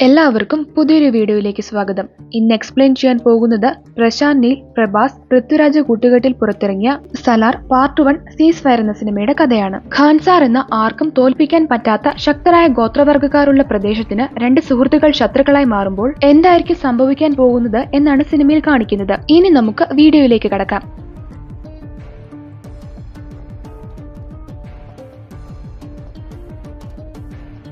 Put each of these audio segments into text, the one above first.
എല്ലാവർക്കും പുതിയൊരു വീഡിയോയിലേക്ക് സ്വാഗതം. ഇന്ന് എക്സ്പ്ലെയിൻ ചെയ്യാൻ പോകുന്നത് പ്രശാന്ത് നീൽ, പ്രഭാസ്, പൃഥ്വിരാജ് കൂട്ടുകെട്ടിൽ പുറത്തിറങ്ങിയ സലാർ പാർട്ട് 1 സീസ് ഫയർ എന്ന സിനിമയുടെ കഥയാണ്. ഖാൻസാർ എന്ന ആർക്കും തോൽപ്പിക്കാൻ പറ്റാത്ത ശക്തരായ ഗോത്രവർഗ്ഗക്കാരുള്ള പ്രദേശത്തിന് രണ്ട് സുഹൃത്തുക്കൾ ശത്രുക്കളായി മാറുമ്പോൾ എന്തായിരിക്കും സംഭവിക്കാൻ പോകുന്നത് എന്നാണ് സിനിമയിൽ കാണിക്കുന്നത്. ഇനി നമുക്ക് വീഡിയോയിലേക്ക് കടക്കാം.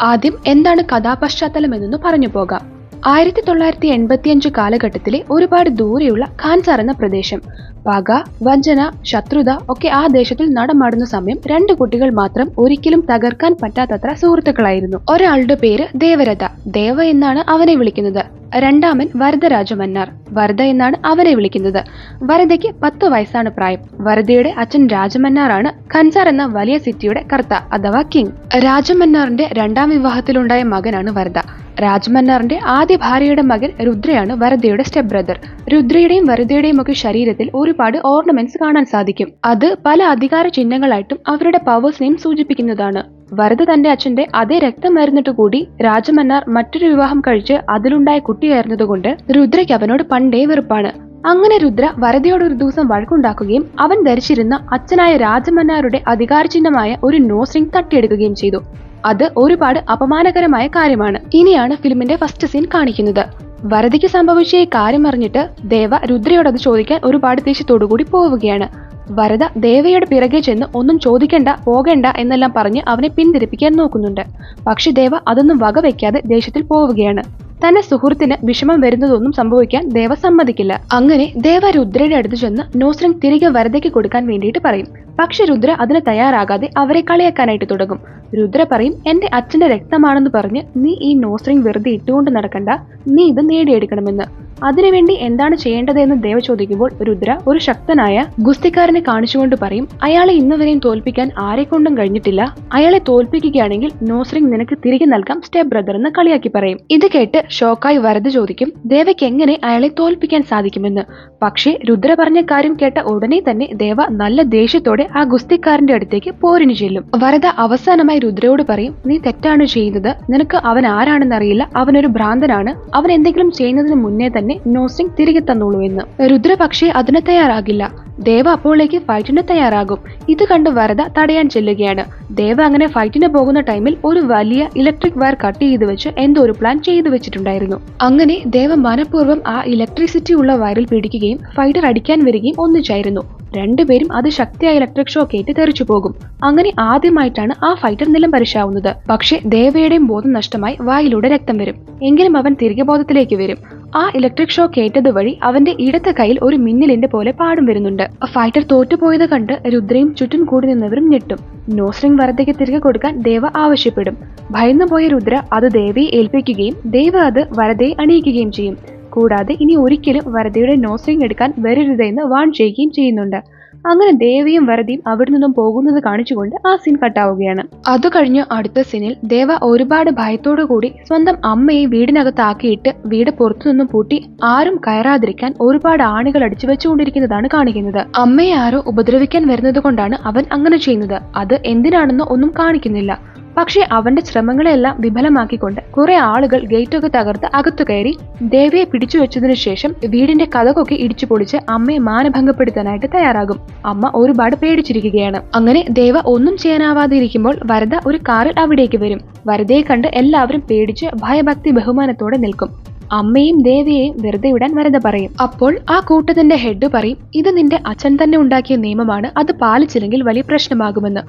ആദ്യം എന്താണ് കഥാപശ്ചാത്തലം എന്നൊന്ന് പറഞ്ഞു പോകാം. 1985 കാലഘട്ടത്തിലെ ഒരുപാട് ദൂരെയുള്ള ഖാൻസാർ എന്ന പ്രദേശം. പക, വഞ്ചന, ശത്രുത ഒക്കെ ആ ദേശത്തിൽ നടമാടുന്ന സമയം രണ്ട് കുട്ടികൾ മാത്രം ഒരിക്കലും തകർക്കാൻ പറ്റാത്തത്ര സുഹൃത്തുക്കളായിരുന്നു. ഒരാളുടെ പേര് ദേവരഥ, ദേവ എന്നാണ് അവനെ വിളിക്കുന്നത്. രണ്ടാമൻ വരദരാജ മന്നാർ, വരദ എന്നാണ് അവനെ വിളിക്കുന്നത്. വരദയ്ക്ക് 10 വയസ്സാണ് പ്രായം. വരദയുടെ അച്ഛൻ രാജമന്നാറാണ് ഖൻസാർ എന്ന വലിയ സിറ്റിയുടെ കർത്ത അഥവാ കിങ്. രാജമന്നാറിന്റെ രണ്ടാം വിവാഹത്തിലുണ്ടായ മകനാണ് വരദ. രാജമന്നാറിന്റെ ആദ്യ ഭാര്യയുടെ മകൻ രുദ്രയാണ് വരദയുടെ സ്റ്റെപ്പ് ബ്രദർ. രുദ്രയുടെയും വരദയുടെയും ഒക്കെ ശരീരത്തിൽ ഒരുപാട് ഓർണമെന്റ്സ് കാണാൻ സാധിക്കും. അത് പല അധികാര ചിഹ്നങ്ങളായിട്ടും അവരുടെ പവേഴ്സിനെയും സൂചിപ്പിക്കുന്നതാണ്. വരദ തന്റെ അച്ഛന്റെ അതേ രക്തമായിരുന്നിട്ട് കൂടി രാജമന്നാർ മറ്റൊരു വിവാഹം കഴിച്ച് അതിലുണ്ടായ കുട്ടിയായിരുന്നതുകൊണ്ട് രുദ്രയ്ക്ക് അവനോട് പണ്ടേ വെറുപ്പാണ്. അങ്ങനെ രുദ്ര വരദയോട് ഒരു ദിവസം വഴക്കുണ്ടാക്കുകയും അവൻ ധരിച്ചിരുന്ന അച്ഛനായ രാജമന്നാരുടെ അധികാര ചിഹ്നമായ ഒരു നോസ് റിംഗ് തട്ടിയെടുക്കുകയും ചെയ്തു. അത് ഒരുപാട് അപമാനകരമായ കാര്യമാണ്. ഇനിയാണ് ഫിലിമിന്റെ ഫസ്റ്റ് സീൻ കാണിക്കുന്നത്. വരദയ്ക്ക് സംഭവിച്ച ഈ കാര്യം അറിഞ്ഞിട്ട് ദേവ രുദ്രയോട് അത് ചോദിക്കാൻ ഒരുപാട് ദേഷ്യത്തോടുകൂടി പോവുകയാണ്. വരദ ദേവയുടെ പിറകെ ചെന്ന് ഒന്നും ചോദിക്കണ്ട, പോകണ്ട എന്നെല്ലാം പറഞ്ഞ് അവനെ പിന്തിരിപ്പിക്കാൻ നോക്കുന്നുണ്ട്. പക്ഷെ ദേവ അതൊന്നും വകവെക്കാതെ ദേഷ്യത്തിൽ പോവുകയാണ്. തന്റെ സുഹൃത്തിന് വിഷമം വരുന്നതൊന്നും സംഭവിക്കാൻ ദേവ സമ്മതിക്കില്ല. അങ്ങനെ ദേവ രുദ്രയുടെ അടുത്ത് ചെന്ന് നോസ് റിംഗ് തിരികെ വരദയ്ക്ക് കൊടുക്കാൻ വേണ്ടിയിട്ട് പറയും. പക്ഷെ രുദ്ര അതിന് തയ്യാറാകാതെ അവരെ കളിയാക്കാനായിട്ട് തുടങ്ങും. രുദ്ര പറയും, എന്റെ അച്ഛന്റെ രക്തമാണെന്ന് പറഞ്ഞ് നീ ഈ നോസ് റിംഗ് വെറുതെ ഇട്ടുകൊണ്ട് നടക്കണ്ട, നീ ഇത് നേടിയെടുക്കണമെന്ന്. അതിനുവേണ്ടി എന്താണ് ചെയ്യേണ്ടതെന്ന് ദേവ ചോദിക്കുമ്പോൾ രുദ്ര ഒരു ശക്തനായ ഗുസ്തിക്കാരനെ കാണിച്ചുകൊണ്ട് പറയും, അയാളെ ഇന്നുവരെയും തോൽപ്പിക്കാൻ ആരെക്കൊണ്ടും കഴിഞ്ഞിട്ടില്ല. അയാളെ തോൽപ്പിക്കുകയാണെങ്കിൽ നോസ് റിംഗ് നിനക്ക് തിരികെ നൽകാം സ്റ്റെപ്പ് ബ്രദർ എന്ന് കളിയാക്കി പറയും. ഇത് കേട്ട് ഷോക്കായി വരദ ചോദിക്കും, ദേവയ്ക്ക് എങ്ങനെ അയാളെ തോൽപ്പിക്കാൻ സാധിക്കുമെന്ന്. പക്ഷേ രുദ്ര പറഞ്ഞ കാര്യം കേട്ട ഉടനെ തന്നെ ദേവ നല്ല ദേഷ്യത്തോടെ ആ ഗുസ്തിക്കാരന്റെ അടുത്തേക്ക് പോരിന് ചെല്ലും. വരദ അവസാനമായി രുദ്രയോട് പറയും, നീ തെറ്റാണ് ചെയ്യുന്നത്, നിനക്ക് അവൻ ആരാണെന്നറിയില്ല, അവനൊരു ഭ്രാന്തനാണ്, അവൻ എന്തെങ്കിലും ചെയ്യുന്നതിന് മുന്നേ തന്നെ നോസ് റിംഗ് തിരികെ തന്നോളൂ എന്ന്. രുദ്ര പക്ഷേ അതിന് തയ്യാറാകില്ല. ദേവ അപ്പോഴേക്ക് ഫൈറ്റിന് തയ്യാറാകും. ഇത് കണ്ട് വരദ തടയാൻ ചെല്ലുകയാണ്. ദേവ അങ്ങനെ ഫൈറ്റിന് പോകുന്ന ടൈമിൽ ഒരു വലിയ ഇലക്ട്രിക് വയർ കട്ട് ചെയ്ത് വെച്ച് എന്തോ ഒരു പ്ലാൻ ചെയ്തു വെച്ചിട്ടുണ്ടായിരുന്നു. അങ്ങനെ ദേവ മനഃപൂർവ്വം ആ ഇലക്ട്രിസിറ്റി ഉള്ള വയറിൽ പിടിക്കുകയും ഫൈറ്റർ അടിക്കാൻ വരികയും ഒന്നിച്ചായിരുന്നു. രണ്ടുപേരും അത് ശക്തിയായ ഇലക്ട്രിക് ഷോക്ക് ഏറ്റ് തെറിച്ചു പോകും. അങ്ങനെ ആദ്യമായിട്ടാണ് ആ ഫൈറ്റർ നിലം പരിശാവുന്നത്. പക്ഷെ ദേവയുടെയും ബോധം നഷ്ടമായി വായിലൂടെ രക്തം വരും. എങ്കിലും അവൻ തിരികെ ബോധത്തിലേക്ക് വരും. ആ ഇലക്ട്രിക് ഷോക്ക് ഏറ്റത് വഴി അവന്റെ ഇടത്തെ കയ്യിൽ ഒരു മിന്നലിന്റെ പോലെ പാടും വരുന്നുണ്ട്. ഫൈറ്റർ തോറ്റുപോയത് കണ്ട് രുദ്രയും ചുറ്റും കൂടി നിന്നവരും ഞെട്ടും. നോസ് റിംഗ് വരദയ്ക്ക് തിരികെ കൊടുക്കാൻ ദേവ ആവശ്യപ്പെടും. ഭയന്നുപോയ രുദ്ര അത് ദേവയെ ഏൽപ്പിക്കുകയും ദേവ അത് വരദയെ അണിയിക്കുകയും ചെയ്യും. കൂടാതെ ഇനി ഒരിക്കലും വരദയുടെ നോസ് റിംഗ് എടുക്കാൻ വരരുതെന്ന് വാൺ ചെയ്യുകയും ചെയ്യുന്നുണ്ട്. അങ്ങനെ ദേവയും വരദയും അവിടെ നിന്നും പോകുന്നത് കാണിച്ചുകൊണ്ട് ആ സീൻ കട്ടാവുകയാണ്. അത് കഴിഞ്ഞ് അടുത്ത സീനിൽ ദേവ ഒരുപാട് ഭയത്തോടു കൂടി സ്വന്തം അമ്മയെ വീടിനകത്താക്കിയിട്ട് വീട് പുറത്തുനിന്നും പൂട്ടി ആരും കയറാതിരിക്കാൻ ഒരുപാട് ആണികൾ അടിച്ചു വെച്ചുകൊണ്ടിരിക്കുന്നതാണ് കാണിക്കുന്നത്. അമ്മയെ ആരോ ഉപദ്രവിക്കാൻ വരുന്നത് കൊണ്ടാണ് അവൻ അങ്ങനെ ചെയ്യുന്നത്. അത് എന്തിനാണെന്ന് ഒന്നും കാണിക്കുന്നില്ല. പക്ഷേ അവന്റെ ശ്രമങ്ങളെല്ലാം വിഫലമാക്കിക്കൊണ്ട് കുറെ ആളുകൾ ഗേറ്റൊക്കെ തകർത്ത് അകത്തു കയറി ദേവയെ പിടിച്ചു വെച്ചതിനു ശേഷം വീടിന്റെ കതകൊക്കെ ഇടിച്ചു പൊളിച്ച് അമ്മയെ മാനഭംഗപ്പെടുത്താനായിട്ട് തയ്യാറാകും. അമ്മ ഒരുപാട് പേടിച്ചിരിക്കുകയാണ്. അങ്ങനെ ദേവ ഒന്നും ചെയ്യാനാവാതെ ഇരിക്കുമ്പോൾ വരദ ഒരു കാറിൽ അവിടേക്ക് വരും. വരദയെ കണ്ട് എല്ലാവരും പേടിച്ച് ഭയഭക്തി ബഹുമാനത്തോടെ നിൽക്കും. അമ്മയും ദേവയെയും വെറുതെ വിടാൻ വരദ പറയും. അപ്പോൾ ആ കൂട്ടത്തിന്റെ ഹെഡ് പറയും, ഇത് നിന്റെ അച്ഛൻ തന്നെ ഉണ്ടാക്കിയ നിയമമാണ്, അത് പാലിച്ചില്ലെങ്കിൽ വലിയ പ്രശ്നമാകുമെന്ന്.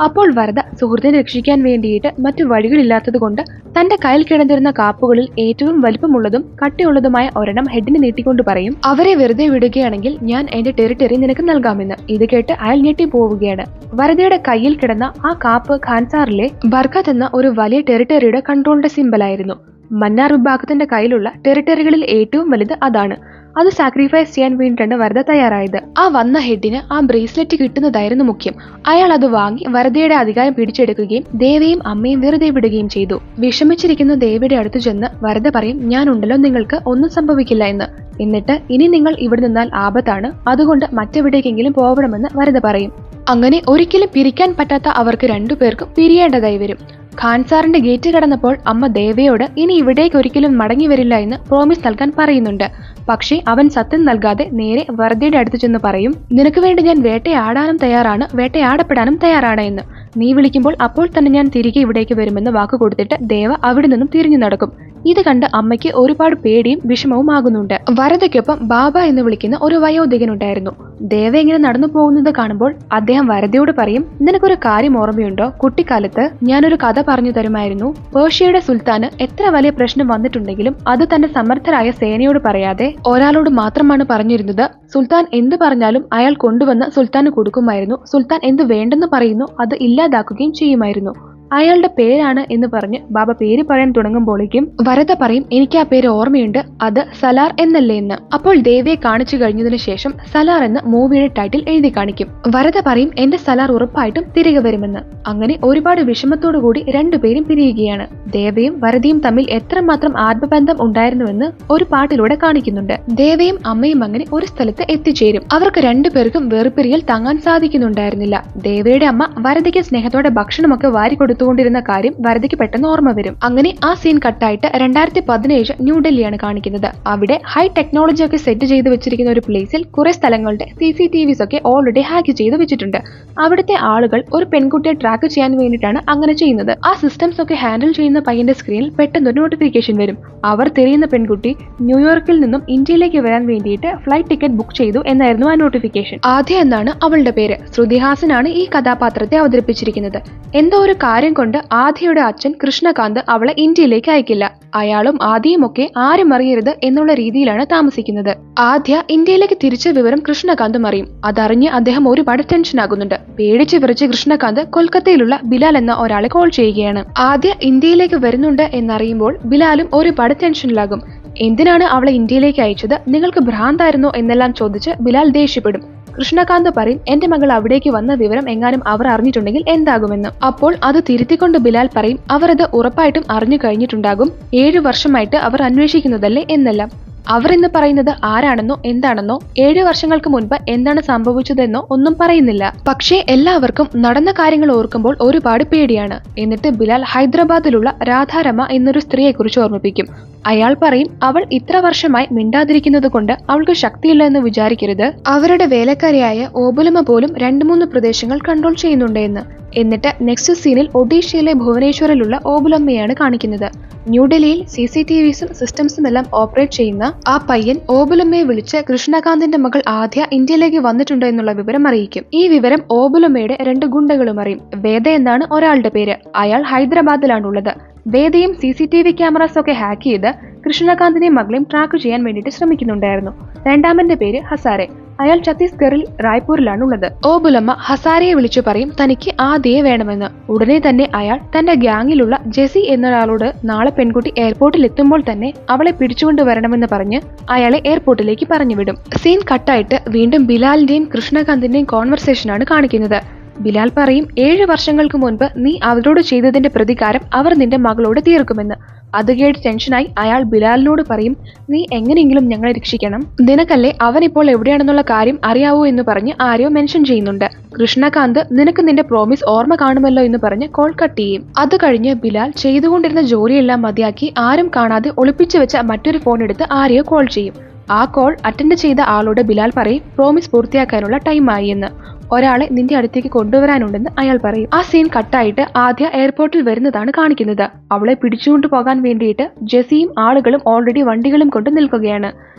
അപ്പോൾ വരദ സുഹൃത്തിനെ രക്ഷിക്കാൻ വേണ്ടിയിട്ട് മറ്റു വഴികളില്ലാത്തത് കൊണ്ട് തന്റെ കയ്യിൽ കിടന്നിരുന്ന കാപ്പുകളിൽ ഏറ്റവും വലിപ്പമുള്ളതും കട്ടിയുള്ളതുമായ ഒരെണ്ണം ഹെഡിന് നീട്ടിക്കൊണ്ട് പറയും, അവരെ വെറുതെ വിടുകയാണെങ്കിൽ ഞാൻ എന്റെ ടെറിട്ടറി നിനക്ക് നൽകാമെന്ന്. ഇത് കേട്ട് അയാൾ ഞെട്ടി പോവുകയാണ്. വരദയുടെ കയ്യിൽ കിടന്ന ആ കാപ്പ് ഖാൻസാറിലെ ബർഖത്ത് എന്ന ഒരു വലിയ ടെറിട്ടറിയുടെ കൺട്രോളിന്റെ സിംബലായിരുന്നു. മന്നാർ വിഭാഗത്തിന്റെ കയ്യിലുള്ള ടെറിട്ടറികളിൽ ഏറ്റവും വലുത് അതാണ്. അത് സാക്രിഫൈസ് ചെയ്യാൻ വേണ്ടിയിട്ടാണ് വരദ തയ്യാറായത്. ആ വന്ന ഹെഡിന് ആ ബ്രേസ്ലെറ്റ് കിട്ടുന്നതായിരുന്നു മുഖ്യം. അയാൾ അത് വാങ്ങി വരദയുടെ അധികാരം പിടിച്ചെടുക്കുകയും ദേവയും അമ്മയും വെറുതെ വിടുകയും ചെയ്തു. വിഷമിച്ചിരിക്കുന്ന ദേവയുടെ അടുത്ത് ചെന്ന് വരദ പറയും, ഞാനുണ്ടല്ലോ, നിങ്ങൾക്ക് ഒന്നും സംഭവിക്കില്ല എന്ന്. എന്നിട്ട് ഇനി നിങ്ങൾ ഇവിടെ നിന്നാൽ ആപത്താണ്, അതുകൊണ്ട് മറ്റെവിടേക്കെങ്കിലും പോകണമെന്ന് വരദ പറയും. അങ്ങനെ ഒരിക്കലും പിരിക്കാൻ പറ്റാത്ത അവർക്ക് രണ്ടുപേർക്കും പിരിയേണ്ടതായി വരും. ഖാൻസാറിന്റെ ഗേറ്റ് കടന്നപ്പോൾ അമ്മ ദേവയോട് ഇനി ഇവിടേക്ക് ഒരിക്കലും മടങ്ങി വരില്ല എന്ന് പ്രോമിസ് നൽകാൻ പറയുന്നുണ്ട്. പക്ഷേ അവൻ സത്യം നൽകാതെ നേരെ വരദയുടെ അടുത്ത് ചെന്ന് പറയും, നിനക്ക് വേണ്ടി ഞാൻ വേട്ടയാടാനും തയ്യാറാണ്, വേട്ടയാടപ്പെടാനും തയ്യാറാണ് എന്ന്. നീ വിളിക്കുമ്പോൾ അപ്പോൾ തന്നെ ഞാൻ തിരികെ ഇവിടേക്ക് വരുമെന്ന് വാക്ക് കൊടുത്തിട്ട് ദേവ അവിടെ നിന്നും തിരിഞ്ഞു നടക്കും. ഇത് കണ്ട് അമ്മയ്ക്ക് ഒരുപാട് പേടിയും വിഷമവും ആകുന്നുണ്ട്. വരദയ്ക്കൊപ്പം ബാബ എന്ന് വിളിക്കുന്ന ഒരു വയോധികനുണ്ടായിരുന്നു. ദേവ ഇങ്ങനെ നടന്നു പോകുന്നത് കാണുമ്പോൾ അദ്ദേഹം വരദയോട് പറയും, നിനക്കൊരു കാര്യം ഓർമ്മയുണ്ടോ? കുട്ടിക്കാലത്ത് ഞാനൊരു കഥ പറഞ്ഞു തരുമായിരുന്നു. പേർഷ്യയുടെ സുൽത്താന് എത്ര വലിയ പ്രശ്നം വന്നിട്ടുണ്ടെങ്കിലും അത് തന്റെ സമർത്ഥരായ സേനയോട് പറയാതെ ഒരാളോട് മാത്രമാണ് പറഞ്ഞിരുന്നത്. സുൽത്താൻ എന്ത് പറഞ്ഞാലും അയാൾ കൊണ്ടുവന്ന് സുൽത്താന് കൊടുക്കുമായിരുന്നു. സുൽത്താൻ എന്ത് വേണ്ടെന്ന് പറയുന്നു അത് ഇല്ലാതാക്കുകയും ചെയ്യുമായിരുന്നു. അയാളുടെ പേരാണ് എന്ന് പറഞ്ഞ് ബാബ പേര് പറയാൻ തുടങ്ങുമ്പോഴേക്കും വരദ പറയും, എനിക്ക് ആ പേര് ഓർമ്മയുണ്ട്, അത് സലാർ എന്നല്ലേ എന്ന്. അപ്പോൾ ദേവിയെ കാണിച്ചു കഴിഞ്ഞതിനു ശേഷം സലാർ എന്ന മൂവിയുടെ ടൈറ്റിൽ എഴുതി കാണിക്കും. വരദ പറയും, എന്റെ സലാർ ഉറപ്പായിട്ടും തിരികെ വരുമെന്ന്. അങ്ങനെ ഒരുപാട് വിഷമത്തോടു കൂടി രണ്ടുപേരും പിരിയുകയാണ്. ദേവയും വരദയും തമ്മിൽ എത്രമാത്രം ആത്മബന്ധം ഉണ്ടായിരുന്നുവെന്ന് ഒരു പാട്ടിലൂടെ കാണിക്കുന്നുണ്ട്. ദേവയും അമ്മയും അങ്ങനെ ഒരു സ്ഥലത്ത് എത്തിച്ചേരും. അവർക്ക് രണ്ടുപേർക്കും വേർപിരിയൽ താങ്ങാൻ സാധിക്കുന്നുണ്ടായിരുന്നില്ല. ദേവയുടെ അമ്മ വരദയ്ക്ക് സ്നേഹത്തോടെ ഭക്ഷണമൊക്കെ വാരി കൊടുത്തുകൊണ്ടിരുന്ന കാര്യം വരദയ്ക്ക് പെട്ടെന്ന് ഓർമ്മ വരും. അങ്ങനെ ആ സീൻ കട്ടായിട്ട് 2017 ന്യൂഡൽഹിയാണ് കാണിക്കുന്നത്. അവിടെ ഹൈ ടെക്നോളജി ഒക്കെ സെറ്റ് ചെയ്ത് വെച്ചിരിക്കുന്ന ഒരു പ്ലേസിൽ കുറെ സ്ഥലങ്ങളുടെ CCTVs ഒക്കെ ഓൾറെഡി ഹാക്ക് ചെയ്ത് വെച്ചിട്ടുണ്ട്. അവിടുത്തെ ആളുകൾ ഒരു പെൺകുട്ടിയെ ട്രാക്ക് ചെയ്യാൻ വേണ്ടിയിട്ടാണ് അങ്ങനെ ചെയ്യുന്നത്. ആ സിസ്റ്റംസ് ഒക്കെ ഹാൻഡിൽ ചെയ്യുന്ന പയ്യന്റെ സ്ക്രീനിൽ പെട്ടെന്ന് ഒരു നോട്ടിഫിക്കേഷൻ വരും. അവർ തിരയുന്ന പെൺകുട്ടി ന്യൂയോർക്കിൽ നിന്നും ഇന്ത്യയിലേക്ക് വരാൻ വേണ്ടിയിട്ട് ഫ്ലൈറ്റ് ടിക്കറ്റ് ബുക്ക് ചെയ്തു എന്നായിരുന്നു ആ നോട്ടിഫിക്കേഷൻ. ആദ്യ എന്നാണ് അവളുടെ പേര്. ശ്രുതി ഹാസനാണ് ഈ കഥാപാത്രത്തെ അവതരിപ്പിച്ചിരിക്കുന്നത്. എന്തോ ഒരു കാര്യം കൊണ്ട് ആദ്യയുടെ അച്ഛൻ കൃഷ്ണകാന്ത് അവളെ ഇന്ത്യയിലേക്ക് അയക്കില്ല. അയാളും ആദ്യയും ഒക്കെ ആരും അറിയരുത് എന്നുള്ള രീതിയിലാണ് താമസിക്കുന്നത്. ആദ്യ ഇന്ത്യയിലേക്ക് തിരിച്ച വിവരം കൃഷ്ണകാന്തും അറിയും. അതറിഞ്ഞ് അദ്ദേഹം ഒരുപാട് ടെൻഷൻ ആകുന്നുണ്ട്. പേടിച്ച് വിറച്ച് കൃഷ്ണകാന്ത് കൊൽക്കത്തയിലുള്ള ബിലാൽ എന്ന ഒരാളെ കോൾ ചെയ്യുകയാണ്. ആദ്യ ഇന്ത്യയിലേക്ക് വരുന്നുണ്ട് എന്നറിയുമ്പോൾ ബിലാലും ഒരുപാട് ടെൻഷനിലാകും. എന്തിനാണ് അവളെ ഇന്ത്യയിലേക്ക് അയച്ചത്, നിങ്ങൾക്ക് ഭ്രാന്തായിരുന്നോ എന്നെല്ലാം ചോദിച്ച് ബിലാൽ ദേഷ്യപ്പെടും. കൃഷ്ണകാന്ത് പറയും, എന്റെ മകൾ അവിടേക്ക് വന്ന വിവരം എങ്ങാനും അവർ അറിഞ്ഞിട്ടുണ്ടെങ്കിൽ എന്താകുമെന്ന്. അപ്പോൾ അത് തിരുത്തിക്കൊണ്ട് ബിലാൽ പറയും, അവർ അത് ഉറപ്പായിട്ടും അറിഞ്ഞു കഴിഞ്ഞിട്ടുണ്ടാകും. 7 വർഷമായിട്ട് അവർ അന്വേഷിക്കുന്നതല്ലേ എന്നെല്ലാം. അവർ എന്ന് പറയുന്നത് ആരാണെന്നോ എന്താണെന്നോ 7 വർഷങ്ങൾക്ക് മുൻപ് എന്താണ് സംഭവിച്ചതെന്നോ ഒന്നും പറയുന്നില്ല. പക്ഷേ എല്ലാവർക്കും നടന്ന കാര്യങ്ങൾ ഓർക്കുമ്പോൾ ഒരുപാട് പേടിയാണ്. എന്നിട്ട് ബിലാൽ ഹൈദരാബാദിലുള്ള രാധാരമ എന്നൊരു സ്ത്രീയെ കുറിച്ച് ഓർമ്മിപ്പിക്കും. അയാൾ പറയും, അവൾ ഇത്ര വർഷമായി മിണ്ടാതിരിക്കുന്നത് കൊണ്ട് അവൾക്ക് ശക്തിയില്ല എന്ന് വിചാരിക്കരുത്. അവരുടെ വേലക്കാരിയായ ഓബുലമ പോലും 2-3 പ്രദേശങ്ങൾ കൺട്രോൾ ചെയ്യുന്നുണ്ട് എന്ന്. എന്നിട്ട് നെക്സ്റ്റ് സീനിൽ ഒഡീഷയിലെ ഭുവനേശ്വറിലുള്ള ഓബുലമ്മയാണ് കാണിക്കുന്നത്. ന്യൂഡൽഹിയിൽ CCTVസും സിസ്റ്റംസും എല്ലാം ഓപ്പറേറ്റ് ചെയ്യുന്ന ആ പയ്യൻ ഓബുലമ്മയെ വിളിച്ച് കൃഷ്ണകാന്തിന്റെ മകൾ ആദ്യ ഇന്ത്യയിലേക്ക് വന്നിട്ടുണ്ട് എന്നുള്ള വിവരം അറിയിക്കും. ഈ വിവരം ഓബുലമ്മയുടെ 2 ഗുണ്ടകളും അറിയും. വേദ എന്നാണ് ഒരാളുടെ പേര്. അയാൾ ഹൈദരാബാദിലാണുള്ളത്. വേദയും CCTV ക്യാമറാസ് ഒക്കെ ഹാക്ക് ചെയ്ത് കൃഷ്ണകാന്തിനെയും മകളെയും ട്രാക്ക് ചെയ്യാൻ വേണ്ടിയിട്ട് ശ്രമിക്കുന്നുണ്ടായിരുന്നു. രണ്ടാമന്റെ പേര് ഹസാരെ. അയാൾ ഛത്തീസ്ഗറിൽ റായ്പൂരിലാണ് ഉള്ളത്. ഓബുലമ്മ ഹസാരയെ വിളിച്ചു പറയും തനിക്ക് ആദ്യയെ വേണമെന്ന്. ഉടനെ തന്നെ അയാൾ തന്റെ ഗ്യാങ്ങിലുള്ള ജെസി എന്നൊരാളോട് നാളെ പെൺകുട്ടി എയർപോർട്ടിൽ എത്തുമ്പോൾ തന്നെ അവളെ പിടിച്ചുകൊണ്ട് വരണമെന്ന് പറഞ്ഞ് അയാളെ എയർപോർട്ടിലേക്ക് പറഞ്ഞുവിടും. സീൻ കട്ടായിട്ട് വീണ്ടും ബിലാലിന്റെയും കൃഷ്ണകാന്തിന്റെയും കോൺവെർസേഷനാണ് കാണിക്കുന്നത്. ബിലാൽ പറയും, 7 വർഷങ്ങൾക്ക് മുൻപ് നീ അവരോട് ചെയ്തതിന്റെ പ്രതികാരം അവർ നിന്റെ മകളോട് തീർക്കുമെന്ന്. അത് കേട്ട് ടെൻഷനായി അയാൾ ബിലാലിനോട് പറയും, നീ എങ്ങനെയെങ്കിലും ഞങ്ങളെ രക്ഷിക്കണം, നിനക്കല്ലേ അവൻ ഇപ്പോൾ എവിടെയാണെന്നുള്ള കാര്യം അറിയാവൂ എന്ന് പറഞ്ഞ് ആരെയോ മെൻഷൻ ചെയ്യുന്നുണ്ട്. കൃഷ്ണകാന്ത് നിനക്ക് നിന്റെ പ്രോമിസ് ഓർമ്മ കാണുമല്ലോ എന്ന് പറഞ്ഞ് കോൾ കട്ട് ചെയ്യും. അത് കഴിഞ്ഞ് ബിലാൽ ചെയ്തുകൊണ്ടിരുന്ന ജോലിയെല്ലാം മതിയാക്കി ആരും കാണാതെ ഒളിപ്പിച്ചു വെച്ച മറ്റൊരു ഫോൺ എടുത്ത് ആരെയോ കോൾ ചെയ്യും. ആ കോൾ അറ്റൻഡ് ചെയ്ത ആളോട് ബിലാൽ പറയും, പ്രോമിസ് പൂർത്തിയാക്കാനുള്ള ടൈം ആയി എന്ന്. ഒരാളെ നിന്റെ അടുത്തേക്ക് കൊണ്ടുവരാനുണ്ടെന്ന് അയാൾ പറയും. ആ സീൻ കട്ടായിട്ട് ആദ്യ എയർപോർട്ടിൽ വരുന്നതാണ് കാണിക്കുന്നത്. അവളെ പിടിച്ചുകൊണ്ടു പോകാൻ വേണ്ടിയിട്ട് ജെസിയും ആളുകളും ഓൾറെഡി വണ്ടികളും കൊണ്ട് നിൽക്കുകയാണ്.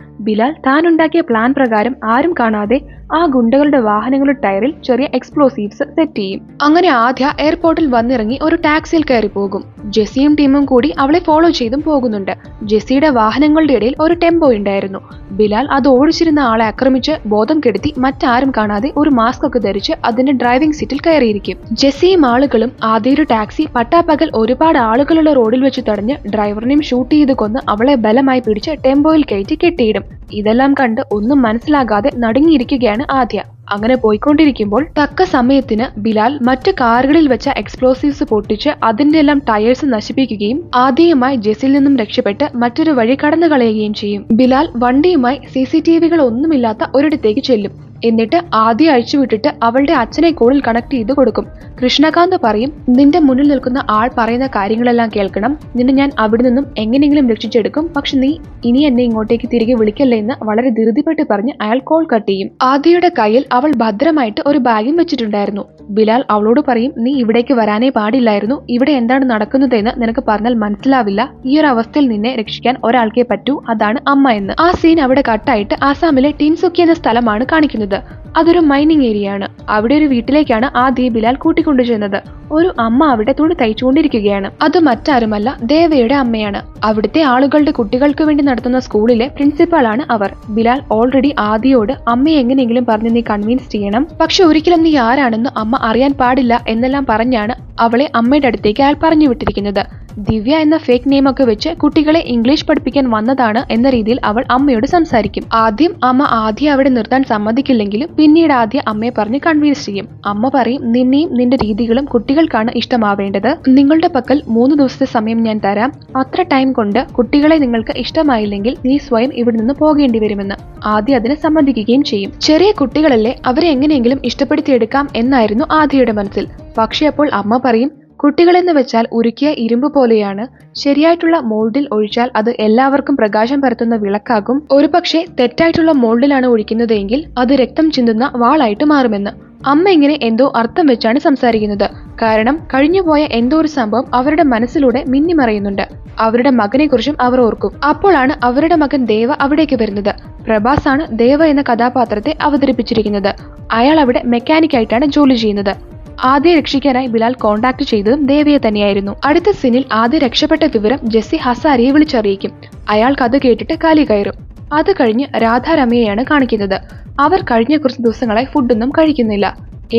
ബിലാൽ താൻ ഉണ്ടാക്കിയ പ്ലാൻ പ്രകാരം ആരും കാണാതെ ആ ഗുണ്ടകളുടെ വാഹനങ്ങളുടെ ടയറിൽ ചെറിയ എക്സ്പ്ലോസീവ്സ് സെറ്റ് ചെയ്യും. അങ്ങനെ ആദ്യ എയർപോർട്ടിൽ വന്നിറങ്ങി ഒരു ടാക്സിയിൽ കയറി പോകും. ജെസിയും ടീമും കൂടി അവളെ ഫോളോ ചെയ്തും പോകുന്നുണ്ട്. ജെസിയുടെ വാഹനങ്ങളുടെ ഇടയിൽ ഒരു ടെമ്പോ ഉണ്ടായിരുന്നു. ബിലാൽ അത് ഓടിച്ചിരുന്ന ആളെ ആക്രമിച്ച് ബോധം കെടുത്തി മറ്റാരും കാണാതെ ഒരു മാസ്ക് ഒക്കെ ധരിച്ച് അതിന്റെ ഡ്രൈവിംഗ് സീറ്റിൽ കയറിയിരിക്കും. ജെസിയും ആളുകളും ആദ്യ ഒരു ടാക്സി പട്ടാപ്പകൽ ഒരുപാട് ആളുകളുള്ള റോഡിൽ വെച്ച് തടഞ്ഞ് ഡ്രൈവറിനെയും ഷൂട്ട് ചെയ്ത് കൊന്ന് അവളെ ബലമായി പിടിച്ച് ടെമ്പോയിൽ കയറ്റി കെട്ടിയിടും. ഇതെല്ലാം കണ്ട് ഒന്നും മനസ്സിലാകാതെ നടുങ്ങിയിരിക്കുകയാണ് ആദ്യ. അങ്ങനെ പോയിക്കൊണ്ടിരിക്കുമ്പോൾ തക്ക സമയത്തിന് ബിലാൽ മറ്റു കാറുകളിൽ വെച്ച എക്സ്പ്ലോസീവ്സ് പൊട്ടിച്ച് അതിന്റെ എല്ലാം ടയേഴ്സ് നശിപ്പിക്കുകയും ആദ്യമായി ജെസിൽ നിന്നും രക്ഷപ്പെട്ട് മറ്റൊരു വഴി കടന്നു കളയുകയും ചെയ്യും. ബിലാൽ വണ്ടിയുമായി CCTVകൾ ഒന്നുമില്ലാത്ത ഒരിടത്തേക്ക് ചെല്ലും. എന്നിട്ട് ആദ്യം അഴിച്ചുവിട്ടിട്ട് അവളുടെ അച്ഛനെ കോളിൽ കണക്ട് ചെയ്ത് കൊടുക്കും. കൃഷ്ണകാന്ത് പറയും, നിന്റെ മുന്നിൽ നിൽക്കുന്ന ആൾ പറയുന്ന കാര്യങ്ങളെല്ലാം കേൾക്കണം. നിന്നെ ഞാൻ അവിടെ നിന്നും എങ്ങനെയെങ്കിലും രക്ഷിച്ചെടുക്കും. പക്ഷെ നീ ഇനി എന്നെ ഇങ്ങോട്ടേക്ക് തിരികെ വിളിക്കല്ലേ എന്ന് വളരെ ധൃതിപ്പെട്ട് പറഞ്ഞ് അയാൾ കോൾ കട്ട് ചെയ്യും. ആദിയുടെ കയ്യിൽ അവൾ ഭദ്രമായിട്ട് ഒരു ബാഗും വെച്ചിട്ടുണ്ടായിരുന്നു. ബിലാൽ അവളോട് പറയും, നീ ഇവിടേക്ക് വരാനേ പാടില്ലായിരുന്നു. ഇവിടെ എന്താണ് നടക്കുന്നതെന്ന് നിനക്ക് പറഞ്ഞാൽ മനസ്സിലാവില്ല. ഈ ഒരു അവസ്ഥയിൽ നിന്നെ രക്ഷിക്കാൻ ഒരാൾക്കേ പറ്റൂ, അതാണ് അമ്മ എന്ന്. ആ സീൻ അവിടെ കട്ടായിട്ട് ആസാമിലെ ടിൻസുക്കി എന്ന സ്ഥലമാണ് കാണിക്കുന്നത്. അതൊരു മൈനിങ് ഏരിയ ആണ്. അവിടെ ഒരു വീട്ടിലേക്കാണ് ആദ്യം ബിലാൽ കൂട്ടിക്കൊണ്ടു ചെന്നത്. ഒരു അമ്മ അവിടെ തുണി തയ്ച്ചുകൊണ്ടിരിക്കുകയാണ്. അത് മറ്റാരുമല്ല, ദേവയുടെ അമ്മയാണ്. അവിടുത്തെ ആളുകളുടെ കുട്ടികൾക്ക് വേണ്ടി നടത്തുന്ന സ്കൂളിലെ പ്രിൻസിപ്പാളാണ് അവർ. ബിലാൽ ഓൾറെഡി ആദിയോട് അമ്മയെ എങ്ങനെയെങ്കിലും പറഞ്ഞ് നീ കൺവിൻസ് ചെയ്യണം, പക്ഷെ ഒരിക്കലും നീ ആരാണെന്ന് അമ്മ അറിയാൻ പാടില്ല എന്നെല്ലാം പറഞ്ഞാണ് അവളെ അമ്മയുടെ അടുത്തേക്ക് അയാൾ പറഞ്ഞു വിട്ടിരിക്കുന്നത്. ദിവ്യ എന്ന ഫേക്ക് നെയിം ഒക്കെ വെച്ച് കുട്ടികളെ ഇംഗ്ലീഷ് പഠിപ്പിക്കാൻ വന്നതാണ് എന്ന രീതിയിൽ അവൾ അമ്മയോട് സംസാരിക്കും. ആദ്യം അമ്മ ആദ്യം അവിടെ നിർത്താൻ സമ്മതിക്കില്ലെങ്കിലും പിന്നീട് ആദ്യം അമ്മയെ പറഞ്ഞ് കൺവിൻസ് ചെയ്യും. അമ്മ പറയും, നിന്നെയും നിന്റെ രീതികളും കുട്ടികൾക്കാണ് ഇഷ്ടമാവേണ്ടത്. നിങ്ങളുടെ പക്കൽ 3 ദിവസത്തെ സമയം ഞാൻ തരാം. അത്ര ടൈം കൊണ്ട് കുട്ടികളെ നിങ്ങൾക്ക് ഇഷ്ടമായില്ലെങ്കിൽ നീ സ്വയം ഇവിടെ നിന്ന് പോകേണ്ടി വരുമെന്ന്. ആദ്യം അതിന് സമ്മതിക്കുകയും ചെയ്യും. ചെറിയ കുട്ടികളല്ലേ, അവരെ എങ്ങനെയെങ്കിലും ഇഷ്ടപ്പെടുത്തിയെടുക്കാം എന്നായിരുന്നു ആദ്യയുടെ മനസ്സിൽ. പക്ഷെ അപ്പോൾ അമ്മ പറയും, കുട്ടികളെന്ന് വെച്ചാൽ ഉരുക്കിയ ഇരുമ്പ് പോലെയാണ്. ശരിയായിട്ടുള്ള മോൾഡിൽ ഒഴിച്ചാൽ അത് എല്ലാവർക്കും പ്രകാശം പരത്തുന്ന വിളക്കാകും. ഒരുപക്ഷെ തെറ്റായിട്ടുള്ള മോൾഡിലാണ് ഒഴിക്കുന്നതെങ്കിൽ അത് രക്തം ചിന്തുന്ന വാളായിട്ട് മാറുമെന്ന്. അമ്മ ഇങ്ങനെ എന്തോ അർത്ഥം വെച്ചാണ് സംസാരിക്കുന്നത്. കാരണം കഴിഞ്ഞുപോയ എന്തോ ഒരു സംഭവം അവരുടെ മനസ്സിലൂടെ മിന്നിമറയുന്നുണ്ട്. അവരുടെ മകനെ കുറിച്ചും അവർ ഓർക്കും. അപ്പോഴാണ് അവരുടെ മകൻ ദേവ അവിടേക്ക് വരുന്നത്. പ്രഭാസ് ആണ് ദേവ എന്ന കഥാപാത്രത്തെ അവതരിപ്പിച്ചിരിക്കുന്നത്. അയാൾ അവിടെ മെക്കാനിക്കായിട്ടാണ് ജോലി ചെയ്യുന്നത്. ആദ്യം രക്ഷിക്കാനായി ബിലാൽ കോണ്ടാക്ട് ചെയ്തതും ദേവയെ തന്നെയായിരുന്നു. അടുത്ത സീനിൽ ആദ്യം രക്ഷപ്പെട്ട വിവരം ജെസ്സി ഹസാരിയെ വിളിച്ചറിയിക്കും. അയാൾക്ക് അത് കേട്ടിട്ട് കാലി കയറും. അത് കഴിഞ്ഞ് രാധാരമയെയാണ് കാണിക്കുന്നത്. അവർ കഴിഞ്ഞ കുറച്ച് ദിവസങ്ങളായി ഫുഡൊന്നും കഴിക്കുന്നില്ല.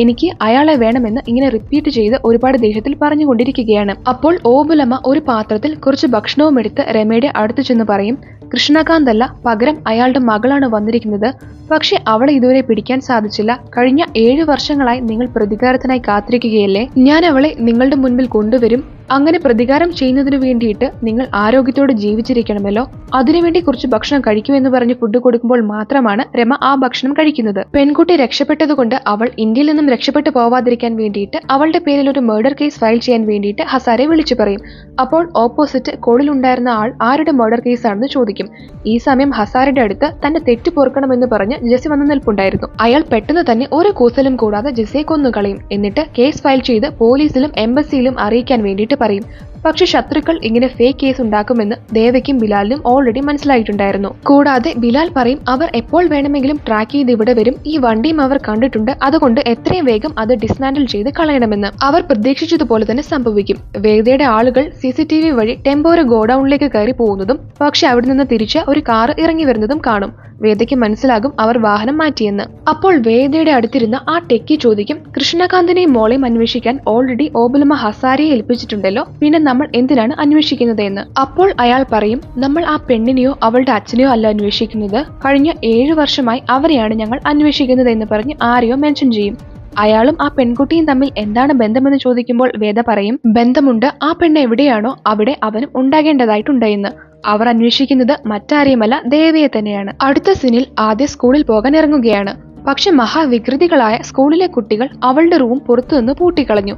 എനിക്ക് അയാളെ വേണമെന്ന് ഇങ്ങനെ റിപ്പീറ്റ് ചെയ്ത് ഒരുപാട് ദേഷ്യത്തിൽ പറഞ്ഞുകൊണ്ടിരിക്കുകയാണ്. അപ്പോൾ ഓബുലമ്മ ഒരു പാത്രത്തിൽ കുറച്ച് ഭക്ഷണവും എടുത്ത് രമയുടെ അടുത്ത് ചെന്ന് പറയും, കൃഷ്ണകാന്ത് അല്ല, പകരം അയാളുടെ മകളാണ് വന്നിരിക്കുന്നത്. പക്ഷെ അവളെ ഇതുവരെ പിടിക്കാൻ സാധിച്ചില്ല. കഴിഞ്ഞ 7 വർഷങ്ങളായി നിങ്ങൾ പ്രതികാരത്തിനായി കാത്തിരിക്കുകയല്ലേ. ഞാൻ അവളെ നിങ്ങളുടെ മുൻപിൽ കൊണ്ടുവരും. അങ്ങനെ പ്രതികാരം ചെയ്യുന്നതിനു വേണ്ടിയിട്ട് നിങ്ങൾ ആരോഗ്യത്തോടെ ജീവിച്ചിരിക്കണമല്ലോ. അതിനുവേണ്ടി കുറച്ച് ഭക്ഷണം കഴിക്കുമെന്ന് പറഞ്ഞ് ഫുഡ് കൊടുക്കുമ്പോൾ മാത്രമാണ് രമ ആ ഭക്ഷണം കഴിക്കുന്നത്. പെൺകുട്ടി രക്ഷപ്പെട്ടതുകൊണ്ട് അവൾ ഇന്ത്യയിൽ നിന്നും രക്ഷപ്പെട്ടു പോവാതിരിക്കാൻ വേണ്ടിയിട്ട് അവളുടെ പേരിൽ ഒരു മർഡർ കേസ് ഫയൽ ചെയ്യാൻ വേണ്ടിയിട്ട് ഹസാരെ വിളിച്ചു പറയും. അപ്പോൾ ഓപ്പോസിറ്റ് കോളിൽ ഉണ്ടായിരുന്ന ആൾ ആരുടെ മർഡർ കേസ് ആണെന്ന് ചോദിക്കും. ഈ സമയം ഹസാരയുടെ അടുത്ത് തന്റെ തെറ്റ് പൊറുക്കണമെന്ന് പറഞ്ഞ് ജെസ്സി വന്നു നിൽപ്പുണ്ടായിരുന്നു. അയാൾ പെട്ടെന്ന് തന്നെ ഒരു കൂസലും കൂടാതെ ജെസ്സിയെ കൊന്നുകളയും. എന്നിട്ട് കേസ് ഫയൽ ചെയ്ത് പോലീസിലും എംബസിയിലും അറിയിക്കാൻ വേണ്ടിയിട്ട് പറയും. പക്ഷെ ശത്രുക്കൾ ഇങ്ങനെ ഫേക്ക് കേസ് ഉണ്ടാക്കുമെന്ന് ദേവയ്ക്കും ബിലാലിനും ഓൾറെഡി മനസ്സിലായിട്ടുണ്ടായിരുന്നു. കൂടാതെ ബിലാൽ പറയും, അവർ എപ്പോൾ വേണമെങ്കിലും ട്രാക്ക് ചെയ്ത് ഇവിടെ വരും. ഈ വണ്ടിയും അവർ കണ്ടിട്ടുണ്ട്. അതുകൊണ്ട് എത്രയും വേഗം അത് ഡിസ്മാൻഡിൽ ചെയ്ത് കളയണമെന്ന്. അവർ പ്രതീക്ഷിച്ചതുപോലെ തന്നെ സംഭവിക്കും. വേദയുടെ ആളുകൾ CCTV വഴി ടെമ്പോര ഗോഡൌണിലേക്ക് കയറി പോകുന്നതും പക്ഷെ അവിടെ നിന്ന് തിരിച്ച് ഒരു കാർ ഇറങ്ങി വരുന്നതും കാണും. വേദയ്ക്ക് മനസ്സിലാകും അവർ വാഹനം മാറ്റിയെന്ന്. അപ്പോൾ വേദയുടെ അടുത്തിരുന്ന ആ ടെക്കി ചോദിക്കും, കൃഷ്ണകാന്തിനെയും മോളെയും അന്വേഷിക്കാൻ ഓൾറെഡി ഓബുലമ്മ ഹസാരിയെ ഏൽപ്പിച്ചിട്ടുണ്ടല്ലോ, പിന്നെ നമ്മൾ എന്തിനാണ് അന്വേഷിക്കുന്നത് എന്ന്. അപ്പോൾ അയാൾ പറയും, നമ്മൾ ആ പെണ്ണിനെയോ അവളുടെ അച്ഛനെയോ അല്ല അന്വേഷിക്കുന്നത്. കഴിഞ്ഞ 7 വർഷമായി അവരെയാണ് ഞങ്ങൾ അന്വേഷിക്കുന്നത് എന്ന് പറഞ്ഞ് ആരെയോ മെൻഷൻ ചെയ്യും. അയാളും ആ പെൺകുട്ടിയും തമ്മിൽ എന്താണ് ബന്ധമെന്ന് ചോദിക്കുമ്പോൾ വേദ പറയും, ബന്ധമുണ്ട്. ആ പെണ്ണ് എവിടെയാണോ അവിടെ അവനും ഉണ്ടാകേണ്ടതായിട്ടുണ്ടെന്ന്. അവർ അന്വേഷിക്കുന്നത് മറ്റാരെയുമല്ല, ദേവയെ തന്നെയാണ്. അടുത്ത സീനിൽ ആദ്യ സ്കൂളിൽ പോകാൻ ഇറങ്ങുകയാണ്. പക്ഷെ മഹാവികൃതികളായ സ്കൂളിലെ കുട്ടികൾ അവളുടെ റൂം പുറത്തുനിന്ന് പൂട്ടിക്കളഞ്ഞു.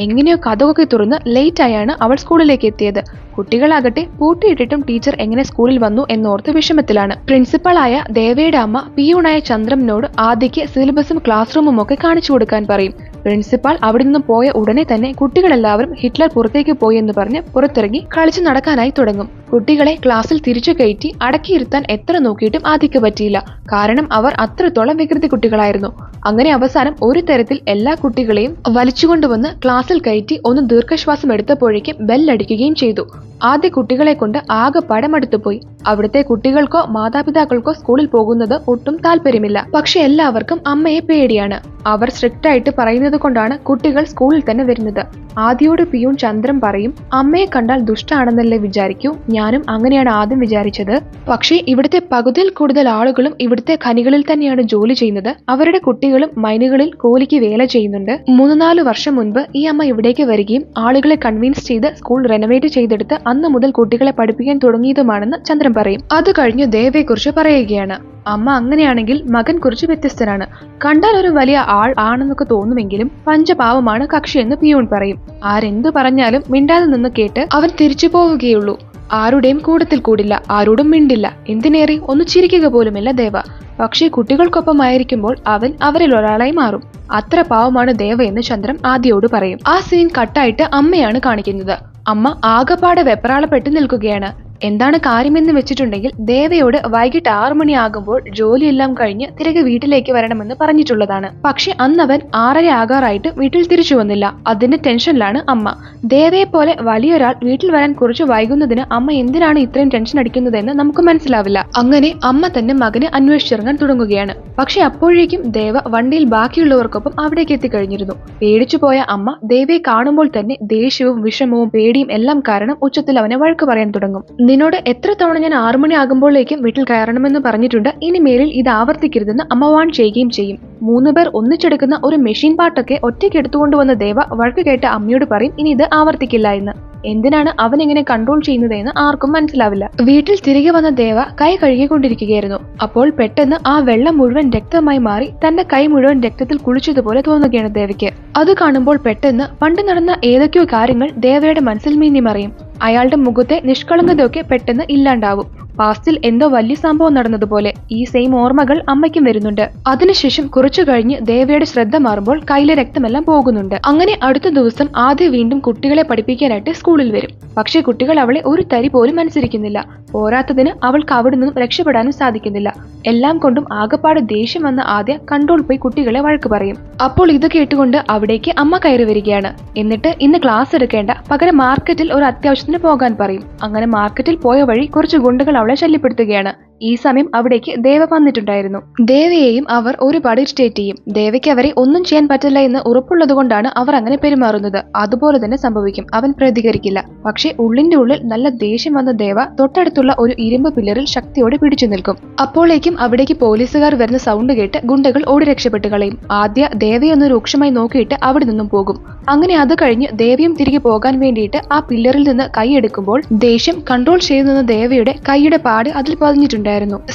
എങ്ങനെയോ കഥകൊക്കെ തുറന്ന് ലേറ്റായാണ് അവൾ സ്കൂളിലേക്ക് എത്തിയത്. കുട്ടികളാകട്ടെ പൂട്ടിയിട്ടിട്ടും ടീച്ചർ എങ്ങനെ സ്കൂളിൽ വന്നു എന്നോർത്ത് വിഷമത്തിലാണ്. പ്രിൻസിപ്പളായ ദേവയുടെ അമ്മ പിയൂണായ ചന്ദ്രനോട് ആദ്യക്ക് സിലബസും ക്ലാസ് റൂമും ഒക്കെ കാണിച്ചു കൊടുക്കാൻ പറയും. പ്രിൻസിപ്പാൾ അവിടെ നിന്ന് പോയ ഉടനെ തന്നെ കുട്ടികളെല്ലാവരും ഹിറ്റ്ലർ പുറത്തേക്ക് പോയി എന്ന് പറഞ്ഞ് പുറത്തിറങ്ങി കളിച്ചു നടക്കാനായി തുടങ്ങും. കുട്ടികളെ ക്ലാസ്സിൽ തിരിച്ചു കയറ്റി അടക്കിയിരുത്താൻ എത്ര നോക്കിയിട്ടും ആദ്യക്ക് പറ്റിയില്ല. കാരണം അവർ അത്രത്തോളം വികൃതി കുട്ടികളായിരുന്നു. അങ്ങനെ അവസാനം ഒരു തരത്തിൽ എല്ലാ കുട്ടികളെയും വലിച്ചുകൊണ്ടുവന്ന് ക്ലാസ്സിൽ കയറ്റി ഒന്ന് ദീർഘശ്വാസം എടുത്തപ്പോഴേക്കും ബെല്ലടിക്കുകയും ചെയ്തു. ആദ്യ കുട്ടികളെ കൊണ്ട് ആകെ പടമെടുത്തുപോയി. അവിടുത്തെ കുട്ടികൾക്കോ മാതാപിതാക്കൾക്കോ സ്കൂളിൽ പോകുന്നത് ഒട്ടും താല്പര്യമില്ല. പക്ഷെ എല്ലാവർക്കും അമ്മയെ പേടിയാണ്. അവർ സ്ട്രിക്റ്റ് ആയിട്ട് പറയുന്നത് കൊണ്ടാണ് കുട്ടികൾ സ്കൂളിൽ തന്നെ വരുന്നത്. ആദ്യയോട് പിയൂൺ ചന്ദ്രൻ പറയും, അമ്മയെ കണ്ടാൽ ദുഷ്ടാണെന്നല്ലേ വിചാരിക്കൂ, ഞാനും അങ്ങനെയാണ് ആദ്യം വിചാരിച്ചത്. പക്ഷേ ഇവിടുത്തെ പകുതിയിൽ കൂടുതൽ ആളുകളും ഇവിടുത്തെ ഖനികളിൽ തന്നെയാണ് ജോലി ചെയ്യുന്നത്. അവരുടെ കുട്ടികളും മൈനുകളിൽ കൂലിക്ക് വേല ചെയ്യുന്നുണ്ട്. 3-4 വർഷം മുൻപ് ഈ അമ്മ ഇവിടേക്ക് വരികയും ആളുകളെ കൺവിൻസ് ചെയ്ത് സ്കൂൾ റെനോവേറ്റ് ചെയ്തെടുത്ത് അന്ന് മുതൽ കുട്ടികളെ പഠിപ്പിക്കാൻ തുടങ്ങിയതുമാണെന്ന് ചന്ദ്രൻ പറയും. അത് കഴിഞ്ഞ് ദേവയെക്കുറിച്ച് പറയുകയാണ്. അമ്മ അങ്ങനെയാണെങ്കിൽ മകൻ കുറിച്ച് വ്യത്യസ്തനാണ്. കണ്ടാൽ ഒരു വലിയ ആൾ ആണെന്നൊക്കെ തോന്നുമെങ്കിലും പഞ്ചപാവമാണ് കക്ഷി എന്ന് പിയൂൺ പറയും. ആരെന്തു പറഞ്ഞാലും മിണ്ടാതെ നിന്ന് കേട്ട് അവൻ തിരിച്ചു പോവുകയുള്ളൂ. ആരുടെയും കൂടത്തിൽ കൂടില്ല, ആരോടും മിണ്ടില്ല, എന്തിനേറെ ഒന്ന് ചിരിക്കുക പോലുമില്ല ദേവ. പക്ഷേ കുട്ടികൾക്കൊപ്പമായിരിക്കുമ്പോൾ അവൻ അവരിൽ ഒരാളായി മാറും. അത്ര പാവമാണ് ദേവ എന്ന് ചന്ദ്രൻ ആദ്യയോട് പറയും. ആ സീൻ കട്ടായിട്ട് അമ്മയാണ് കാണിക്കുന്നത്. അമ്മ ആകപ്പാടെ വെപ്രാളപ്പെട്ട് നിൽക്കുകയാണ്. എന്താണ് കാര്യമെന്ന് വെച്ചിട്ടുണ്ടെങ്കിൽ ദേവയോട് വൈകിട്ട് 6 മണിയാകുമ്പോൾ ജോലിയെല്ലാം കഴിഞ്ഞ് തിരികെ വീട്ടിലേക്ക് വരണമെന്ന് പറഞ്ഞിട്ടുള്ളതാണ്. പക്ഷെ അന്നവൻ 6:30 ആകാറായിട്ട് വീട്ടിൽ തിരിച്ചു വന്നില്ല. അതിന്റെ ടെൻഷനിലാണ് അമ്മ. ദേവയെ പോലെ വലിയൊരാൾ വീട്ടിൽ വരാൻ കുറച്ച് വൈകുന്നതിന് അമ്മ എന്തിനാണ് ഇത്രയും ടെൻഷൻ അടിക്കുന്നതെന്ന് നമുക്ക് മനസ്സിലാവില്ല. അങ്ങനെ അമ്മ തന്നെ മകനെ അന്വേഷിച്ചിറങ്ങാൻ തുടങ്ങുകയാണ്. പക്ഷെ അപ്പോഴേക്കും ദേവ വണ്ടിയിൽ ബാക്കിയുള്ളവർക്കൊപ്പം അവിടേക്ക് എത്തിക്കഴിഞ്ഞിരുന്നു. പേടിച്ചു പോയ അമ്മ ദേവയെ കാണുമ്പോൾ തന്നെ ദേഷ്യവും വിഷമവും പേടിയും എല്ലാം കാരണം ഉച്ചത്തിൽ അവനെ വഴക്ക് പറയാൻ തുടങ്ങും. നിന്നോട് എത്ര തവണ ഞാൻ 6 മണി ആകുമ്പോഴേക്കും വീട്ടിൽ കയറണമെന്ന് പറഞ്ഞിട്ടുണ്ട്, ഇനി മേലിൽ ഇത് ആവർത്തിക്കരുതെന്ന് അമ്മ വാൺ ചെയ്യുകയും ചെയ്യും. 3 പേർ ഒന്നിച്ചെടുക്കുന്ന ഒരു മെഷീൻ പാട്ടൊക്കെ ഒറ്റയ്ക്ക് എടുത്തുകൊണ്ടുവന്ന ദേവ വഴക്ക് കേട്ട അമ്മയോട് പറയും ഇനി ഇത് ആവർത്തിക്കില്ല എന്ന്. എന്തിനാണ് അവൻ എങ്ങനെ കൺട്രോൾ ചെയ്യുന്നതെന്ന് ആർക്കും മനസ്സിലാവില്ല. വീട്ടിൽ തിരികെ വന്ന ദേവ കൈ കഴുകിക്കൊണ്ടിരിക്കുകയായിരുന്നു. അപ്പോൾ പെട്ടെന്ന് ആ വെള്ളം മുഴുവൻ രക്തമായി മാറി തന്റെ കൈ മുഴുവൻ രക്തത്തിൽ കുളിച്ചതുപോലെ തോന്നുകയാണ് ദേവയ്ക്ക്. അത് കാണുമ്പോൾ പെട്ടെന്ന് പണ്ട് നടന്ന ഏതൊക്കെയോ കാര്യങ്ങൾ ദേവയുടെ മനസ്സിൽ മിന്നിമറിയും. അയാളുടെ മുഖത്തെ നിഷ്കളങ്കതയൊക്കെ പെട്ടെന്ന് ഇല്ലാണ്ടാവും. പാസ്റ്റിൽ എന്തോ വലിയ സംഭവം നടന്നതുപോലെ ഈ സെയിം ഓർമ്മകൾ അമ്മയ്ക്കും വരുന്നുണ്ട്. അതിനുശേഷം കുറച്ചു കഴിഞ്ഞ് ദേവയുടെ ശ്രദ്ധ മാറുമ്പോൾ കയ്യിലെ രക്തമെല്ലാം പോകുന്നുണ്ട്. അങ്ങനെ അടുത്ത ദിവസം ആദ്യ വീണ്ടും കുട്ടികളെ പഠിപ്പിക്കാനായിട്ട് സ്കൂളിൽ വരും. പക്ഷേ കുട്ടികൾ അവളെ ഒരു തരി പോലും അനുസരിക്കുന്നില്ല. പോരാത്തതിന് അവൾക്ക് അവിടെ നിന്നും രക്ഷപ്പെടാനും സാധിക്കുന്നില്ല. എല്ലാം കൊണ്ടും ആകപ്പാട് ദേഷ്യം വന്ന ആദ്യ കൺട്രോൾ പോയി കുട്ടികളെ വഴക്ക് പറയും. അപ്പോൾ ഇത് കേട്ടുകൊണ്ട് അവിടേക്ക് അമ്മ കയറി വരികയാണ്. എന്നിട്ട് ഇന്ന് ക്ലാസ് എടുക്കേണ്ട, പകരം മാർക്കറ്റിൽ ഒരു അത്യാവശ്യത്തിന് പോകാൻ പറയും. അങ്ങനെ മാർക്കറ്റിൽ പോയ വഴി കുറച്ച് ഗുണ്ടകൾ അവളെ ശല്യപ്പെടുത്തുകയാണ്. ഈ സമയം അവിടേക്ക് ദേവ വന്നിട്ടുണ്ടായിരുന്നു. ദേവയെയും അവർ ഒരുപാട് ഇറിറ്റേറ്റ് ചെയ്യും. ദേവയ്ക്ക് അവരെ ഒന്നും ചെയ്യാൻ പറ്റില്ല എന്ന് ഉറപ്പുള്ളത് കൊണ്ടാണ് അവർ അങ്ങനെ പെരുമാറുന്നത്. അതുപോലെ തന്നെ സംഭവിക്കും. അവൻ പ്രതികരിക്കില്ല. പക്ഷെ ഉള്ളിന്റെ ഉള്ളിൽ നല്ല ദേഷ്യം വന്ന ദേവ തൊട്ടടുത്തുള്ള ഒരു ഇരുമ്പ് പില്ലറിൽ ശക്തിയോടെ പിടിച്ചു നിൽക്കും. അപ്പോഴേക്കും അവിടേക്ക് പോലീസുകാർ വരുന്ന സൗണ്ട് കേട്ട് ഗുണ്ടകൾ ഓടി രക്ഷപ്പെട്ട് കളയും. ആദ്യ ദേവയൊന്ന് രൂക്ഷമായി നോക്കിയിട്ട് അവിടെ നിന്നും പോകും. അങ്ങനെ അത് കഴിഞ്ഞ് ദേവയും തിരികെ പോകാൻ വേണ്ടിയിട്ട് ആ പില്ലറിൽ നിന്ന് കൈയെടുക്കുമ്പോൾ ദേഷ്യം കൺട്രോൾ ചെയ്തു നിന്ന ദേവയുടെ കൈയുടെ പാട് അതിൽ പതിഞ്ഞിട്ടുണ്ട്.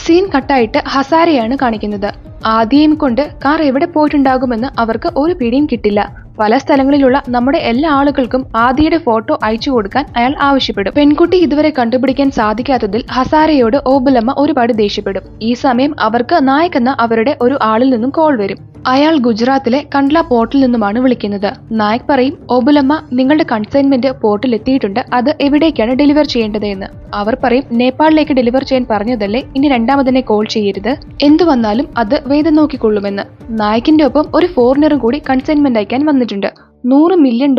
സീൻ കട്ടായിട്ട് ഹസാരയാണ് കാണിക്കുന്നത്. ആദ്യം കൊണ്ട് കാർ എവിടെ പോയിട്ടുണ്ടാകുമെന്ന് അവർക്ക് ഒരു പിടിയും കിട്ടില്ല. പല സ്ഥലങ്ങളിലുള്ള നമ്മുടെ എല്ലാ ആളുകൾക്കും ആദിയുടെ ഫോട്ടോ അയച്ചു കൊടുക്കാൻ അയാൾ ആവശ്യപ്പെടും. പെൺകുട്ടി ഇതുവരെ കണ്ടുപിടിക്കാൻ സാധിക്കാത്തതിൽ ഹസാരയോട് ഓബുലമ്മ ഒരുപാട് ദേഷ്യപ്പെടും. ഈ സമയം അവർക്ക് നായക് എന്ന അവരുടെ ഒരു ആളിൽ നിന്നും കോൾ വരും. അയാൾ ഗുജറാത്തിലെ കണ്ട്ല പോർട്ടിൽ നിന്നുമാണ് വിളിക്കുന്നത്. നായക് പറയും, ഓബുലമ്മ നിങ്ങളുടെ കൺസൈൻമെന്റ് പോർട്ടിൽ എത്തിയിട്ടുണ്ട്, അത് എവിടേക്കാണ് ഡെലിവർ ചെയ്യേണ്ടത് എന്ന്. അവർ പറയും, നേപ്പാളിലേക്ക് ഡെലിവർ ചെയ്യാൻ പറഞ്ഞതല്ലേ, ഇനി രണ്ടാമതിനെ കോൾ ചെയ്യരുത്, എന്തു വന്നാലും അത് വേദം നോക്കിക്കൊള്ളുമെന്ന്. നായകിന്റെ ഒപ്പം ഒരു ഫോറിനറും കൂടി കൺസൈൻമെന്റ് അയക്കാൻ വന്നിട്ടുണ്ട്. $100 മില്യൺ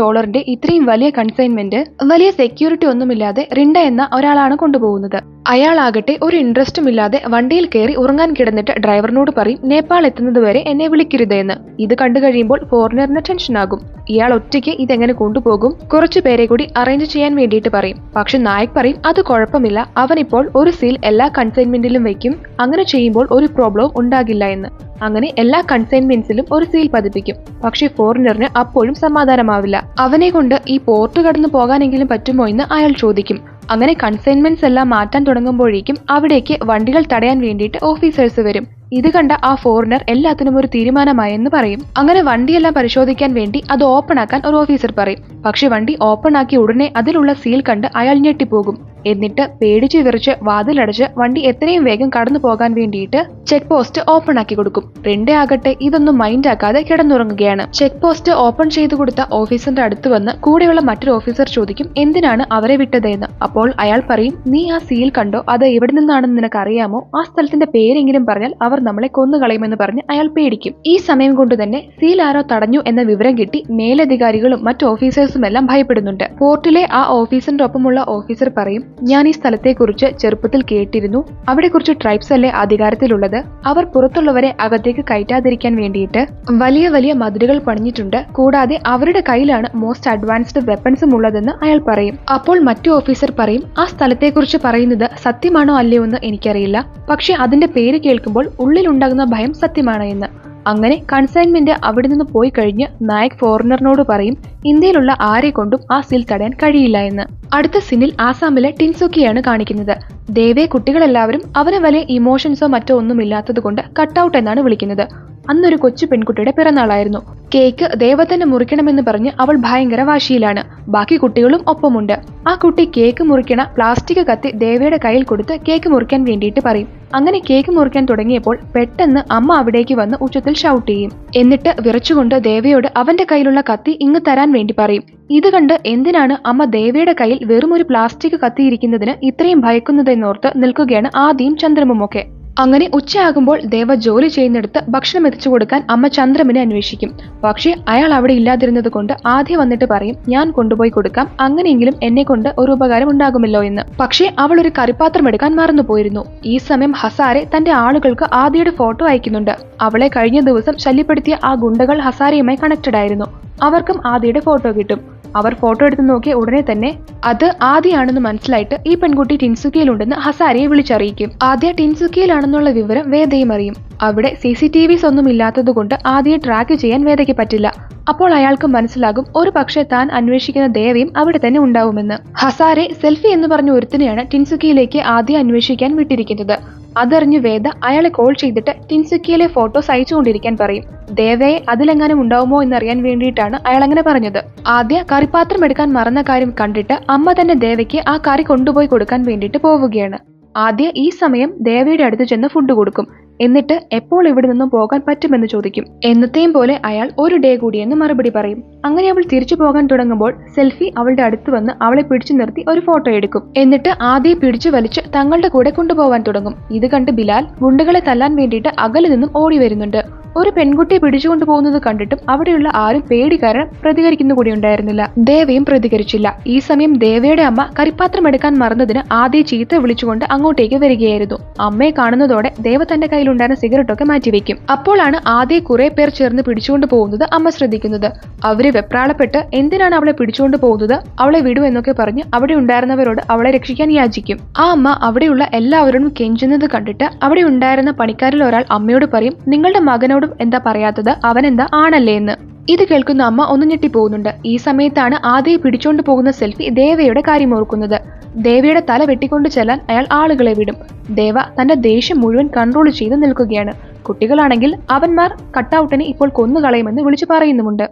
ഇത്രയും വലിയ കൺസൈൻമെന്റ് വലിയ സെക്യൂരിറ്റി ഒന്നുമില്ലാതെ റിൻഡ എന്ന ഒരാളാണ് കൊണ്ടുപോകുന്നത്. അയാളാകട്ടെ ഒരു ഇൻട്രസ്റ്റും ഇല്ലാതെ വണ്ടിയിൽ കയറി ഉറങ്ങാൻ കിടന്നിട്ട് ഡ്രൈവറിനോട് പറയും, നേപ്പാൾ എത്തുന്നത് വരെ എന്നെ വിളിക്കരുത് എന്ന്. ഇത് കണ്ടു കഴിയുമ്പോൾ ഫോറിനറിന് ടെൻഷനാകും. ഇയാൾ ഒറ്റയ്ക്ക് ഇതെങ്ങനെ കൊണ്ടുപോകും, കുറച്ചു പേരെ കൂടി അറേഞ്ച് ചെയ്യാൻ വേണ്ടിയിട്ട് പറയും. പക്ഷെ നായക് പറയും, അത് കുഴപ്പമില്ല, അവനിപ്പോൾ ഒരു സീൽ എല്ലാ കൺസൈൻമെന്റിലും വെക്കും, അങ്ങനെ ചെയ്യുമ്പോൾ ഒരു പ്രോബ്ലവും ഉണ്ടാകില്ല എന്ന്. അങ്ങനെ എല്ലാ കൺസൈൻമെന്റ്സിലും ഒരു സീൽ പതിപ്പിക്കും. പക്ഷെ ഫോറിനറിന് അപ്പോഴും സമാധാനമാവില്ല. അവനെ കൊണ്ട് ഈ പോർട്ട് കടന്നു പോകാനെങ്കിലും പറ്റുമോ എന്ന് അയാൾ ചോദിക്കും. അങ്ങനെ കൺസൈൻമെന്റ്സ് എല്ലാം മാറ്റാൻ തുടങ്ങുമ്പോഴേക്കും അവിടേക്ക് വണ്ടികൾ തടയാൻ വേണ്ടിയിട്ട് ഓഫീസേഴ്സ് വരും. ഇത് കണ്ട ആ ഫോറിനർ എല്ലാത്തിനും ഒരു തീരുമാനമായെന്ന് പറയും. അങ്ങനെ വണ്ടിയെല്ലാം പരിശോധിക്കാൻ വേണ്ടി അത് ഓപ്പൺ ആക്കാൻ ഒരു ഓഫീസർ പറയും. പക്ഷെ വണ്ടി ഓപ്പൺ ആക്കി ഉടനെ അതിലുള്ള സീൽ കണ്ട് അയാൾ ഞെട്ടിപ്പോകും. എന്നിട്ട് പേടിച്ചു വിറച്ച് വാതിലടച്ച് വണ്ടി എത്രയും വേഗം കടന്നു പോകാൻ വേണ്ടിയിട്ട് ചെക്ക് പോസ്റ്റ് ഓപ്പൺ ആക്കി കൊടുക്കും. റിൻഡ ആകട്ടെ ഇതൊന്നും മൈൻഡ് ആക്കാതെ കിടന്നുറങ്ങുകയാണ്. ചെക്ക് പോസ്റ്റ് ഓപ്പൺ ചെയ്തു കൊടുത്ത ഓഫീസറിന്റെ അടുത്ത് വന്ന് കൂടെയുള്ള മറ്റൊരു ഓഫീസർ ചോദിക്കും, എന്തിനാണ് അവരെ വിട്ടതെന്ന്. അപ്പോൾ അയാൾ പറയും, നീ ആ സീൽ കണ്ടോ, അത് എവിടെ നിന്നാണെന്ന് നിനക്ക് അറിയാമോ, ആ സ്ഥലത്തിന്റെ പേരെങ്കിലും പറഞ്ഞാൽ അവർ നമ്മളെ കൊന്നുകളയുമെന്ന് പറഞ്ഞ് അയാൾ പേടിക്കും. ഈ സമയം കൊണ്ട് തന്നെ സീൽ ആരോ തടഞ്ഞു എന്ന വിവരം കിട്ടി മേലധികാരികളും മറ്റു ഓഫീസേഴ്സും എല്ലാം ഭയപ്പെടുന്നുണ്ട്. പോർട്ടിലെ ആ ഓഫീസറിന്റെ ഒപ്പമുള്ള ഓഫീസർ പറയും, ഞാൻ ഈ സ്ഥലത്തെക്കുറിച്ച് ചെറുപ്പത്തിൽ കേട്ടിരുന്നു. അവിടെ കുറച്ച് ട്രൈബ്സ് അല്ലേ അധികാരത്തിലുള്ളത്. അവർ പുറത്തുള്ളവരെ അകത്തേക്ക് കയറ്റാതിരിക്കാൻ വേണ്ടിയിട്ട് വലിയ വലിയ മതിലുകൾ പണിഞ്ഞിട്ടുണ്ട്. കൂടാതെ അവരുടെ കയ്യിലാണ് മോസ്റ്റ് അഡ്വാൻസ്ഡ് വെപ്പൺസും ഉള്ളതെന്ന് അയാൾ പറയും. അപ്പോൾ മറ്റു ഓഫീസർ പറയും, ആ സ്ഥലത്തെക്കുറിച്ച് പറയുന്നത് സത്യമാണോ അല്ലയോ എന്ന് എനിക്കറിയില്ല, പക്ഷെ അതിന്റെ പേര് കേൾക്കുമ്പോൾ ഉള്ളിലുണ്ടാകുന്ന ഭയം സത്യമാണ് എന്ന്. അങ്ങനെ കൺസൈൻമെന്റ് അവിടെ നിന്ന് പോയി കഴിഞ്ഞ് നായക് ഫോറിനറിനോട് പറയും, ഇന്ത്യയിലുള്ള ആരെ കൊണ്ടും ആ സീൽ തടയാൻ കഴിയില്ല എന്ന്. അടുത്ത സീനിൽ ആസാമിലെ ടിൻസുക്കിയാണ് കാണിക്കുന്നത്. ദേവയെ കുട്ടികളെല്ലാവരും അവന് വലിയ ഇമോഷൻസോ മറ്റോ ഒന്നുമില്ലാത്തത് കൊണ്ട് കട്ടൌട്ട് എന്നാണ് വിളിക്കുന്നത്. അന്നൊരു കൊച്ചു പെൺകുട്ടിയുടെ പിറന്നാളായിരുന്നു. കേക്ക് ദേവ തന്നെ മുറിക്കണമെന്ന് പറഞ്ഞ് അവൾ ഭയങ്കര വാശിയിലാണ്. ബാക്കി കുട്ടികളും ഒപ്പമുണ്ട്. ആ കുട്ടി കേക്ക് മുറിക്കണ പ്ലാസ്റ്റിക് കത്തി ദേവയുടെ കയ്യിൽ കൊടുത്ത് കേക്ക് മുറിക്കാൻ വേണ്ടിയിട്ട് പറയും. അങ്ങനെ കേക്ക് മുറിക്കാൻ തുടങ്ങിയപ്പോൾ പെട്ടെന്ന് അമ്മ അവിടേക്ക് വന്ന് ഉച്ചത്തിൽ ഷൗട്ട് ചെയ്യും. എന്നിട്ട് വിറച്ചുകൊണ്ട് ദേവയോട് അവന്റെ കയ്യിലുള്ള കത്തി ഇങ്ങ് തരാൻ വേണ്ടി പറയും. ഇത് കണ്ട് എന്തിനാണ് അമ്മ ദേവയുടെ കയ്യിൽ വെറും ഒരു പ്ലാസ്റ്റിക് കത്തിയിരിക്കുന്നതിന് ഇത്രയും ഭയക്കുന്നതെന്നോർത്ത് നിൽക്കുകയാണ് ആദിയും ചന്ദ്രമുമൊക്കെ. അങ്ങനെ ഉച്ചയാകുമ്പോൾ ദേവ ജോലി ചെയ്യുന്നിടത്ത് ഭക്ഷണം എത്തിച്ചു കൊടുക്കാൻ അമ്മ ചന്ദ്രമിനെ അന്വേഷിക്കും. പക്ഷേ അയാൾ അവിടെ ഇല്ലാതിരുന്നത് കൊണ്ട് ആദ്യം വന്നിട്ട് പറയും, ഞാൻ കൊണ്ടുപോയി കൊടുക്കാം, അങ്ങനെയെങ്കിലും എന്നെ കൊണ്ട് ഒരു ഉപകാരം ഉണ്ടാകുമല്ലോ എന്ന്. പക്ഷേ അവൾ ഒരു കറിപ്പാത്രം എടുക്കാൻ മറന്നുപോയിരുന്നു. ഈ സമയം ഹസാരെ തന്റെ ആളുകൾക്ക് ആദിയുടെ ഫോട്ടോ അയക്കുന്നുണ്ട്. അവളെ കഴിഞ്ഞ ദിവസം ശല്യപ്പെടുത്തിയ ആ ഗുണ്ടകൾ ഹസാരയുമായി കണക്റ്റഡ് ആയിരുന്നു. അവർക്കും ആദിയുടെ ഫോട്ടോ കിട്ടും. അവർ ഫോട്ടോ എടുത്ത് നോക്കിയ ഉടനെ തന്നെ അത് ആദിയാണെന്ന് മനസ്സിലായിട്ട് ഈ പെൺകുട്ടി ടിൻസുക്കിയിലുണ്ടെന്ന് ഹസാരയെ വിളിച്ചറിയിക്കും. ആദ്യ ടിൻസുക്കിയിലാണെന്നുള്ള വിവരം വേദയും അറിയും. അവിടെ CCTVs ഒന്നും ഇല്ലാത്തതുകൊണ്ട് ആദിയെ ട്രാക്ക് ചെയ്യാൻ വേദയ്ക്ക് പറ്റില്ല. അപ്പോൾ അയാൾക്ക് മനസ്സിലാകും ഒരു പക്ഷേ താൻ അന്വേഷിക്കുന്ന ദേവയും അവിടെ തന്നെ ഉണ്ടാവുമെന്ന്. ഹസാരെ സെൽഫി എന്ന് പറഞ്ഞ ഒരുത്തിനെയാണ് ടിൻസുക്കിയിലേക്ക് ആദ്യം അന്വേഷിക്കാൻ വിട്ടിരിക്കുന്നത്. അതറിഞ്ഞു വേദ അയാളെ കോൾ ചെയ്തിട്ട് ടിൻസുക്കിയിലെ ഫോട്ടോസ് അയച്ചുകൊണ്ടിരിക്കാൻ പറയും. ദേവയെ അതിലെങ്ങാനും ഉണ്ടാവുമോ എന്നറിയാൻ വേണ്ടിയിട്ടാണ് അയാൾ അങ്ങനെ പറഞ്ഞത്. ആദ്യ കറിപ്പാത്രം എടുക്കാൻ മറന്ന കാര്യം കണ്ടിട്ട് അമ്മ തന്നെ ദേവയ്ക്ക് ആ കറി കൊണ്ടുപോയി കൊടുക്കാൻ വേണ്ടിയിട്ട് പോവുകയാണ്. ആദ്യ ഈ സമയം ദേവയുടെ അടുത്ത് ചെന്ന് ഫുഡ് കൊടുക്കും. എന്നിട്ട് എപ്പോൾ ഇവിടെ നിന്നും പോകാൻ പറ്റുമെന്ന് ചോദിക്കും. എന്നത്തെയും പോലെ അയാൾ ഒരു ഡേ കൂടിയെന്ന് മറുപടി പറയും. അങ്ങനെ അവൾ തിരിച്ചു പോകാൻ തുടങ്ങുമ്പോൾ സെൽഫി അവളുടെ അടുത്ത് വന്ന് അവളെ പിടിച്ചു നിർത്തി ഒരു ഫോട്ടോ എടുക്കും. എന്നിട്ട് ആദ്യം പിടിച്ചു വലിച്ച് തങ്ങളുടെ കൂടെ കൊണ്ടുപോകാൻ തുടങ്ങും. ഇത് കണ്ട് ബിലാൽ ഗുണ്ടകളെ തല്ലാൻ വേണ്ടിയിട്ട് അകലെ നിന്നും ഓടി വരുന്നുണ്ട്. ഒരു പെൺകുട്ടിയെ പിടിച്ചുകൊണ്ടു പോകുന്നത് കണ്ടിട്ടും അവിടെയുള്ള ആരും പേടി കാരണം പ്രതികരിക്കുന്നു കൂടി ഉണ്ടായിരുന്നില്ല. ദേവയും പ്രതികരിച്ചില്ല. ഈ സമയം ദേവയുടെ അമ്മ കറിപ്പാത്രം എടുക്കാൻ മറന്നതിന് ആദ്യം ചീത്ത വിളിച്ചുകൊണ്ട് അങ്ങോട്ടേക്ക് വരികയായിരുന്നു. അമ്മയെ കാണുന്നതോടെ ദേവ തന്റെ കയ്യിലുണ്ടായിരുന്ന സിഗരറ്റൊക്കെ മാറ്റിവെക്കും. അപ്പോഴാണ് ആദ്യം കുറെ പേർ ചേർന്ന് പിടിച്ചുകൊണ്ട് പോകുന്നത് അമ്മ ശ്രദ്ധിക്കുന്നത്. അവര് വെപ്രാളപ്പെട്ട് എന്തിനാണ് അവളെ പിടിച്ചുകൊണ്ട് പോകുന്നത്, അവളെ വിടൂ എന്നൊക്കെ പറഞ്ഞ് അവിടെ ഉണ്ടായിരുന്നവരോട് അവളെ രക്ഷിക്കാൻ യാചിക്കും. ആ അമ്മ അവിടെയുള്ള എല്ലാവരോടും കെഞ്ചുന്നത് കണ്ടിട്ട് അവിടെ ഉണ്ടായിരുന്ന പണിക്കാരിൽ ഒരാൾ അമ്മയോട് പറയും, നിങ്ങളുടെ മകനോട് എന്താ പറയാത്തത്, അവനെന്താ ആണല്ലേ എന്ന്. ഇത് കേൾക്കുന്ന അമ്മ ഒന്ന് ഞെട്ടിപ്പോകുന്നുണ്ട്. ഈ സമയത്താണ് ആദ്യം പിടിച്ചോണ്ട് പോകുന്ന സെൽഫി ദേവയുടെ കാര്യം ഓർക്കുന്നത്. ദേവയുടെ തല വെട്ടിക്കൊണ്ട് ചെല്ലാൻ അയാൾ ആളുകളെ വിടും. ദേവ തന്റെ ദേഷ്യം മുഴുവൻ കൺട്രോൾ ചെയ്ത് നിൽക്കുകയാണ്. കുട്ടികളാണെങ്കിൽ അവന്മാർ കട്ടൌട്ടിനെ ഇപ്പോൾ കൊന്നുകളയുമെന്ന് വിളിച്ചു പറയുന്നുമുണ്ട്.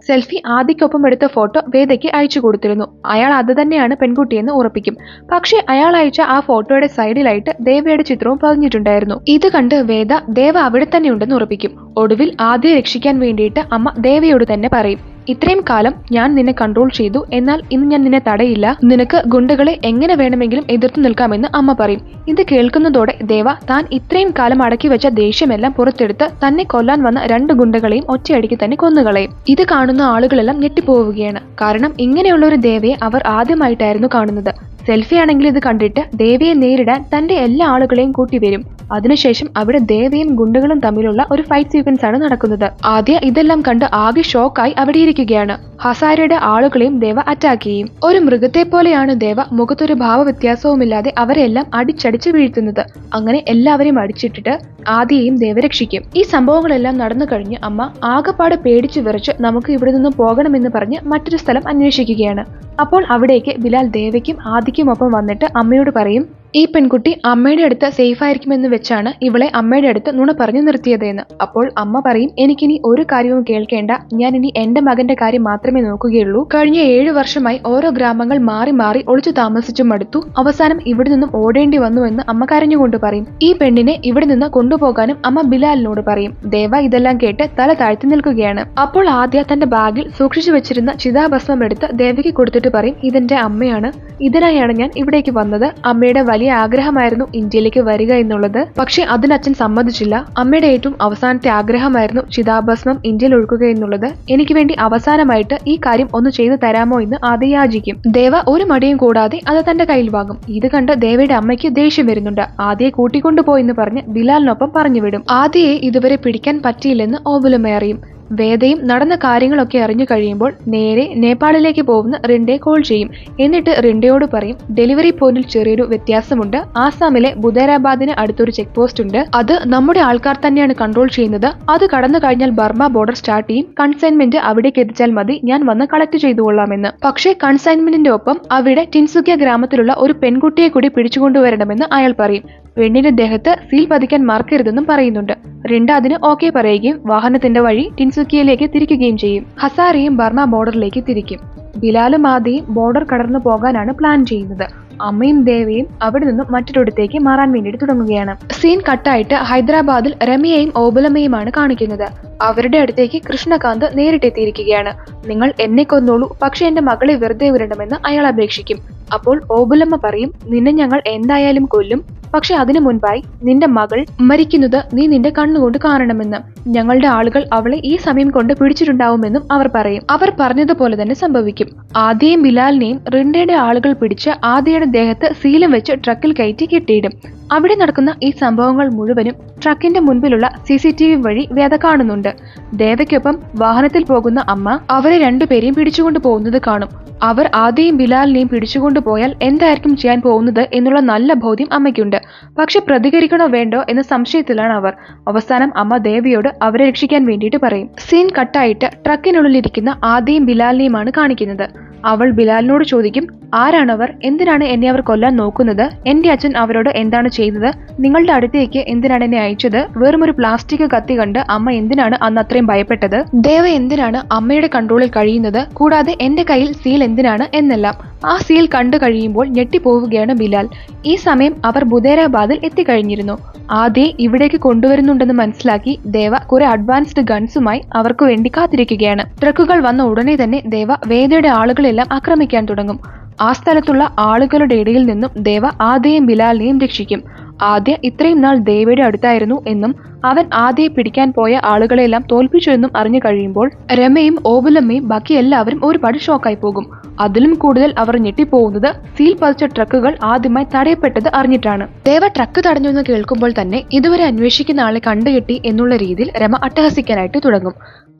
സെൽഫി ആദിക്കൊപ്പം എടുത്ത ഫോട്ടോ വേദയ്ക്ക് അയച്ചു കൊടുത്തിരുന്നു. അയാൾ അത് തന്നെയാണ് പെൺകുട്ടിയെന്ന് ഉറപ്പിക്കും. പക്ഷേ അയാൾ അയച്ച ആ ഫോട്ടോയുടെ സൈഡിലായിട്ട് ദേവയുടെ ചിത്രവും പതിഞ്ഞിട്ടുണ്ടായിരുന്നു. ഇത് കണ്ട് വേദ ദേവ അവിടെ തന്നെ ഉണ്ടെന്ന് ഉറപ്പിക്കും. ഒടുവിൽ ആദ്യം രക്ഷിക്കാൻ വേണ്ടിയിട്ട് അമ്മ ദേവയോട് തന്നെ പറയും, ഇത്രയും കാലം ഞാൻ നിന്നെ കൺട്രോൾ ചെയ്തു, എന്നാൽ ഇന്ന് ഞാൻ നിന്നെ തടയില്ല, നിനക്ക് ഗുണ്ടകളെ എങ്ങനെ വേണമെങ്കിലും എതിർത്ത് നിൽക്കാമെന്ന് അമ്മ പറയും. ഇത് കേൾക്കുന്നതോടെ ദേവ താൻ ഇത്രയും കാലം അടക്കി വെച്ച ദേഷ്യമെല്ലാം പുറത്തെടുത്ത് തന്നെ കൊല്ലാൻ വന്ന 2 ഗുണ്ടകളെയും ഒറ്റയടിക്ക് തന്നെ കൊന്നുകളയും. ഇത് കാണുന്ന ആളുകളെല്ലാം ഞെട്ടിപ്പോവുകയാണ്. കാരണം ഇങ്ങനെയുള്ള ഒരു ദേവയെ അവർ ആദ്യമായിട്ടായിരുന്നു കാണുന്നത്. സെൽഫി ആണെങ്കിൽ ഇത് കണ്ടിട്ട് ദേവയെ നേരിടാൻ തന്റെ എല്ലാ ആളുകളെയും കൂട്ടി വരും. അതിനുശേഷം അവിടെ ദേവയും ഗുണ്ടകളും തമ്മിലുള്ള ഒരു ഫൈറ്റ് സീക്വൻസ് ആണ് നടക്കുന്നത്. ആദ്യ ഇതെല്ലാം കണ്ട് ആകെ ഷോക്കായി അവിടെ ഇരിക്കുകയാണ്. ഹസാരയുടെ ആളുകളെയും ദേവ അറ്റാക്ക് ചെയ്യും. ഒരു മൃഗത്തെ പോലെയാണ് ദേവ മുഖത്തൊരു ഭാവവ്യത്യാസവുമില്ലാതെ അവരെല്ലാം അടിച്ചടിച്ച് വീഴ്ത്തുന്നത്. അങ്ങനെ എല്ലാവരെയും അടിച്ചിട്ടിട്ട് ആദ്യയെയും ദേവ രക്ഷിക്കും. ഈ സംഭവങ്ങളെല്ലാം നടന്നു കഴിഞ്ഞ് അമ്മ ആകെപ്പാട് പേടിച്ചു വിറച്ച് നമുക്ക് ഇവിടെ നിന്ന് പോകണമെന്ന് പറഞ്ഞ് മറ്റൊരു സ്ഥലം അന്വേഷിക്കുകയാണ്. അപ്പോൾ അവിടേക്ക് ബിലാൽ ദേവയ്ക്കും ആദിക്കുമൊപ്പം വന്നിട്ട് അമ്മയോട് പറയും, ഈ പെൺകുട്ടി അമ്മയുടെ അടുത്ത് സേഫ് ആയിരിക്കുമെന്ന് വെച്ചാണ് ഇവളെ അമ്മയുടെ അടുത്ത് നുണ പറഞ്ഞു നിർത്തിയതെന്ന്. അപ്പോൾ അമ്മ പറയും, എനിക്കിനി ഒരു കാര്യവും കേൾക്കേണ്ട, ഞാൻ ഇനി എന്റെ മകന്റെ കാര്യം മാത്രമേ നോക്കുകയുള്ളൂ. കഴിഞ്ഞ 7 വർഷമായി ഓരോ ഗ്രാമങ്ങൾ മാറി മാറി ഒളിച്ചു താമസിച്ചു മടുത്തു. അവസാനം ഇവിടെ നിന്നും ഓടേണ്ടി വന്നു എന്ന് അമ്മ കരഞ്ഞുകൊണ്ട് പറയും. ഈ പെണ്ണിനെ ഇവിടെ നിന്ന് കൊണ്ടുപോകാനും അമ്മ ബിലാലിനോട് പറയും. ദേവ ഇതെല്ലാം കേട്ട് തല താഴ്ത്തി നിൽക്കുകയാണ്. അപ്പോൾ ആദ്യ തന്റെ ബാഗിൽ സൂക്ഷിച്ചു വെച്ചിരുന്ന ചിതാഭസ്മം എടുത്ത് ദേവയ്ക്ക് കൊടുത്തിട്ട് പറയും, ഇതെന്റെ അമ്മയാണ്, ഇതിനായാണ് ഞാൻ ഇവിടേക്ക് വന്നത്. അമ്മയുടെ വലിയ വലിയ ആഗ്രഹമായിരുന്നു ഇന്ത്യയിലേക്ക് വരിക എന്നുള്ളത്. പക്ഷെ അതിന് അച്ഛൻ സമ്മതിച്ചില്ല. അമ്മയുടെ ഏറ്റവും അവസാനത്തെ ആഗ്രഹമായിരുന്നു ചിതാഭസ്മം ഇന്ത്യയിൽ ഒഴുക്കുക എന്നുള്ളത്. എനിക്ക് വേണ്ടി അവസാനമായിട്ട് ഈ കാര്യം ഒന്ന് ചെയ്തു തരാമോ എന്ന് ആദ്യ യാചിക്കും. ദേവ ഒരു മടിയും കൂടാതെ അത് തന്റെ കയ്യിൽ വാങ്ങും. ഇത് കണ്ട് ദേവയുടെ അമ്മയ്ക്ക് ദേഷ്യം വരുന്നുണ്ട്. ആദ്യയെ കൂട്ടിക്കൊണ്ടുപോയെന്ന് പറഞ്ഞ് ബിലാലിനൊപ്പം പറഞ്ഞുവിടും. ആദ്യയെ ഇതുവരെ പിടിക്കാൻ പറ്റിയില്ലെന്ന് ഓബുലമ്മ അറിയും. വേദയും നടന്ന കാര്യങ്ങളൊക്കെ അറിഞ്ഞു കഴിയുമ്പോൾ നേരെ നേപ്പാളിലേക്ക് പോകുന്ന റിൻഡയെ കോൾ ചെയ്യും. എന്നിട്ട് റിൻഡയോട് പറയും, ഡെലിവറി പോയിന്റിൽ ചെറിയൊരു വ്യത്യാസമുണ്ട്. ആസാമിലെ ബുദേരാബാദിന് അടുത്തൊരു ചെക്ക് പോസ്റ്റ് ഉണ്ട്. അത് നമ്മുടെ ആൾക്കാർ തന്നെയാണ് കൺട്രോൾ ചെയ്യുന്നത്. അത് കടന്നു കഴിഞ്ഞാൽ ബർമ ബോർഡർ സ്റ്റാർട്ട് ചെയ്യും. കൺസൈൻമെന്റ് അവിടേക്ക് എത്തിച്ചാൽ മതി, ഞാൻ വന്ന് കളക്ട് ചെയ്തുകൊള്ളാമെന്ന്. പക്ഷേ കൺസൈൻമെന്റിന്റെ ഒപ്പം അവിടെ ടിൻസുക്കിയ ഗ്രാമത്തിലുള്ള ഒരു പെൺകുട്ടിയെ കൂടി പിടിച്ചുകൊണ്ടുവരണമെന്ന് അയാൾ പറയും. പെണ്ണിന്റെ ദേഹത്ത് സീൽ പതിക്കാൻ മറക്കരുതെന്നും പറയുന്നുണ്ട്. റിൻഡ അതിന് ഓക്കെ പറയുകയും വാഹനത്തിന്റെ വഴി ടിൻസുക്കിയയിലേക്ക് തിരിക്കുകയും ചെയ്യും. ഹസാരിയും ബർമ ബോർഡറിലേക്ക് തിരിക്കും. ബിലാലും ആദിയും ബോർഡർ കടന്നു പോകാനാണ് പ്ലാൻ ചെയ്യുന്നത്. അമ്മയും ദേവയും അവിടെ നിന്നും മറ്റൊരിടത്തേക്ക് മാറാൻ വേണ്ടിയിട്ട് തുടങ്ങുകയാണ്. സീൻ കട്ടായിട്ട് ഹൈദരാബാദിൽ രമ്യയും ഓബുലമ്മയുമാണ് കാണിക്കുന്നത്. അവരുടെ അടുത്തേക്ക് കൃഷ്ണകാന്ത് നേരിട്ടെത്തിയിരിക്കുകയാണ്. നിങ്ങൾ എന്നെ കൊന്നോളൂ, പക്ഷെ എന്റെ മകളെ വെറുതെ വിടണമെന്ന് അയാൾ അപേക്ഷിക്കും. അപ്പോൾ ഓബുലമ്മ പറയും, നിന്നെ ഞങ്ങൾ എന്തായാലും കൊല്ലും, പക്ഷെ അതിനു മുൻപായി നിന്റെ മകൾ മരിക്കുന്നത് നീ നിന്റെ കണ്ണുകൊണ്ട് കാണണമെന്ന്. ഞങ്ങളുടെ ആളുകൾ അവളെ ഈ സമയം കൊണ്ട് പിടിച്ചിട്ടുണ്ടാവുമെന്നും അവർ പറയും. അവർ പറഞ്ഞതുപോലെ തന്നെ സംഭവിക്കും. ആദ്യയും ബിലാലിനെയും റിൻഡയുടെ ആളുകൾ പിടിച്ച് ആദ്യയുടെ ദേഹത്ത് സീലം വെച്ച് ട്രക്കിൽ കയറ്റി കെട്ടിയിടും. അവിടെ നടക്കുന്ന ഈ സംഭവങ്ങൾ മുഴുവനും ട്രക്കിന്റെ മുൻപിലുള്ള CCTV വഴി വേദ കാണുന്നുണ്ട്. ദേവയ്ക്കൊപ്പം വാഹനത്തിൽ പോകുന്ന അമ്മ അവരെ രണ്ടുപേരെയും പിടിച്ചുകൊണ്ടു പോകുന്നത് കാണും. അവർ ആദ്യയും ബിലാലിനെയും പിടിച്ചുകൊണ്ടുപോയാൽ എന്തായിരിക്കും ചെയ്യാൻ പോകുന്നത് എന്നുള്ള നല്ല ബോധ്യം അമ്മയ്ക്കുണ്ട്. പക്ഷെ പ്രതികരിക്കണോ വേണ്ടോ എന്ന സംശയത്തിലാണ് അവർ. അവസാനം അമ്മ ദേവിയോട് അവരെ രക്ഷിക്കാൻ വേണ്ടിയിട്ട് പറയും. സീൻ കട്ടായിട്ട് ട്രക്കിനുള്ളിലിരിക്കുന്ന ആദ്യയും ബിലാലിനെയുമാണ് കാണിക്കുന്നത്. അവൾ ബിലാലിനോട് ചോദിക്കും, ആരാണവർ, എന്തിനാണ് എന്നെ അവർ കൊല്ലാൻ നോക്കുന്നത്, എന്റെ അച്ഛൻ അവരോട് എന്താണ് ചെയ്തത്, നിങ്ങളുടെ അടുത്തേക്ക് എന്തിനാണ് എന്നെ അയച്ചത്, വെറും ഒരു പ്ലാസ്റ്റിക് കത്തി കണ്ട് അമ്മ എന്തിനാണ് അന്ന് അത്രയും ഭയപ്പെട്ടത്, ദേവ എന്തിനാണ് അമ്മയുടെ കൺട്രോളിൽ കഴിയുന്നത്, കൂടാതെ എന്റെ കയ്യിൽ സീൽ എന്തിനാണ് എന്നെല്ലാം. ആ സീൽ കണ്ടു കഴിയുമ്പോൾ ഞെട്ടിപ്പോവുകയാണ് ബിലാൽ. ഈ സമയം അവർ ബുദേരാബാദിൽ എത്തിക്കഴിഞ്ഞിരുന്നു. ആദ്യം ഇവിടേക്ക് കൊണ്ടുവരുന്നുണ്ടെന്ന് മനസ്സിലാക്കി ദേവ കുറെ അഡ്വാൻസ്ഡ് ഗൺസുമായി അവർക്ക് വേണ്ടി കാത്തിരിക്കുകയാണ്. ട്രക്കുകൾ വന്ന ഉടനെ തന്നെ ദേവ വേദയുടെ ആളുകളെല്ലാം ആക്രമിക്കാൻ തുടങ്ങും. ആ സ്ഥലത്തുള്ള ആളുകളുടെ ഇടയിൽ നിന്നും ദേവ ആദ്യയും ബിലാലിനെയും രക്ഷിക്കും. ആദ്യ ഇത്രയും നാൾ ദേവയുടെ അടുത്തായിരുന്നു എന്നും അവൻ ആദ്യയെ പിടിക്കാൻ പോയ ആളുകളെല്ലാം തോൽപ്പിച്ചു എന്നും അറിഞ്ഞു കഴിയുമ്പോൾ രമയും ഓബുലമ്മയും ബാക്കി എല്ലാവരും ഒരുപാട് ഷോക്കായി പോകും. അതിലും കൂടുതൽ അവർ ഞെട്ടിപ്പോകുന്നത് സീൽ പതിച്ച ട്രക്കുകൾ ആദ്യമായി തടയപ്പെട്ടത് അറിഞ്ഞിട്ടാണ്. ദേവ ട്രക്ക് തടഞ്ഞു എന്ന് കേൾക്കുമ്പോൾ തന്നെ ഇതുവരെ അന്വേഷിക്കുന്ന ആളെ കണ്ടുകിട്ടി എന്നുള്ള രീതിയിൽ രമ അട്ടഹസിക്കാനായിട്ട് തുടങ്ങും.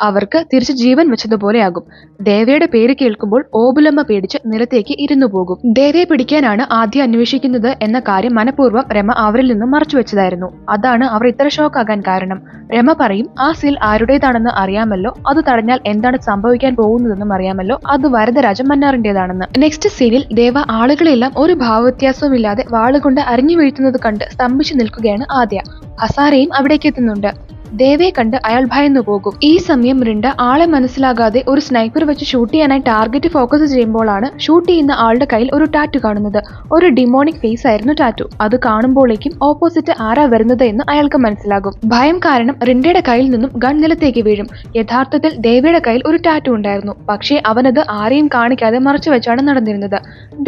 അവർക്ക് തിരിച്ച് ജീവൻ വെച്ചതുപോലെയാകും. ദേവയുടെ പേര് കേൾക്കുമ്പോൾ ഓബുലമ്മ പേടിച്ച് നിലത്തേക്ക് ഇരുന്നു പോകും. ദേവയെ പിടിക്കാനാണ് ആദ്യം അന്വേഷിക്കുന്നത് എന്ന കാര്യം മനഃപൂർവ്വം രമ അവരിൽ നിന്നും മറച്ചു വെച്ചതായിരുന്നു. അതാണ് അവർ ഇത്ര ഷോക്കാകാൻ കാരണം. രമ പറയും, ആ സീൽ ആരുടേതാണെന്ന് അറിയാമല്ലോ, അത് തടഞ്ഞാൽ എന്താണ് സംഭവിക്കാൻ പോകുന്നതെന്നും അറിയാമല്ലോ, അത് വരദരാജ മന്നാറിന്റേതാണെന്ന്. നെക്സ്റ്റ് സീനിൽ ദേവ ആളുകളെല്ലാം ഒരു ഭാവവ്യത്യാസവും ഇല്ലാതെ വാളുകൊണ്ട് അരിഞ്ഞു വീഴ്ത്തുന്നത് കണ്ട് സ്തംഭിച്ചു നിൽക്കുകയാണ് ആദ്യ. ഹസാരയും അവിടേക്ക് എത്തുന്നുണ്ട്. ദേവയെ കണ്ട് അയാൾ ഭയന്നു പോകും. ഈ സമയം റിൻഡ ആളെ മനസ്സിലാകാതെ ഒരു സ്നൈപ്പർ വെച്ച് ഷൂട്ട് ചെയ്യാനായി ടാർഗറ്റ് ഫോക്കസ് ചെയ്യുമ്പോഴാണ് ഷൂട്ട് ചെയ്യുന്ന ആളുടെ കയ്യിൽ ഒരു ടാറ്റു കാണുന്നത്. ഒരു ഡിമോണിക് ഫേസ് ആയിരുന്നു ടാറ്റു. അത് കാണുമ്പോഴേക്കും ഓപ്പോസിറ്റ് ആരാ വരുന്നത് എന്ന് അയാൾക്ക് മനസ്സിലാകും. ഭയം കാരണം റിൻഡയുടെ കയ്യിൽ നിന്നും ഗൺ നിലത്തേക്ക് വീഴും. യഥാർത്ഥത്തിൽ ദേവയുടെ കയ്യിൽ ഒരു ടാറ്റു ഉണ്ടായിരുന്നു. പക്ഷേ അവനത് ആരെയും കാണിക്കാതെ മറച്ചു വെച്ചാണ് നടന്നിരുന്നത്.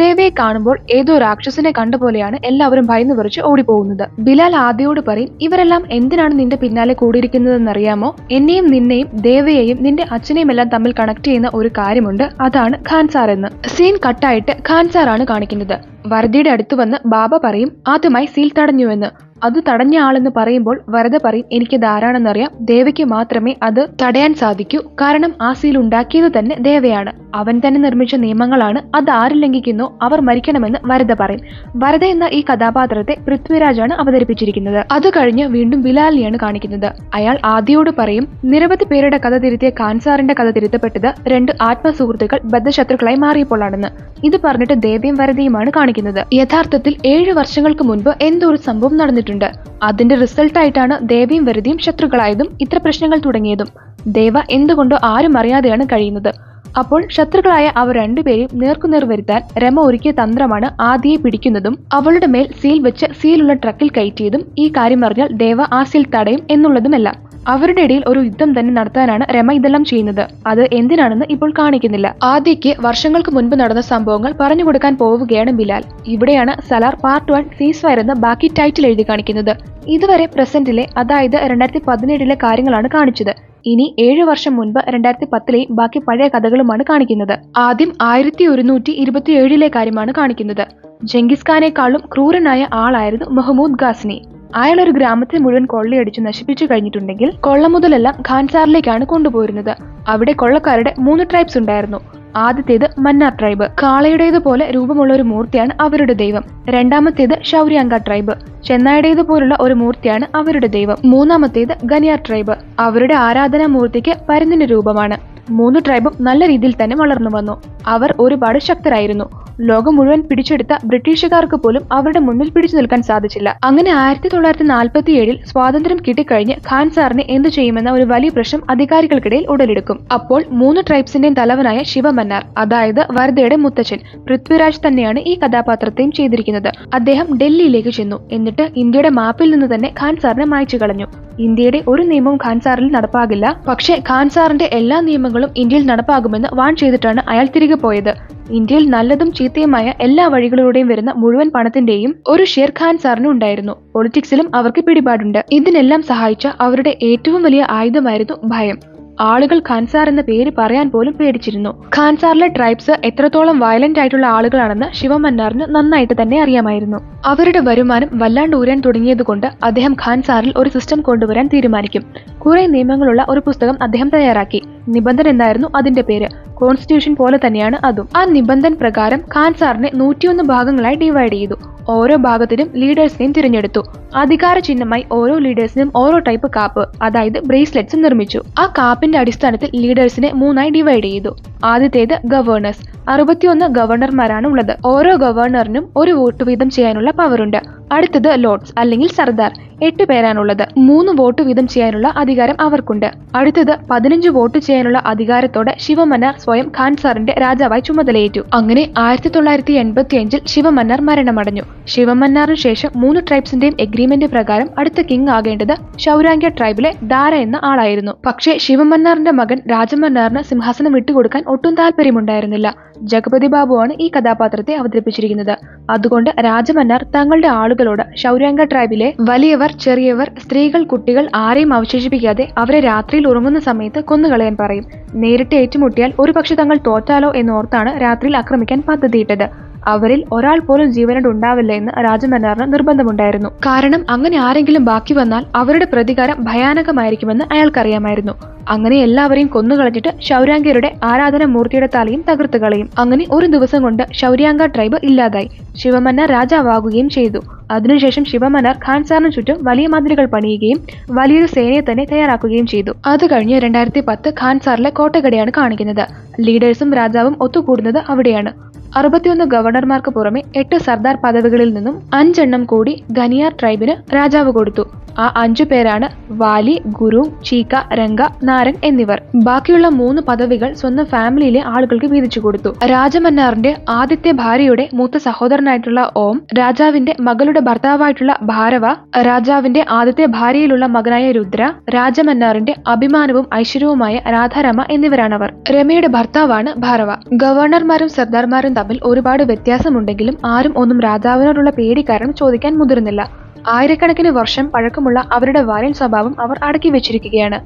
ദേവയെ കാണുമ്പോൾ ഏതോ രാക്ഷസനെ കണ്ട പോലെയാണ് എല്ലാവരും ഭയന്നു വിറച്ച് ഓടിപ്പോകുന്നത്. ബിലാൽ ആദ്യയോട് പറയും, ഇവരെല്ലാം എന്തിനാണ് നിന്റെ പിന്നാലെ ിരിക്കുന്നതെന്നറിയാമോ, എന്നെയും നിന്നെയും ദേവയെയും നിന്റെ അച്ഛനെയും എല്ലാം തമ്മിൽ കണക്ട് ചെയ്യുന്ന ഒരു കാര്യമുണ്ട്, അതാണ് ഖാൻസാർ എന്ന്. സീൻ കട്ടായിട്ട് ഖാൻസാർ ആണ് കാണിക്കുന്നത്. വരദയുടെ അടുത്ത് വന്ന് ബാബ പറയും, ആദ്യമായി സീൽ തടഞ്ഞുവെന്ന്. അത് തടഞ്ഞ ആളെന്ന് പറയുമ്പോൾ വരദ പറയും, എനിക്കത് ആരാണെന്നറിയാം, ദേവയ്ക്ക് മാത്രമേ അത് തടയാൻ സാധിക്കൂ, കാരണം ആ സീൽ ഉണ്ടാക്കിയത് തന്നെ ദേവയാണ്, അവൻ തന്നെ നിർമ്മിച്ച നിയമങ്ങളാണ്, അത് ആര് ലംഘിക്കുന്നോ അവർ മരിക്കണമെന്ന് വരദ പറയും. വരദ എന്ന ഈ കഥാപാത്രത്തെ പൃഥ്വിരാജാണ് അവതരിപ്പിച്ചിരിക്കുന്നത്. അത് കഴിഞ്ഞ് വീണ്ടും ബിലാലിനെയാണ് കാണിക്കുന്നത്. അയാൾ ആദ്യയോട് പറയും, നിരവധി പേരുടെ കഥ തിരുത്തിയ ഖാൻസാറിന്റെ കഥ തിരുത്തപ്പെട്ടത് 2 ആത്മസുഹൃത്തുക്കൾ ബദ്ധശത്രുക്കളായി മാറിയപ്പോഴാണെന്ന്. ഇത് പറഞ്ഞിട്ട് ദേവയും വരദയുമാണ് കാണിക്കുന്നത്. യഥാർത്ഥത്തിൽ 7 വർഷങ്ങൾക്ക് മുൻപ് എന്തോ ഒരു സംഭവം നടന്നിട്ടുണ്ട്. അതിന്റെ റിസൾട്ടായിട്ടാണ് ദേവയും വരദയും ശത്രുക്കളായതും ഇത്ര പ്രശ്നങ്ങൾ തുടങ്ങിയതും. ദേവ എന്തുകൊണ്ടോ ആരും അറിയാതെയാണ് കഴിയുന്നത്. അപ്പോൾ ശത്രുക്കളായ അവർ രണ്ടുപേരെയും നേർക്കുനേർ വരുത്താൻ രമ ഒരുക്കിയ തന്ത്രമാണ് ആദ്യയെ പിടിക്കുന്നതും അവളുടെ മേൽ സീൽ വെച്ച് സീലുള്ള ട്രക്കിൽ കയറ്റിയതും. ഈ കാര്യം അറിഞ്ഞാൽ ദേവ ആ സീൽ തടയും എന്നുള്ളതുമെല്ലാം. അവരുടെ ഇടയിൽ ഒരു യുദ്ധം തന്നെ നടത്താനാണ് രമ ഇതെല്ലാം ചെയ്യുന്നത്. അത് എന്തിനാണെന്ന് ഇപ്പോൾ കാണിക്കുന്നില്ല. ആദ്യക്ക് വർഷങ്ങൾക്ക് മുൻപ് നടന്ന സംഭവങ്ങൾ പറഞ്ഞു കൊടുക്കാൻ പോവുകയാണ് ബിലാൽ. ഇവിടെയാണ് സലാർ പാർട്ട് 1 സീസ് ഫയർ എന്ന് ബാക്കി ടൈറ്റിൽ എഴുതി കാണിക്കുന്നത്. ഇതുവരെ പ്രസന്റിലെ, അതായത് 2017 കാര്യങ്ങളാണ് കാണിച്ചത്. ഇനി 7 വർഷം മുൻപ് 2010 ബാക്കി പഴയ കഥകളുമാണ് കാണിക്കുന്നത്. ആദ്യം 1127 കാര്യമാണ് കാണിക്കുന്നത്. ജംഗിസ് ഖാനേക്കാളും ക്രൂരനായ ആളായിരുന്നു മെഹ്മൂദ് ഗാസ്നി. അയാൾ ഒരു ഗ്രാമത്തെ മുഴുവൻ കൊള്ളയടിച്ച് നശിപ്പിച്ചു കഴിഞ്ഞിട്ടുണ്ടെങ്കിൽ കൊള്ള മുതലെല്ലാം ഖാൻസാറിലേക്കാണ് കൊണ്ടുപോയിരുന്നത്. അവിടെ കൊള്ളക്കാരുടെ 3 ട്രൈബ്സ് ഉണ്ടായിരുന്നു. ആദ്യത്തേത് മന്നാർ ട്രൈബ്. കാളയുടേതുപോലെ രൂപമുള്ള ഒരു മൂർത്തിയാണ് അവരുടെ ദൈവം. രണ്ടാമത്തേത് ഷൗര്യാങ്ക ട്രൈബ്. ചെന്നായുടേതുപോലുള്ള ഒരു മൂർത്തിയാണ് അവരുടെ ദൈവം. മൂന്നാമത്തേത് ഗനിയാർ ട്രൈബ്. അവരുടെ ആരാധനാ മൂർത്തിക്ക് പരുന്തിന്റെ രൂപമാണ്. 3 ട്രൈബും നല്ല രീതിയിൽ തന്നെ വളർന്നു വന്നു. അവർ ഒരുപാട് ശക്തരായിരുന്നു. ലോകം മുഴുവൻ പിടിച്ചെടുത്ത ബ്രിട്ടീഷുകാർക്ക് പോലും അവരുടെ മുന്നിൽ പിടിച്ചു നിൽക്കാൻ സാധിച്ചില്ല. അങ്ങനെ 1947 സ്വാതന്ത്ര്യം കിട്ടിക്കഴിഞ്ഞ് ഖാൻസാറിനെ എന്തു ചെയ്യുമെന്ന ഒരു വലിയ പ്രശ്നം അധികാരികൾക്കിടയിൽ ഉടലെടുക്കും. അപ്പോൾ 3 ട്രൈബ്സിന്റെയും തലവനായ ശിവമന്നാർ, അതായത് വരദയുടെ മുത്തച്ഛൻ പൃഥ്വിരാജ് തന്നെയാണ് ഈ കഥാപാത്രത്തെയും ചെയ്തിരിക്കുന്നത്. അദ്ദേഹം ഡൽഹിയിലേക്ക് ചെന്നു. എന്നിട്ട് ഇന്ത്യയുടെ മാപ്പിൽ നിന്ന് തന്നെ ഖാൻസാറിനെ മായ്ച്ചു കളഞ്ഞു. ഇന്ത്യയുടെ ഒരു നിയമവും ഖാൻസാറിൽ നടപ്പാകില്ല. പക്ഷേ ഖാൻസാറിന്റെ എല്ലാ നിയമങ്ങളും ഇന്ത്യയിൽ നടപ്പാകുമെന്ന് വാൺ ചെയ്തിട്ടാണ് അയാൾ തിരികെ പോയത്. ഇന്ത്യയിൽ നല്ലതും ചീത്തയുമായ എല്ലാ വഴികളിലൂടെയും വരുന്ന മുഴുവൻ പണത്തിന്റെയും ഒരു ഷെയർ ഖാൻസാറിന് ഉണ്ടായിരുന്നു. പൊളിറ്റിക്സിലും അവർക്ക് പിടിപാടുണ്ട്. ഇതിനെല്ലാം സഹായിച്ച അവരുടെ ഏറ്റവും വലിയ ആയുധമായിരുന്നു ഭയം. ആളുകൾ ഖാൻസാർ എന്ന പേര് പറയാൻ പോലും പേടിച്ചിരുന്നു. ഖാൻസാറിലെ ട്രൈബ്സ് എത്രത്തോളം വയലന്റ് ആയിട്ടുള്ള ആളുകളാണെന്ന് ശിവമന്നാറിന് നന്നായിട്ട് തന്നെ അറിയാമായിരുന്നു. അവരുടെ വരുമാനം വല്ലാണ്ട് ഊരാൻ തുടങ്ങിയതുകൊണ്ട് അദ്ദേഹം ഖാൻസാറിൽ ഒരു സിസ്റ്റം കൊണ്ടുവരാൻ തീരുമാനിക്കും. കുറെ നിയമങ്ങളുള്ള ഒരു പുസ്തകം അദ്ദേഹം തയ്യാറാക്കി. നിബന്ധന എന്തായിരുന്നു അതിന്റെ പേര്? കോൺസ്റ്റിറ്റ്യൂഷൻ പോലെ തന്നെയാണ് അതും. ആ നിബന്ധന പ്രകാരം ഖാൻസാറിനെ 101 ഭാഗങ്ങളായി ഡിവൈഡ് ചെയ്തു. ഓരോ ഭാഗത്തിനും ലീഡേഴ്സിനെയും തിരഞ്ഞെടുത്തു. അധികാര ചിഹ്നമായി ഓരോ ലീഡേഴ്സിനും ഓരോ ടൈപ്പ് കാപ്പ്, അതായത് ബ്രേസ്ലെറ്റ്സ് നിർമ്മിച്ചു. ആ കാപ്പിന്റെ അടിസ്ഥാനത്തിൽ ലീഡേഴ്സിനെ 3ആയി ഡിവൈഡ് ചെയ്തു. ആദ്യത്തേത് ഗവർണേഴ്സ്. 61 ഗവർണർമാരാണ് ഉള്ളത്. ഓരോ ഗവർണറിനും ഒരു വോട്ട് വീതം ചെയ്യാനുള്ള പവറുണ്ട്. അടുത്തത് ലോർഡ്സ് അല്ലെങ്കിൽ സർദാർ. 8 പേരാണുള്ളത്. 3 വോട്ട് വീതം ചെയ്യാനുള്ള അധികാരം അവർക്കുണ്ട്. അടുത്തത് 15 വോട്ട് ചെയ്യാനുള്ള അധികാരത്തോടെ ശിവമന്നാർ സ്വയം ഖാൻസാറിന്റെ രാജാവായി ചുമതലയേറ്റു. അങ്ങനെ 1985 ശിവമന്നാർ മരണമടഞ്ഞു. ശിവമന്നാറിന് ശേഷം 3 ട്രൈബ്സിന്റെയും എഗ്രിമെന്റ് പ്രകാരം അടുത്ത കിങ് ആകേണ്ടത് ഷൗരാങ്ക ട്രൈബിലെ ദാര എന്ന ആളായിരുന്നു. പക്ഷേ ശിവമന്നാറിന്റെ മകൻ രാജമന്നാറിന് സിംഹാസനം വിട്ടുകൊടുക്കാൻ ഒട്ടും താല്പര്യമുണ്ടായിരുന്നില്ല. ജഗപതി ബാബുവാണ് ഈ കഥാപാത്രത്തെ അവതരിപ്പിച്ചിരിക്കുന്നത്. അതുകൊണ്ട് രാജമന്നാർ തങ്ങളുടെ ആളുകളോട് ഷൗരാങ്ക ട്രൈബിലെ വലിയവർ, ചെറിയവർ, സ്ത്രീകൾ, കുട്ടികൾ ആരെയും അവശേഷിപ്പിക്കാതെ അവരെ രാത്രിയിൽ ഉറങ്ങുന്ന സമയത്ത് കൊന്നുകളയാൻ പറയും. നേരിട്ട് ഏറ്റുമുട്ടിയാൽ ഒരുപക്ഷെ തങ്ങൾ തോറ്റാലോ എന്നോർത്താണ് രാത്രിയിൽ ആക്രമിക്കാൻ പദ്ധതിയിട്ടത്. അവരിൽ ഒരാൾ പോലും ജീവനോട് ഉണ്ടാവില്ല എന്ന് രാജമന്നാറിന് നിർബന്ധമുണ്ടായിരുന്നു. കാരണം അങ്ങനെ ആരെങ്കിലും ബാക്കി വന്നാൽ അവരുടെ പ്രതികാരം ഭയാനകമായിരിക്കുമെന്ന് അയാൾക്കറിയാമായിരുന്നു. അങ്ങനെ എല്ലാവരെയും കൊന്നുകളഞ്ഞിട്ട് ഷൗരാങ്കരുടെ ആരാധന മൂർത്തിയുടെ തലയും തകർത്തു കളയും. അങ്ങനെ ഒരു ദിവസം കൊണ്ട് ഷൗര്യാങ്ക ട്രൈബ് ഇല്ലാതായി. ശിവമന്നാർ രാജാവാകുകയും ചെയ്തു. അതിനുശേഷം ശിവമന്നാർ ഖാൻസാറിന് ചുറ്റും വലിയ മതിലുകൾ പണിയുകയും വലിയൊരു സേനയെ തന്നെ തയ്യാറാക്കുകയും ചെയ്തു. അത് കഴിഞ്ഞ് 2010 ഖാൻസാറിലെ കോട്ടകടയാണ് കാണിക്കുന്നത്. ലീഡേഴ്സും രാജാവും ഒത്തുകൂടുന്നത് അവിടെയാണ്. 61 ഗവർണർമാർക്ക് പുറമെ 8 സർദാർ പദവികളിൽ നിന്നും 5 എണ്ണം കൂടി ഗനിയാർ ട്രൈബിന് രാജാവ് കൊടുത്തു. ആ 5 പേരാണ് വാലി, ഗുരു, ചീക്ക, രംഗ, നാരങ് എന്നിവർ. ബാക്കിയുള്ള 3 പദവികൾ സ്വന്തം ഫാമിലിയിലെ ആളുകൾക്ക് വീതിച്ചു കൊടുത്തു. രാജമന്നാറിന്റെ ആദ്യത്തെ ഭാര്യയുടെ മൂത്ത സഹോദരനായിട്ടുള്ള ഓം, രാജാവിന്റെ മകളുടെ ഭർത്താവായിട്ടുള്ള ഭാരവ, രാജാവിന്റെ ആദ്യത്തെ ഭാര്യയിലുള്ള മകനായ രുദ്ര, രാജമന്നാറിന്റെ അഭിമാനവും ഐശ്വര്യവുമായ രാധാരമ എന്നിവരാണവർ. രമയുടെ ഭർത്താവാണ് ഭാരവ. ഗവർണർമാരും സർദാർമാരും തമ്മിൽ ഒരുപാട് വ്യത്യാസമുണ്ടെങ്കിലും ആരും ഒന്നും രാജാവിനോടുള്ള പേടി കാരണം ചോദിക്കാൻ മുതിർന്നില്ല. ആയിരക്കണക്കിന് വർഷം പഴക്കമുള്ള അവരുടെ വയലന്റ് സ്വഭാവം അവർ അടക്കി വെച്ചിരിക്കുകയാണ്.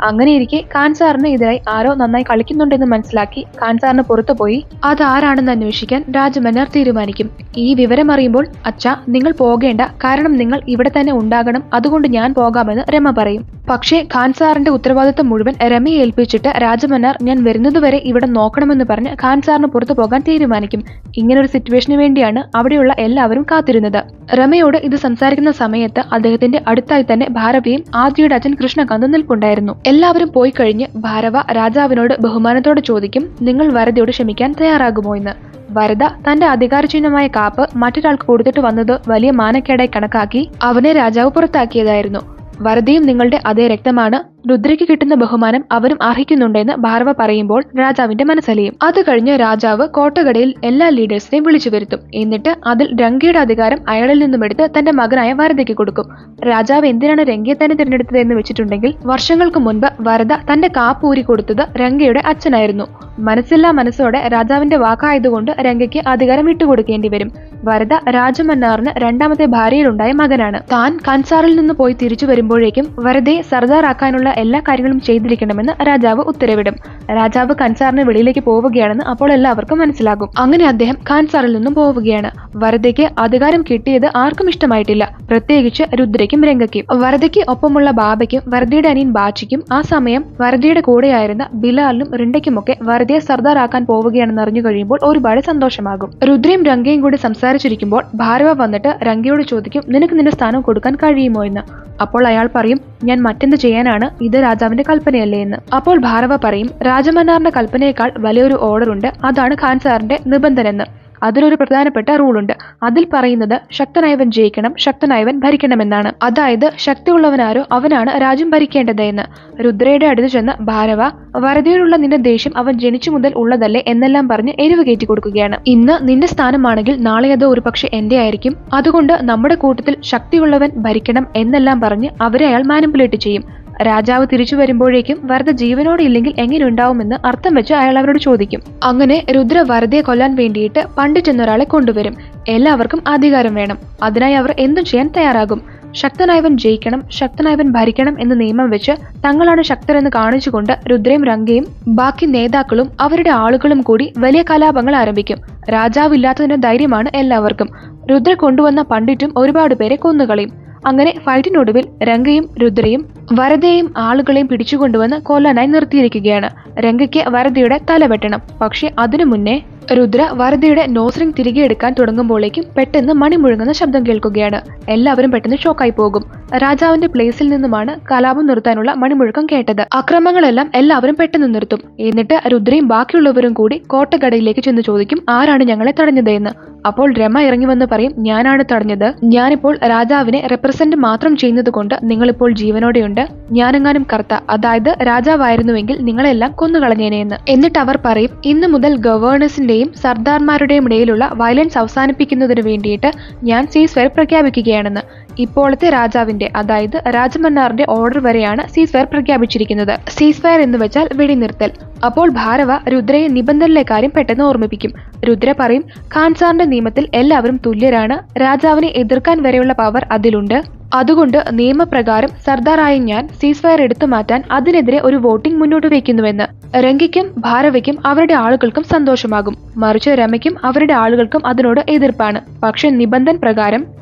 അങ്ങനെയിരിക്കെ ഖാൻസാറിന് എതിരായി ആരോ നന്നായി കളിക്കുന്നുണ്ടെന്ന് മനസ്സിലാക്കി ഖാൻസാറിന് പുറത്തുപോയി അതാരാണെന്ന് അന്വേഷിക്കാൻ രാജമന്നാർ തീരുമാനിക്കും. ഈ വിവരം അറിയുമ്പോൾ, അച്ഛാ നിങ്ങൾ പോകേണ്ട, കാരണം നിങ്ങൾ ഇവിടെ തന്നെ ഉണ്ടാകണം, അതുകൊണ്ട് ഞാൻ പോകാമെന്ന് രമ പറയും. പക്ഷേ ഖാൻസാറിന്റെ ഉത്തരവാദിത്തം മുഴുവൻ രമയെ ഏൽപ്പിച്ചിട്ട് രാജമന്നാർ ഞാൻ വരുന്നതുവരെ ഇവിടെ നോക്കണമെന്ന് പറഞ്ഞ് ഖാൻസാറിന് പുറത്തു പോകാൻ തീരുമാനിക്കും. ഇങ്ങനൊരു സിറ്റുവേഷന് വേണ്ടിയാണ് അവിടെയുള്ള എല്ലാവരും കാത്തിരുന്നത്. രമയോട് ഇത് സംസാരിക്കുന്ന സമയത്ത് അദ്ദേഹത്തിന്റെ അടുത്തായി തന്നെ ഭാരവയും ആദ്യയുടെ അച്ഛൻ കൃഷ്ണകാന്തും നിൽപ്പുണ്ടായിരുന്നു. എല്ലാവരും പോയി കഴിഞ്ഞ് ഭാരവ രാജാവിനോട് ബഹുമാനത്തോടെ ചോദിക്കും, നിങ്ങൾ വരദയോട് ക്ഷമിക്കാൻ തയ്യാറാകുമോ എന്ന്. വരദ തന്റെ അധികാരചിഹ്നമായ കാപ്പ് മറ്റൊരാൾക്ക് കൊടുത്തിട്ട് വന്നത് വലിയ മാനക്കേടായി കണക്കാക്കി അവനെ രാജാവ് പുറത്താക്കിയതായിരുന്നു. വരദയും നിങ്ങളുടെ അതേ രക്തമാണ്, രുദ്രയ്ക്ക് കിട്ടുന്ന ബഹുമാനം അവനും അർഹിക്കുന്നുണ്ടെന്ന് ഭാർഗവ പറയുമ്പോൾ രാജാവിന്റെ മനസ്സലിയും. അത് കഴിഞ്ഞ് രാജാവ് കോട്ടകടയിൽ എല്ലാ ലീഡേഴ്സിനെയും വിളിച്ചു വരുത്തും. എന്നിട്ട് അതിൽ രംഗയുടെ അധികാരം അയാളിൽ നിന്നും എടുത്ത് തന്റെ മകനായ വരദയ്ക്ക് കൊടുക്കും. രാജാവ് എന്തിനാണ് രംഗയെ തന്നെ തിരഞ്ഞെടുത്തത് എന്ന് വെച്ചിട്ടുണ്ടെങ്കിൽ, വർഷങ്ങൾക്ക് മുൻപ് വരദ തന്റെ കാപ്പൂരി കൊടുത്തത് രംഗയുടെ അച്ഛനായിരുന്നു. മനസ്സില്ലാ മനസ്സോടെ രാജാവിന്റെ വാക്കായതുകൊണ്ട് രംഗയ്ക്ക് അധികാരം വിട്ടുകൊടുക്കേണ്ടി വരും. വരദ രാജമന്നാറിന് രണ്ടാമത്തെ ഭാര്യയിലുണ്ടായ മകനാണ്. താൻ കൻസാറിൽ നിന്ന് പോയി തിരിച്ചു വരുമ്പോഴേക്കും വരദയെ സർദാറാക്കാനുള്ള എല്ലാ കാര്യങ്ങളും ചെയ്തിരിക്കണമെന്ന് രാജാവ് ഉത്തരവിടും. രാജാവ് കൻസാറിന് വെളിയിലേക്ക് പോവുകയാണെന്ന് അപ്പോൾ എല്ലാവർക്കും മനസ്സിലാകും. അങ്ങനെ അദ്ദേഹം കൻസാറിൽ നിന്നും പോവുകയാണ്. വരദയ്ക്ക് അധികാരം കിട്ടിയത് ആർക്കും ഇഷ്ടമായിട്ടില്ല, പ്രത്യേകിച്ച് രുദ്രയ്ക്കും രംഗയ്ക്കും. വരദയ്ക്ക് ഒപ്പമുള്ള ബാബയ്ക്കും വരദയുടെ അനിയൻ ബാച്ചിക്കും ആ സമയം വരദയുടെ കൂടെയായിരുന്ന ബിലാലിനും റിണ്ടയ്ക്കുമൊക്കെ വരദയെ സർദാറാക്കാൻ പോവുകയാണെന്ന് അറിഞ്ഞു കഴിയുമ്പോൾ ഒരുപാട് സന്തോഷമാകും. രുദ്രയും രംഗയും കൂടി സംസാരിച്ചിരിക്കുമ്പോൾ ഭാർഗവ വന്നിട്ട് രംഗയോട് ചോദിക്കും, നിനക്ക് നിന്റെ സ്ഥാനം കൊടുക്കാൻ കഴിയുമോ എന്ന്. അപ്പോൾ അയാൾ പറയും, ഞാൻ മറ്റെന്ത് ചെയ്യാനാണ്, ഇത് രാജാവിന്റെ കൽപ്പനയല്ലേ എന്ന്. അപ്പോൾ ഭാർഗവ പറയും, രാജമന്നാറിന്റെ കൽപ്പനയേക്കാൾ വലിയൊരു ഓർഡർ ഉണ്ട്, അതാണ് ഖാൻ സാറിന്റെ നിബന്ധന എന്ന്. അതിലൊരു പ്രധാനപ്പെട്ട റൂളുണ്ട്. അതിൽ പറയുന്നത് ശക്തനായവൻ ജയിക്കണം, ശക്തനായവൻ ഭരിക്കണമെന്നാണ്. അതായത് ശക്തിയുള്ളവനാരോ അവനാണ് രാജ്യം ഭരിക്കേണ്ടത് എന്ന്. രുദ്രയുടെ അടുത്ത് ചെന്ന് ഭാർഗവ, വരദയോടുള്ള നിന്റെ ദേഷ്യം അവൻ ജനിച്ചു മുതൽ ഉള്ളതല്ലേ എന്നെല്ലാം പറഞ്ഞ് എരിവ് കയറ്റി കൊടുക്കുകയാണ്. ഇന്ന് നിന്റെ സ്ഥാനമാണെങ്കിൽ നാളെ അത് ഒരുപക്ഷെ എന്റെ ആയിരിക്കും, അതുകൊണ്ട് നമ്മുടെ കൂട്ടത്തിൽ ശക്തിയുള്ളവൻ ഭരിക്കണം എന്നെല്ലാം പറഞ്ഞ് അവരെ അയാൾ മാനിപ്പുലേറ്റ് ചെയ്യും. രാജാവ് തിരിച്ചു വരുമ്പോഴേക്കും വരദ ജീവനോടെ ഇല്ലെങ്കിൽ എങ്ങനെ ഉണ്ടാവുമെന്ന് അർത്ഥം വെച്ച് അയാൾ അവരോട് ചോദിക്കും. അങ്ങനെ രുദ്ര വരദയെ കൊല്ലാൻ വേണ്ടിയിട്ട് പണ്ഡിറ്റ് എന്നൊരാളെ കൊണ്ടുവരും. എല്ലാവർക്കും അധികാരം വേണം, അതിനായി അവർ എന്തും ചെയ്യാൻ തയ്യാറാകും. ശക്തനായവൻ ജയിക്കണം, ശക്തനായവൻ ഭരിക്കണം എന്ന നിയമം വെച്ച് തങ്ങളാണ് ശക്തരെന്ന് കാണിച്ചുകൊണ്ട് രുദ്രയും രംഗയും ബാക്കി നേതാക്കളും അവരുടെ ആളുകളും കൂടി വലിയ കലാപങ്ങൾ ആരംഭിക്കും. രാജാവില്ലാത്തതിന്റെ ധൈര്യമാണ് എല്ലാവർക്കും. രുദ്ര കൊണ്ടുവന്ന പണ്ഡിറ്റും ഒരുപാട് പേരെ കൊന്നുകളയും. അങ്ങനെ ഫൈറ്റിനൊടുവിൽ രംഗയും രുദ്രയും വരദയെയും ആളുകളെയും പിടിച്ചുകൊണ്ടുവന്ന് കൊല്ലാനായി നിർത്തിയിരിക്കുകയാണ്. രംഗയ്ക്ക് വരദയുടെ തല വെട്ടണം. പക്ഷെ അതിനു മുന്നേ രുദ്ര വരദയുടെ നോസ് റിംഗ് തിരികെ എടുക്കാൻ തുടങ്ങുമ്പോഴേക്കും പെട്ടെന്ന് മണി മുഴങ്ങുന്ന ശബ്ദം കേൾക്കുകയാണ്. എല്ലാവരും പെട്ടെന്ന് ഷോക്കായി പോകും. രാജാവിന്റെ പ്ലേസിൽ നിന്നുമാണ് കലാപം നിർത്താനുള്ള മണിമുഴക്കം കേട്ടത്. അക്രമങ്ങളെല്ലാം എല്ലാവരും പെട്ടെന്ന് നിർത്തും. എന്നിട്ട് രുദ്രയും ബാക്കിയുള്ളവരും കൂടി കോട്ടക്കടയിലേക്ക് ചെന്ന് ചോദിക്കും, ആരാണ് ഞങ്ങളെ തടഞ്ഞത് എന്ന്. അപ്പോൾ രമ ഇറങ്ങി വന്ന് പറയും, ഞാനാണ് തടഞ്ഞത്. ഞാനിപ്പോൾ രാജാവിനെ റെപ്രസെന്റ് മാത്രം ചെയ്യുന്നത് കൊണ്ട് നിങ്ങളിപ്പോൾ ജീവനോടെയുണ്ട്. ഞാനെങ്ങാനും കർത്ത, അതായത് രാജാവായിരുന്നുവെങ്കിൽ നിങ്ങളെല്ലാം കൊന്നുകളഞ്ഞേനെയെന്ന്. എന്നിട്ട് അവർ പറയും, ഇന്നു മുതൽ ഗവേണേഴ്സിന്റെയും സർദാർമാരുടെയും ഇടയിലുള്ള വയലൻസ് അവസാനിപ്പിക്കുന്നതിന് വേണ്ടിയിട്ട് ഞാൻ സീസ് ഫയർ പ്രഖ്യാപിക്കുകയാണെന്ന്. ഇപ്പോഴത്തെ രാജാവിന്റെ, അതായത് രാജമന്നാറിന്റെ ഓർഡർ വരെയാണ് സീസ് ഫയർ പ്രഖ്യാപിച്ചിരിക്കുന്നത്. സീസ് ഫയർ എന്ന് വെച്ചാൽ വെടിനിർത്തൽ. അപ്പോൾ ഭാർഗവ രുദ്രയെ നിബന്ധനയിലെ കാര്യം പെട്ടെന്ന് ഓർമ്മിപ്പിക്കും. രുദ്ര പറയും, ഖാൻ സാറിന്റെ നിയമത്തിൽ എല്ലാവരും തുല്യരാണ്, രാജാവിനെ എതിർക്കാൻ വരെയുള്ള പവർ അതിലുണ്ട്. അതുകൊണ്ട് നിയമപ്രകാരം സർദാറായ ഞാൻ സീസ് ഫയർ എടുത്തു മാറ്റാൻ അതിനെതിരെ ഒരു വോട്ടിംഗ് മുന്നോട്ട് വയ്ക്കുന്നുവെന്ന്. രംഗയ്ക്കും ഭാർഗവയ്ക്കും അവരുടെ ആളുകൾക്കും സന്തോഷമാകും. മറിച്ച് രമയ്ക്കും അവരുടെ ആളുകൾക്കും അതിനോട് എതിർപ്പാണ്. പക്ഷെ നിബന്ധന പ്രകാരം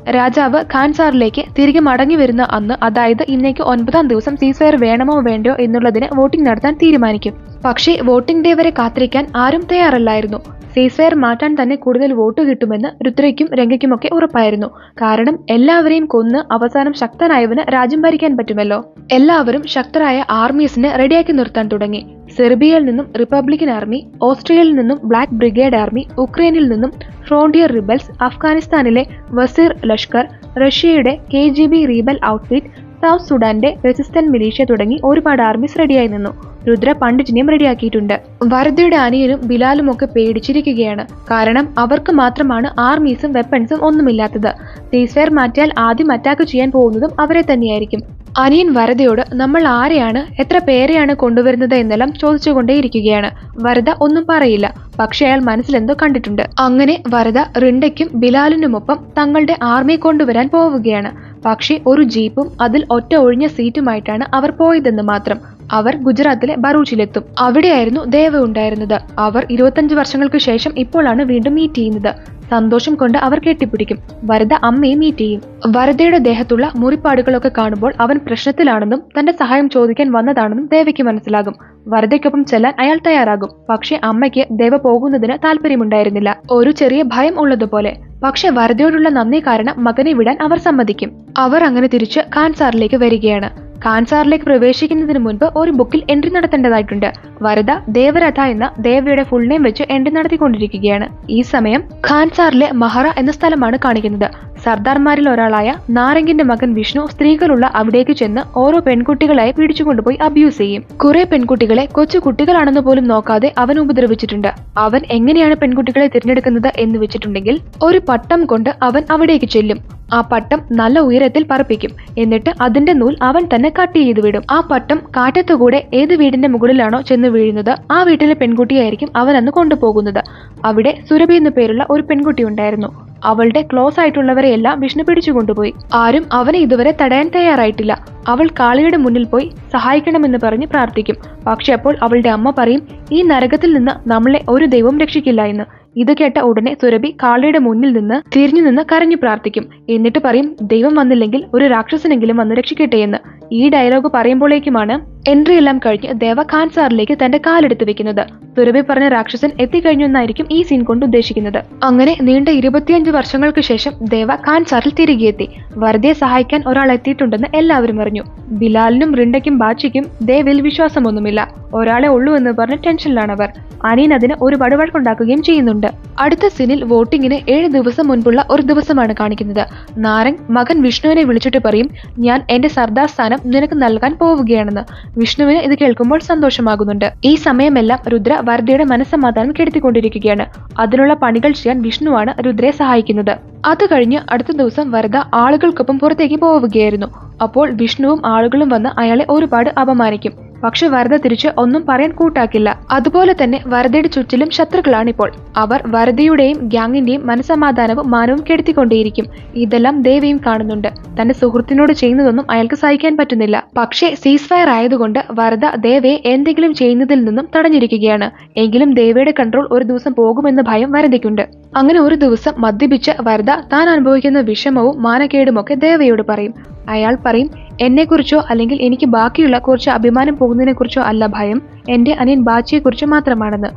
രാജാവ് ഖാൻ സാറിലേക്ക് തിരികെ മടങ്ങി വരുന്ന അന്ന്, അതായത് ഇന്നേക്ക് 9ാം ദിവസം സീസ് ഫയർ വേണമോ വേണ്ടയോ എന്നുള്ളതിന് വോട്ടിംഗ് നടത്താൻ തീരുമാനിക്കും. പക്ഷേ വോട്ടിംഗ് ഡേ വരെ കാത്തിരിക്കാൻ ആരും തയ്യാറല്ലായിരുന്നു. സീസ് ഫയർ മാറ്റാൻ തന്നെ കൂടുതൽ വോട്ട് കിട്ടുമെന്ന് രുദ്രയ്ക്കും രംഗയ്ക്കുമൊക്കെ ഉറപ്പായിരുന്നു. കാരണം എല്ലാവരെയും കൊന്ന് അവസാനം ശക്തനായവന് രാജ്യം ഭരിക്കാൻ പറ്റുമല്ലോ. എല്ലാവരും ശക്തരായ ആർമീസിനെ റെഡിയാക്കി നിർത്താൻ തുടങ്ങി. സെർബിയയിൽ നിന്നും റിപ്പബ്ലിക്കൻ ആർമി, ഓസ്ട്രിയയിൽ നിന്നും ബ്ലാക്ക് ബ്രിഗേഡ് ആർമി, ഉക്രൈനിൽ നിന്നും ഫ്രോണ്ടിയർ റിബൽസ്, അഫ്ഗാനിസ്ഥാനിലെ വസീർ ലഷ്കർ, റഷ്യയുടെ KGB റീബൽ ഔട്ട്ഫിറ്റ്, സൗത്ത് സുഡാന്റെ റെസിസ്റ്റന്റ് മിലീഷ്യ തുടങ്ങി ഒരുപാട് ആർമീസ് റെഡിയായി നിന്നു. രുദ്ര പണ്ഡിറ്റിനെയും റെഡിയാക്കിയിട്ടുണ്ട്. വരദയുടെ അനിയനും ബിലാലും ഒക്കെ പേടിച്ചിരിക്കുകയാണ്. കാരണം അവർക്ക് മാത്രമാണ് ആർമീസും വെപ്പൺസും ഒന്നുമില്ലാത്തത്. സീസ് ഫയർ മാറ്റിയാൽ ആദ്യം അറ്റാക്ക് ചെയ്യാൻ പോകുന്നതും അവരെ തന്നെയായിരിക്കും. അനിയൻ വരദയോട് നമ്മൾ ആരെയാണ്, എത്ര പേരെയാണ് കൊണ്ടുവരുന്നത് എന്നെല്ലാം ചോദിച്ചുകൊണ്ടേയിരിക്കുകയാണ്. വരദ ഒന്നും പറയില്ല. പക്ഷെ അയാൾ മനസ്സിലെന്തോ കണ്ടിട്ടുണ്ട്. അങ്ങനെ വരദ റിണ്ടയ്ക്കും ബിലാലിനുമൊപ്പം തങ്ങളുടെ ആർമിയെ കൊണ്ടുവരാൻ പോവുകയാണ്. പക്ഷെ ഒരു ജീപ്പും അതിൽ ഒറ്റ ഒഴിഞ്ഞ സീറ്റുമായിട്ടാണ് അവർ പോയതെന്ന് മാത്രം. അവർ ഗുജറാത്തിലെ ബറൂച്ചിലെത്തും. അവിടെയായിരുന്നു ദേവ ഉണ്ടായിരുന്നത്. അവർ 25 വർഷങ്ങൾക്ക് ശേഷം ഇപ്പോഴാണ് വീണ്ടും മീറ്റ് ചെയ്യുന്നത്. സന്തോഷം കൊണ്ട് അവർ കെട്ടിപ്പിടിക്കും. വരദ അമ്മയെ മീറ്റ് ചെയ്യും. വരദയുടെ ദേഹത്തുള്ള മുറിപ്പാടുകളൊക്കെ കാണുമ്പോൾ അവൻ പ്രശ്നത്തിലാണെന്നും തന്റെ സഹായം ചോദിക്കാൻ വന്നതാണെന്നും ദേവയ്ക്ക് മനസ്സിലാകും. വരദയ്ക്കൊപ്പം ചെല്ലാൻ അയാൾ തയ്യാറാകും. പക്ഷെ അമ്മയ്ക്ക് ദേവ പോകുന്നതിന് താല്പര്യമുണ്ടായിരുന്നില്ല. ഒരു ചെറിയ ഭയം ഉള്ളതുപോലെ. പക്ഷെ വരദയോടുള്ള നന്ദി കാരണം മകനെ വിടാൻ അവർ സമ്മതിക്കും. അവർ അങ്ങനെ തിരിച്ച് ഖാൻ സാറിലേക്ക് വരികയാണ്. കാൻസാറിലേക്ക് പ്രവേശിക്കുന്നതിന് മുൻപ് ഒരു ബുക്കിൽ എൻട്രി നടത്തേണ്ടതായിട്ടുണ്ട്. വരദ ദേവരഥ എന്ന ദേവയുടെ ഫുൾ നെയിം വെച്ച് എൻട്രി നടത്തിക്കൊണ്ടിരിക്കുകയാണ്. ഈ സമയം ഖാൻസാറിലെ മഹറ എന്ന സ്ഥലമാണ് കാണിക്കുന്നത്. സർദാർമാരിൽ ഒരാളായ നാരംഗിന്റെ മകൻ വിഷ്ണു സ്ത്രീകളുള്ള അവിടേക്ക് ചെന്ന് ഓരോ പെൺകുട്ടികളായി പിടിച്ചുകൊണ്ടുപോയി അബ്യൂസ് ചെയ്യും. കുറെ പെൺകുട്ടികളെ കൊച്ചു കുട്ടികളാണെന്ന് പോലും നോക്കാതെ അവൻ ഉപദ്രവിച്ചിട്ടുണ്ട്. അവൻ എങ്ങനെയാണ് പെൺകുട്ടികളെ തിരഞ്ഞെടുക്കുന്നത് എന്ന് വെച്ചിട്ടുണ്ടെങ്കിൽ ഒരു പട്ടം കൊണ്ട് അവൻ അവിടേക്ക് ചെല്ലും. ആ പട്ടം നല്ല ഉയരത്തിൽ പറപ്പിക്കും. എന്നിട്ട് അതിന്റെ നൂൽ അവൻ തന്നെ കട്ട് ചെയ്ത് വിടും. ആ പട്ടം കാറ്റത്തുകൂടെ ഏത് വീടിന്റെ മുകളിലാണോ ചെന്ന് വീഴുന്നത് ആ വീട്ടിലെ പെൺകുട്ടിയായിരിക്കും അവൻ അന്ന് കൊണ്ടുപോകുന്നത്. അവിടെ സുരഭി എന്നു പേരുള്ള ഒരു പെൺകുട്ടി ഉണ്ടായിരുന്നു. അവളുടെ ക്ലോസ് ആയിട്ടുള്ളവരെയെല്ലാം വിഷ്ണു പിടിച്ചുകൊണ്ടുപോയി. ആരും അവനെ ഇതുവരെ തടയാൻ തയ്യാറായിട്ടില്ല. അവൾ കാളിയുടെ മുന്നിൽ പോയി സഹായിക്കണമെന്ന് പറഞ്ഞ് പ്രാർത്ഥിക്കും. പക്ഷെ അപ്പോൾ അവളുടെ അമ്മ പറയും, ഈ നരകത്തിൽ നിന്ന് നമ്മളെ ഒരു ദൈവവും രക്ഷിക്കില്ല എന്ന്. ഇത് കേട്ട ഉടനെ സുരഭി കാളിയുടെ മുന്നിൽ നിന്ന് തിരിഞ്ഞു നിന്ന് കരഞ്ഞു പ്രാർത്ഥിക്കും. എന്നിട്ട് പറയും, ദൈവം വന്നില്ലെങ്കിൽ ഒരു രാക്ഷസനെങ്കിലും വന്ന് രക്ഷിക്കട്ടെ എന്ന്. ഈ ഡയലോഗ് പറയുമ്പോഴേക്കുമാണ് എൻട്രി എല്ലാം കഴിഞ്ഞ് ദേവ ഖാൻസാറിലേക്ക് തന്റെ കാലെടുത്ത് വെക്കുന്നത്. സുരഭി പറഞ്ഞ രാക്ഷസൻ എത്തിക്കഴിഞ്ഞു എന്നായിരിക്കും ഈ സീൻ കൊണ്ട് ഉദ്ദേശിക്കുന്നത്. അങ്ങനെ നീണ്ട 25 വർഷങ്ങൾക്ക് ശേഷം ദേവ ഖാൻസാറിൽ തിരികെ എത്തി. വരദയെ സഹായിക്കാൻ ഒരാൾ എത്തിയിട്ടുണ്ടെന്ന് എല്ലാവരും അറിഞ്ഞു. ബിലാലിനും റിണ്ടയ്ക്കും ബാച്ചിക്കും ദേവിൽ വിശ്വാസമൊന്നുമില്ല. ഒരാളെ ഉള്ളൂ എന്ന് പറഞ്ഞ് ടെൻഷനിലാണ് അവർ. അനിയൻ അതിന് ഒരു വഴക്കുണ്ടാക്കുകയും ചെയ്യുന്നുണ്ട്. അടുത്ത സീനിൽ വോട്ടിങ്ങിന് 7 ദിവസം മുൻപുള്ള ഒരു ദിവസമാണ് കാണിക്കുന്നത്. നാരംഗ് മകൻ വിഷ്ണുവിനെ വിളിച്ചിട്ട് പറയും, ഞാൻ എന്റെ സർദാർ സ്ഥാനം നിനക്ക് നൽകാൻ പോവുകയാണെന്ന്. വിഷ്ണുവിന് ഇത് കേൾക്കുമ്പോൾ സന്തോഷമാകുന്നുണ്ട്. ഈ സമയമെല്ലാം രുദ്ര വരദയുടെ മനസ്സമാധാനം കെടുത്തിക്കൊണ്ടിരിക്കുകയാണ്. അതിനുള്ള പണികൾ ചെയ്യാൻ വിഷ്ണുവാണ് രുദ്രയെ സഹായിക്കുന്നത്. അത് കഴിഞ്ഞ് അടുത്ത ദിവസം വരദ ആളുകൾക്കൊപ്പം പുറത്തേക്ക് പോവുകയായിരുന്നു. അപ്പോൾ വിഷ്ണുവും ആളുകളും വന്ന് അയാളെ ഒരുപാട് അപമാനിക്കും. പക്ഷെ വരദ തിരിച്ച് ഒന്നും പറയാൻ കൂട്ടാക്കില്ല. അതുപോലെ തന്നെ വരദയുടെ ചുറ്റിലും ശത്രുക്കളാണിപ്പോൾ. അവർ വരദയുടെയും ഗ്യാങ്ങിന്റെയും മനസമാധാനവും മാനവും കെടുത്തിക്കൊണ്ടേയിരിക്കും. ഇതെല്ലാം ദേവിയും കാണുന്നുണ്ട്. തന്റെ സുഹൃത്തിനോട് ചെയ്യുന്നതൊന്നും അയാൾക്ക് സഹിക്കാൻ പറ്റുന്നില്ല. പക്ഷേ സീസ് ഫയർ ആയതുകൊണ്ട് വരദ ദേവയെ എന്തെങ്കിലും ചെയ്യുന്നതിൽ നിന്നും തടഞ്ഞിരിക്കുകയാണ്. എങ്കിലും ദേവയുടെ കൺട്രോൾ ഒരു ദിവസം പോകുമെന്ന ഭയം വരദയ്ക്കുണ്ട്. അങ്ങനെ ഒരു ദിവസം മദ്യപിച്ച് വരദ താൻ അനുഭവിക്കുന്ന വിഷമവും മാനക്കേടുമൊക്കെ ദേവയോട് പറയും. അയാൾ പറയും, എന്നെക്കുറിച്ചോ അല്ലെങ്കിൽ എനിക്ക് ബാക്കിയുള്ള കുറച്ച് അഭിമാനം പോകുന്നതിനെ കുറിച്ചോ അല്ല ഭയം, എന്റെ അനിയൻ ബാച്ചിയെക്കുറിച്ച് മാത്രമാണെന്ന്.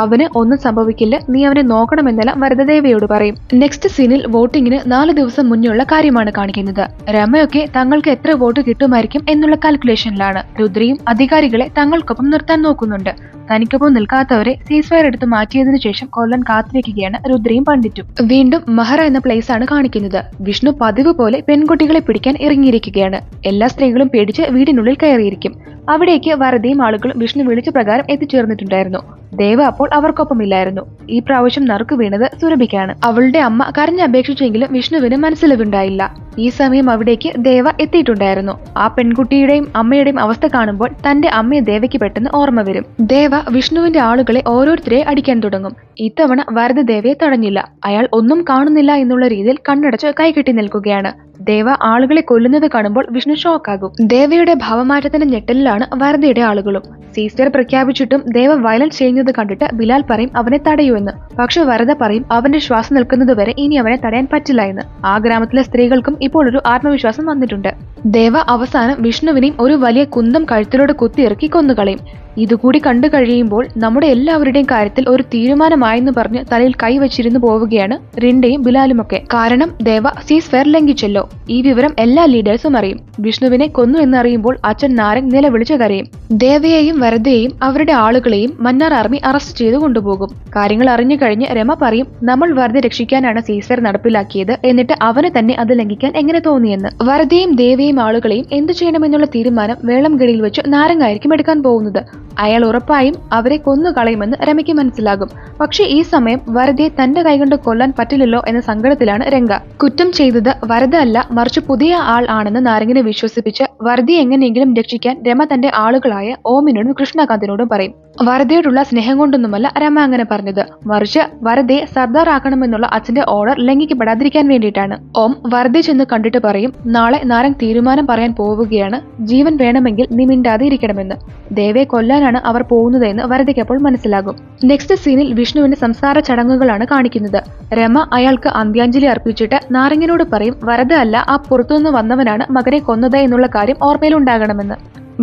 അവന് ഒന്നും സംഭവിക്കില്ല, നീ അവനെ നോക്കണമെന്നെല്ലാം വരദ ദേവയോട് പറയും. നെക്സ്റ്റ് സീനിൽ വോട്ടിങ്ങിന് 4 ദിവസം മുന്നുള്ള കാര്യമാണ് കാണിക്കുന്നത്. രമയൊക്കെ തങ്ങൾക്ക് എത്ര വോട്ട് കിട്ടുമായിരിക്കും എന്നുള്ള കാൽക്കുലേഷനിലാണ്. രുദ്രയും അധികാരികളെ തങ്ങൾക്കൊപ്പം നിർത്താൻ നോക്കുന്നുണ്ട്. തനിക്കൊപ്പം നിൽക്കാത്തവരെ സീസ് ഫയർ എടുത്ത് മാറ്റിയതിനു ശേഷം കൊല്ലാൻ കാത്തിരിക്കുകയാണ് രുദ്രയും പണ്ഡിറ്റും. വീണ്ടും മഹറ എന്ന പ്ലേസ് ആണ് കാണിക്കുന്നത്. വിഷ്ണു പതിവ് പോലെ പെൺകുട്ടികളെ പിടിക്കാൻ ഇറങ്ങിയിരിക്കുകയാണ്. എല്ലാ സ്ത്രീകളും പേടിച്ച് വീടിനുള്ളിൽ കയറിയിരിക്കും. അവിടേക്ക് വരദയും ആളുകളും വിഷ്ണു വിളിച്ച പ്രകാരം എത്തിച്ചേർന്നിട്ടുണ്ടായിരുന്നു. ദേവ അപ്പോൾ അവർക്കൊപ്പമില്ലായിരുന്നു. ഈ പ്രാവശ്യം നറുക്ക് വീണത് സുരഭിക്കാണ്. അവളുടെ അമ്മ കരഞ്ഞപേക്ഷിച്ചെങ്കിലും വിഷ്ണുവിന് മനസ്സിലാവുണ്ടായില്ല. ഈ സമയം അവിടേക്ക് ദേവ എത്തിയിട്ടുണ്ടായിരുന്നു. ആ പെൺകുട്ടിയുടെയും അമ്മയുടെയും അവസ്ഥ കാണുമ്പോൾ തന്റെ അമ്മയെ ദേവയ്ക്ക് പെട്ടെന്ന് ഓർമ്മ വരും. ദേവ വിഷ്ണുവിന്റെ ആളുകളെ ഓരോരുത്തരെ അടിക്കാൻ തുടങ്ങും. ഇത്തവണ വരദ ദേവയെ തടഞ്ഞില്ല. അയാൾ ഒന്നും കാണുന്നില്ല എന്നുള്ള രീതിയിൽ കണ്ണടച്ച് കൈകെട്ടി നിൽക്കുകയാണ്. ദേവ ആളുകളെ കൊല്ലുന്നത് കാണുമ്പോൾ വിഷ്ണു ഷോക്കാകും. ദേവയുടെ ഭാവമാറ്റത്തിന്റെ ഞെട്ടലിലാണ് വരദയുടെ ആളുകളും. സീസ്റ്റർ പ്രഖ്യാപിച്ചിട്ടും ദേവ വയലൻസ് ചെയ്യുന്നത് കണ്ടിട്ട് ബിലാൽ പറയും അവനെ തടയൂ എന്ന്. പക്ഷെ വരദ പറയും അവന്റെ ശ്വാസം നിൽക്കുന്നത് വരെ ഇനി അവനെ തടയാൻ പറ്റില്ല എന്ന്. ആ ഗ്രാമത്തിലെ സ്ത്രീകൾക്കും ഇപ്പോൾ ഒരു ആത്മവിശ്വാസം വന്നിട്ടുണ്ട്. ദേവ അവസാനം വിഷ്ണുവിനെയും ഒരു വലിയ കുന്തം കഴുത്തിലൂടെ കുത്തിയിറക്കി കൊന്നുകളയും. ഇതുകൂടി കണ്ടു കഴിയുമ്പോൾ നമ്മുടെ എല്ലാവരുടെയും കാര്യത്തിൽ ഒരു തീരുമാനമായെന്ന് പറഞ്ഞ് തലയിൽ കൈവച്ചിരുന്നു പോവുകയാണ് റിണ്ടയും ബിലാലുമൊക്കെ. കാരണം ദേവ സീസ് ഫയർ ലംഘിച്ചല്ലോ. ഈ വിവരം എല്ലാ ലീഡേഴ്സും അറിയും. വിഷ്ണുവിനെ കൊന്നു എന്നറിയുമ്പോൾ അച്ഛൻ നാരംഗ് നിലവിളിച്ച് കരയും. ദേവയെയും വരദയെയും അവരുടെ ആളുകളെയും മന്നാർ ആർമി അറസ്റ്റ് ചെയ്തു കൊണ്ടുപോകും. കാര്യങ്ങൾ അറിഞ്ഞു കഴിഞ്ഞ് രമ പറയും, നമ്മൾ വരദ രക്ഷിക്കാനാണ് സീസ് ഫയർ നടപ്പിലാക്കിയത്, എന്നിട്ട് അവന് തന്നെ അത് ലംഘിക്കാൻ എങ്ങനെ തോന്നിയെന്ന്. വരദയും ദേവയും ആളുകളെയും എന്തു ചെയ്യണമെന്നുള്ള തീരുമാനം വേളംകടിയിൽ വെച്ച് നാരംഗായിരിക്കും എടുക്കാൻ പോകുന്നത്. അയാൾ ഉറപ്പായും അവരെ കൊന്നുകളയുമെന്ന് രമയ്ക്ക് മനസ്സിലാകും. പക്ഷെ ഈ സമയം വരദയെ തന്റെ കൈകൊണ്ട് കൊല്ലാൻ പറ്റില്ലല്ലോ എന്ന സങ്കടത്തിലാണ് രംഗ. കുറ്റം ചെയ്തത് വരദ അല്ല, മറിച്ച് പുതിയ ആൾ ആണെന്ന് നാരംഗിനെ വിശ്വസിപ്പിച്ച് വരദയെ എങ്ങനെയെങ്കിലും രക്ഷിക്കാൻ രമ തന്റെ ആളുകളായ ഓമിനോടും കൃഷ്ണകാന്തിനോടും പറയും. വരദയോടുള്ള സ്നേഹം കൊണ്ടൊന്നുമല്ല രമ അങ്ങനെ പറഞ്ഞത്, മറിച്ച് വരദയെ സർദാർ ആക്കണമെന്നുള്ള അച്ഛന്റെ ഓർഡർ ലംഘിക്കപ്പെടാതിരിക്കാൻ വേണ്ടിയിട്ടാണ്. ഓം വരദയെ ചെന്ന് കണ്ടിട്ട് പറയും, നാളെ നാരംഗ് തീരുമാനം പറയാൻ പോവുകയാണ്, ജീവൻ വേണമെങ്കിൽ നീ മിണ്ടാതെ ഇരിക്കണമെന്ന്. ദേവയെ കൊല്ലാനാണ് അവർ പോകുന്നത് എന്ന് വരദയ്ക്ക് അപ്പോൾ മനസ്സിലാകും. നെക്സ്റ്റ് സീനിൽ വിഷ്ണുവിന്റെ സംസ്കാര ചടങ്ങുകളാണ് കാണിക്കുന്നത്. രമ അയാൾക്ക് അന്ത്യാഞ്ജലി അർപ്പിച്ചിട്ട് നാരംഗിനോട് പറയും, വരദ അല്ല, ആ പുറത്തുനിന്ന് വന്നവനാണ് മകനെ കൊന്നത് എന്നുള്ള കാര്യം ഓർമ്മയിലുണ്ടാകണമെന്ന്.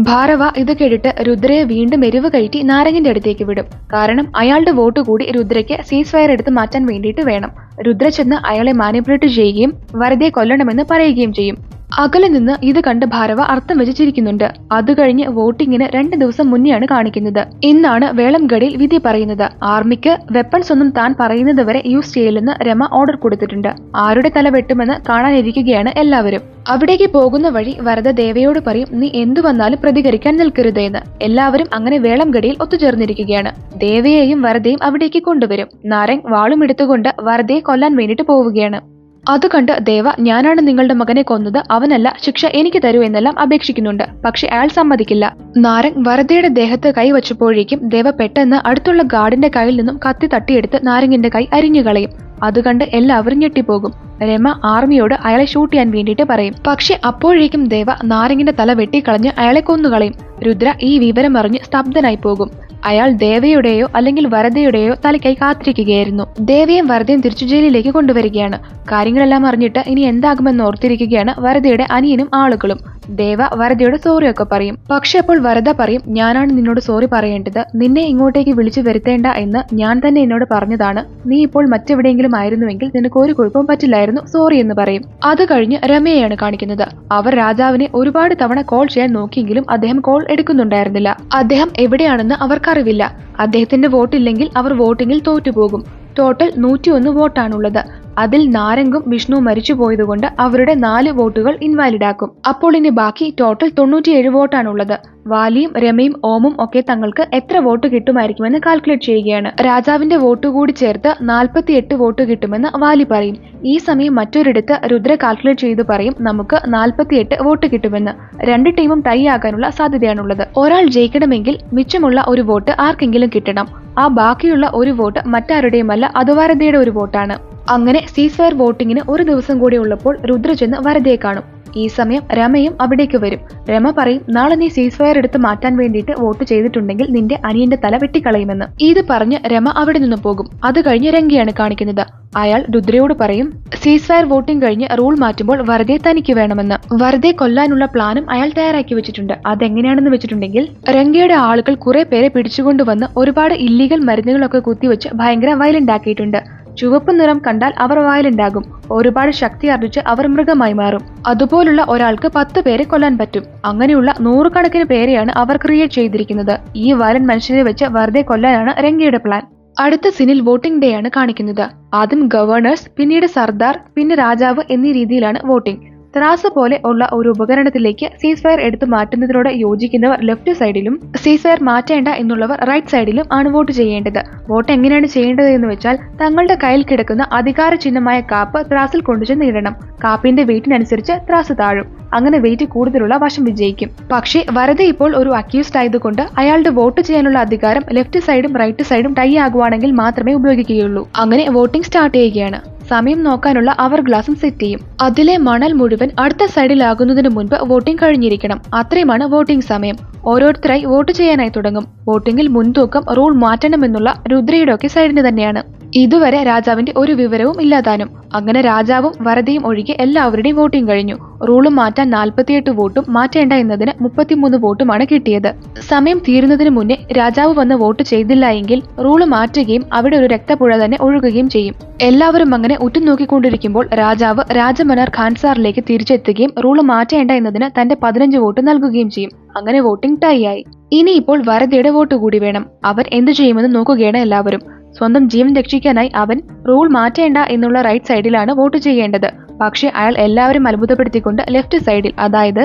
ഭാരവ ഇത് കേട്ടിട്ട് രുദ്രയെ വീണ്ടും എരിവ് കയറ്റി നാരംഗിന്റെ അടുത്തേക്ക് വിടും. കാരണം അയാളുടെ വോട്ട് കൂടി രുദ്രയ്ക്ക് സീസ് ഫയർ എടുത്ത് മാറ്റാൻ വേണ്ടിയിട്ട് വേണം. രുദ്ര ചെന്ന് അയാളെ മാനിപ്പുലേറ്റ് ചെയ്യുകയും വരദയെ കൊല്ലണമെന്ന് പറയുകയും ചെയ്യും. അകലെ നിന്ന് ഇത് കണ്ട് ഭാരവ അർത്ഥം വെച്ച് ചിരിക്കുന്നുണ്ട്. അത് കഴിഞ്ഞ് വോട്ടിങ്ങിന് 2 ദിവസം മുന്നെയാണ് കാണിക്കുന്നത്. ഇന്നാണ് വേളംഗഡിയിൽ വിധി പറയുന്നത്. ആർമിക്ക് വെപ്പൺസ് ഒന്നും താൻ പറയുന്നത് വരെ യൂസ് ചെയ്യില്ലെന്ന് രമ ഓർഡർ കൊടുത്തിട്ടുണ്ട്. ആരുടെ തല വെട്ടുമെന്ന് കാണാനിരിക്കുകയാണ് എല്ലാവരും. അവിടേക്ക് പോകുന്ന വഴി വരദ ദേവയോട് പറയും, നീ എന്തു വന്നാലും പ്രതികരിക്കാൻ നിൽക്കരുത് എന്ന്. എല്ലാവരും അങ്ങനെ വേളംഗഡിയിൽ ഒത്തുചേർന്നിരിക്കുകയാണ്. ദേവയെയും വരദയും അവിടേക്ക് കൊണ്ടുവരും. നാരങ് വാളും എടുത്തുകൊണ്ട് വരദയെ കൊല്ലാൻ വേണ്ടിട്ട് പോവുകയാണ്. അത് കണ്ട് ദേവ, ഞാനാണ് നിങ്ങളുടെ മകനെ കൊന്നത്, അവനല്ല, ശിക്ഷ എനിക്ക് തരൂ എന്നെല്ലാം അപേക്ഷിക്കുന്നുണ്ട്. പക്ഷെ അയാൾ സമ്മതിക്കില്ല. നാരങ് വരദയുടെ ദേഹത്ത് കൈവച്ചപ്പോഴേക്കും ദേവ പെട്ടെന്ന് അടുത്തുള്ള ഗാർഡിന്റെ കയ്യിൽ നിന്നും കത്തി തട്ടിയെടുത്ത് നാരങ്ങിന്റെ കൈ അരിഞ്ഞു കളയും. അത് കണ്ട് എല്ലാവരും ഞെട്ടിപ്പോകും. രമ ആർമിയോട് അയാളെ ഷൂട്ട് ചെയ്യാൻ വേണ്ടിയിട്ട് പറയും. പക്ഷെ അപ്പോഴേക്കും ദേവ നാരങ്ങിന്റെ തല വെട്ടിക്കളഞ്ഞ് അയാളെ കൊന്നുകളയും. രുദ്ര ഈ വിവരം അറിഞ്ഞ് സ്തബ്ധനായി പോകും. അയാൾ ദേവയുടെയോ അല്ലെങ്കിൽ വരദയുടെയോ തലയ്ക്കായി കാത്തിരിക്കുകയായിരുന്നു. ദേവയും വരദയും തിരിച്ചു ജയിലിലേക്ക് കൊണ്ടുവരികയാണ്. കാര്യങ്ങളെല്ലാം അറിഞ്ഞിട്ട് ഇനി എന്താകുമെന്ന് ഓർത്തിരിക്കുകയാണ് വരദയുടെ അനിയനും ആളുകളും. ദേവ വരദയോട് സോറിയൊക്കെ പറയും. പക്ഷെ അപ്പോൾ വരദ പറയും, ഞാനാണ് നിന്നോട് സോറി പറയേണ്ടത്. നിന്നെ ഇങ്ങോട്ടേക്ക് വിളിച്ചു വരുത്തേണ്ട എന്ന് ഞാൻ തന്നെ എന്നോട് പറഞ്ഞതാണ്. നീ ഇപ്പോൾ മറ്റെവിടെയെങ്കിലും ആയിരുന്നുവെങ്കിൽ നിനക്ക് ഒരു കുഴപ്പവും പറ്റില്ലായിരുന്നു, സോറി എന്ന് പറയും. അത് കഴിഞ്ഞ് രമയെയാണ് കാണിക്കുന്നത്. അവർ രാജാവിനെ ഒരുപാട് തവണ കോൾ ചെയ്യാൻ നോക്കിയെങ്കിലും അദ്ദേഹം കോൾ എടുക്കുന്നുണ്ടായിരുന്നില്ല. അദ്ദേഹം എവിടെയാണെന്ന് അവർക്കറിവില്ല. അദ്ദേഹത്തിന്റെ വോട്ടില്ലെങ്കിൽ അവർ വോട്ടിങ്ങിൽ തോറ്റുപോകും. ടോട്ടൽ 101 വോട്ടാണുള്ളത്. അതിൽ നാരംഗും വിഷ്ണു മരിച്ചു പോയതുകൊണ്ട് അവരുടെ 4 വോട്ടുകൾ ഇൻവാലിഡ് ആക്കും. അപ്പോൾ ഇനി ബാക്കി ടോട്ടൽ 97 വോട്ടാണുള്ളത്. വാലിയും രമയും ഓമും ഒക്കെ തങ്ങൾക്ക് എത്ര വോട്ട് കിട്ടുമായിരിക്കുമെന്ന് കാൽക്കുലേറ്റ് ചെയ്യുകയാണ്. രാജാവിന്റെ വോട്ട് കൂടി ചേർത്ത് 48 വോട്ട് കിട്ടുമെന്ന് വാലി പറയും. ഈ സമയം മറ്റൊരിടത്ത് രുദ്ര കാൽക്കുലേറ്റ് ചെയ്ത് പറയും, നമുക്ക് 48 വോട്ട് കിട്ടുമെന്ന്. 2 ടീമും ടൈ ആകാനുള്ള സാധ്യതയാണുള്ളത്. ഒരാൾ ജയിക്കണമെങ്കിൽ മിച്ചമുള്ള ഒരു വോട്ട് ആർക്കെങ്കിലും കിട്ടണം. ആ ബാക്കിയുള്ള ഒരു വോട്ട് മറ്റാരുടെയുമല്ല, അത് വരദയുടെ ഒരു വോട്ടാണ്. അങ്ങനെ സീസ്ഫയർ വോട്ടിങ്ങിന് ഒരു ദിവസം കൂടി ഉള്ളപ്പോൾ രുദ്ര ചെന്ന് വരദയെ കാണും. ഈ സമയം രമയും അവിടേക്ക് വരും. രമ പറയും, നാളെ നീ സീസ്ഫയർ എടുത്ത് മാറ്റാൻ വേണ്ടിയിട്ട് വോട്ട് ചെയ്തിട്ടുണ്ടെങ്കിൽ നിന്റെ അനിയന്റെ തല വെട്ടിക്കളയുമെന്ന്. ഇത് പറഞ്ഞ് രമ അവിടെ നിന്ന് പോകും. അത് കഴിഞ്ഞ് രംഗിയാണ് കാണിക്കുന്നത്. അയാൾ രുദ്രയോട് പറയും, സീസ്ഫയർ വോട്ടിംഗ് കഴിഞ്ഞ് റൂൾ മാറ്റുമ്പോൾ വരദയെ തനിക്ക് വേണമെന്ന്. വരദയെ കൊല്ലാനുള്ള പ്ലാനും അയാൾ തയ്യാറാക്കി വെച്ചിട്ടുണ്ട്. അതെങ്ങനെയാണെന്ന് വെച്ചിട്ടുണ്ടെങ്കിൽ, രംഗയുടെ ആളുകൾ കുറെ പേരെ പിടിച്ചുകൊണ്ടുവന്ന് ഒരുപാട് ഇല്ലീഗൽ മരുന്നുകളൊക്കെ കുത്തിവെച്ച് ഭയങ്കര വയലന്റ് ആക്കിയിട്ടുണ്ട്. ചുവപ്പ് നിറം കണ്ടാൽ അവർ വയലന്റാകും. ഒരുപാട് ശക്തി ആർജിച്ച് അവർ മൃഗമായി മാറും. അതുപോലുള്ള ഒരാൾക്ക് 10 പേരെ കൊല്ലാൻ പറ്റും. അങ്ങനെയുള്ള 100 കണക്കിന് പേരെയാണ് അവർ ക്രിയേറ്റ് ചെയ്തിരിക്കുന്നത്. ഈ വയലന്റ് മനുഷ്യരെ വെച്ച് വെറുതെ കൊല്ലാനാണ് രംഗയുടെ പ്ലാൻ. അടുത്ത സീനിൽ വോട്ടിംഗ് ഡേ ആണ് കാണിക്കുന്നത്. ആദ്യം ഗവർണേഴ്സ്, പിന്നീട് സർദാർ, പിന്നെ രാജാവ് എന്നീ രീതിയിലാണ് വോട്ടിംഗ്. ത്രാസ് പോലെ ഉള്ള ഒരു ഉപകരണത്തിലേക്ക് സീസ്ഫയർ എടുത്ത് മാറ്റുന്നതിനോട് യോജിക്കുന്നവർ ലെഫ്റ്റ് സൈഡിലും സീസ്ഫയർ മാറ്റേണ്ട എന്നുള്ളവർ റൈറ്റ് സൈഡിലും ആണ് വോട്ട് ചെയ്യേണ്ടത്. വോട്ട് എങ്ങനെയാണ് ചെയ്യേണ്ടത് എന്ന് വെച്ചാൽ, തങ്ങളുടെ കയ്യിൽ കിടക്കുന്ന അധികാര ചിഹ്നമായ കാപ്പ് ത്രാസിൽ കൊണ്ടുചെന്ന് ഇടണം. കാപ്പിന്റെ വെയിറ്റിനനുസരിച്ച് ത്രാസ് താഴും. അങ്ങനെ വെയിറ്റ് കൂടുതലുള്ള വശം വിജയിക്കും. പക്ഷേ വരദ ഇപ്പോൾ ഒരു അക്യൂസ്ഡ് ആയതുകൊണ്ട് അയാളുടെ വോട്ട് ചെയ്യാനുള്ള അധികാരം ലെഫ്റ്റ് സൈഡും റൈറ്റ് സൈഡും ടൈ ആകുവാണെങ്കിൽ മാത്രമേ ഉപയോഗിക്കുകയുള്ളൂ. അങ്ങനെ വോട്ടിംഗ് സ്റ്റാർട്ട് ചെയ്യുകയാണ്. സമയം നോക്കാനുള്ള അവർ ഗ്ലാസും സെറ്റ് ചെയ്യും. അതിലെ മണൽ മുഴുവൻ അടുത്ത സൈഡിലാകുന്നതിന് മുൻപ് വോട്ടിംഗ് കഴിഞ്ഞിരിക്കണം. അത്രയുമാണ് വോട്ടിംഗ് സമയം. ഓരോരുത്തരായി വോട്ട് ചെയ്യാനായി തുടങ്ങും. വോട്ടിംഗിൽ മുൻതൂക്കം റൂൾ മാറ്റണമെന്നുള്ള രുദ്രയുടെ ഒക്കെ സൈഡിന് തന്നെയാണ്. ഇതുവരെ രാജാവിന്റെ ഒരു വിവരവും ഇല്ലാതാനും. അങ്ങനെ രാജാവും വരദയും ഒഴികെ എല്ലാവരുടെയും വോട്ടിംഗ് കഴിഞ്ഞു. റൂള് മാറ്റാൻ 48 വോട്ടും മാറ്റേണ്ട എന്നതിന് 33 വോട്ടുമാണ് കിട്ടിയത്. സമയം തീരുന്നതിന് മുന്നേ രാജാവ് വന്ന് വോട്ട് ചെയ്തില്ല എങ്കിൽ റൂള് മാറ്റുകയും അവിടെ ഒരു രക്തപ്പുഴ തന്നെ ഒഴുകുകയും ചെയ്യും. എല്ലാവരും അങ്ങനെ ഉറ്റുനോക്കിക്കൊണ്ടിരിക്കുമ്പോൾ രാജാവ് രാജമനാർ ഖാൻസാറിലേക്ക് തിരിച്ചെത്തുകയും റൂള് മാറ്റേണ്ട എന്നതിന് തന്റെ 15 വോട്ട് നൽകുകയും ചെയ്യും. അങ്ങനെ വോട്ടിംഗ് ടൈ ആയി. ഇനിയിപ്പോൾ വരദയുടെ വോട്ട് കൂടി വേണം. അവൻ എന്തു ചെയ്യുമെന്ന് നോക്കുകയാണ് എല്ലാവരും. സ്വന്തം ജീവൻ രക്ഷിക്കാനായി അവൻ റൂൾ മാറ്റേണ്ട എന്നുള്ള റൈറ്റ് സൈഡിലാണ് വോട്ട് ചെയ്യേണ്ടത്. പക്ഷെ അയാൾ എല്ലാവരും അത്ഭുതപ്പെടുത്തിക്കൊണ്ട് ലെഫ്റ്റ് സൈഡിൽ, അതായത്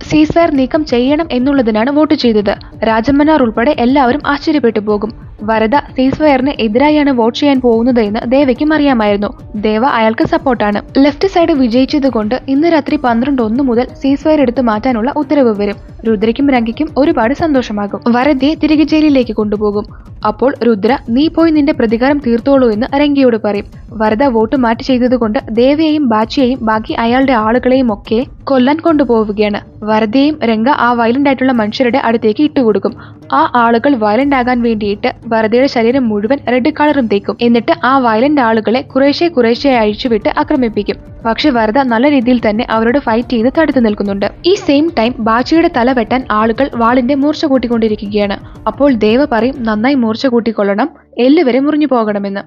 സീസ്ഫയർ നീക്കം ചെയ്യണം എന്നുള്ളതിനാണ് വോട്ട് ചെയ്തത്. രാജമന്നാർ ഉൾപ്പെടെ എല്ലാവരും ആശ്ചര്യപ്പെട്ടു പോകും. വരദ സീസ്ഫയറിന് എതിരായാണ് വോട്ട് ചെയ്യാൻ പോകുന്നത് എന്ന് ദേവയ്ക്കും അറിയാമായിരുന്നു. ദേവ അയാൾക്ക് സപ്പോർട്ടാണ്. ലെഫ്റ്റ് സൈഡ് വിജയിച്ചതുകൊണ്ട് ഇന്ന് രാത്രി 12:01 മുതൽ സീസ്ഫയർ എടുത്ത് മാറ്റാനുള്ള ഉത്തരവ് വരും. രുദ്രയ്ക്കും രംഗയ്ക്കും ഒരുപാട് സന്തോഷമാകും. വരദയെ തിരികെ ജയിലിലേക്ക് കൊണ്ടുപോകും. അപ്പോൾ രുദ്ര, നീ പോയി നിന്റെ പ്രതികാരം തീർത്തോളൂ എന്ന് രംഗയോട് പറയും. വരദ വോട്ട് മാറ്റി ചെയ്തതുകൊണ്ട് ദേവയെയും ബാച്ചിയെയും ബാക്കി അയാളുടെ ആളുകളെയും ഒക്കെ കൊല്ലാൻ കൊണ്ടുപോവുകയാണ്. വരദയെയും രംഗ ആ വയലന്റ് ആയിട്ടുള്ള മനുഷ്യരുടെ അടുത്തേക്ക് ഇട്ടുകൊടുക്കും. ആ ആളുകൾ വയലന്റ് ആകാൻ വേണ്ടിയിട്ട് വരദയുടെ ശരീരം മുഴുവൻ റെഡ് കളറും തേക്കും. എന്നിട്ട് ആ വയലന്റ് ആളുകളെ കുറേശ്ശെ അഴിച്ചുവിട്ട് ആക്രമിപ്പിക്കും. പക്ഷെ വരദ നല്ല രീതിയിൽ തന്നെ അവരോട് ഫൈറ്റ് ചെയ്ത് തടുത്തു നിൽക്കുന്നുണ്ട്. ഈ സെയിം ടൈം ബാച്ചിയുടെ തല വെട്ടാൻ ആളുകൾ വാളിന്റെ മൂർച്ച കൂട്ടിക്കൊണ്ടിരിക്കുകയാണ്. അപ്പോൾ ദേവ പറയും, നന്നായി മൂർച്ച കൂട്ടിക്കൊള്ളണം, എല്ലുവരെ മുറിഞ്ഞു പോകണമെന്ന്.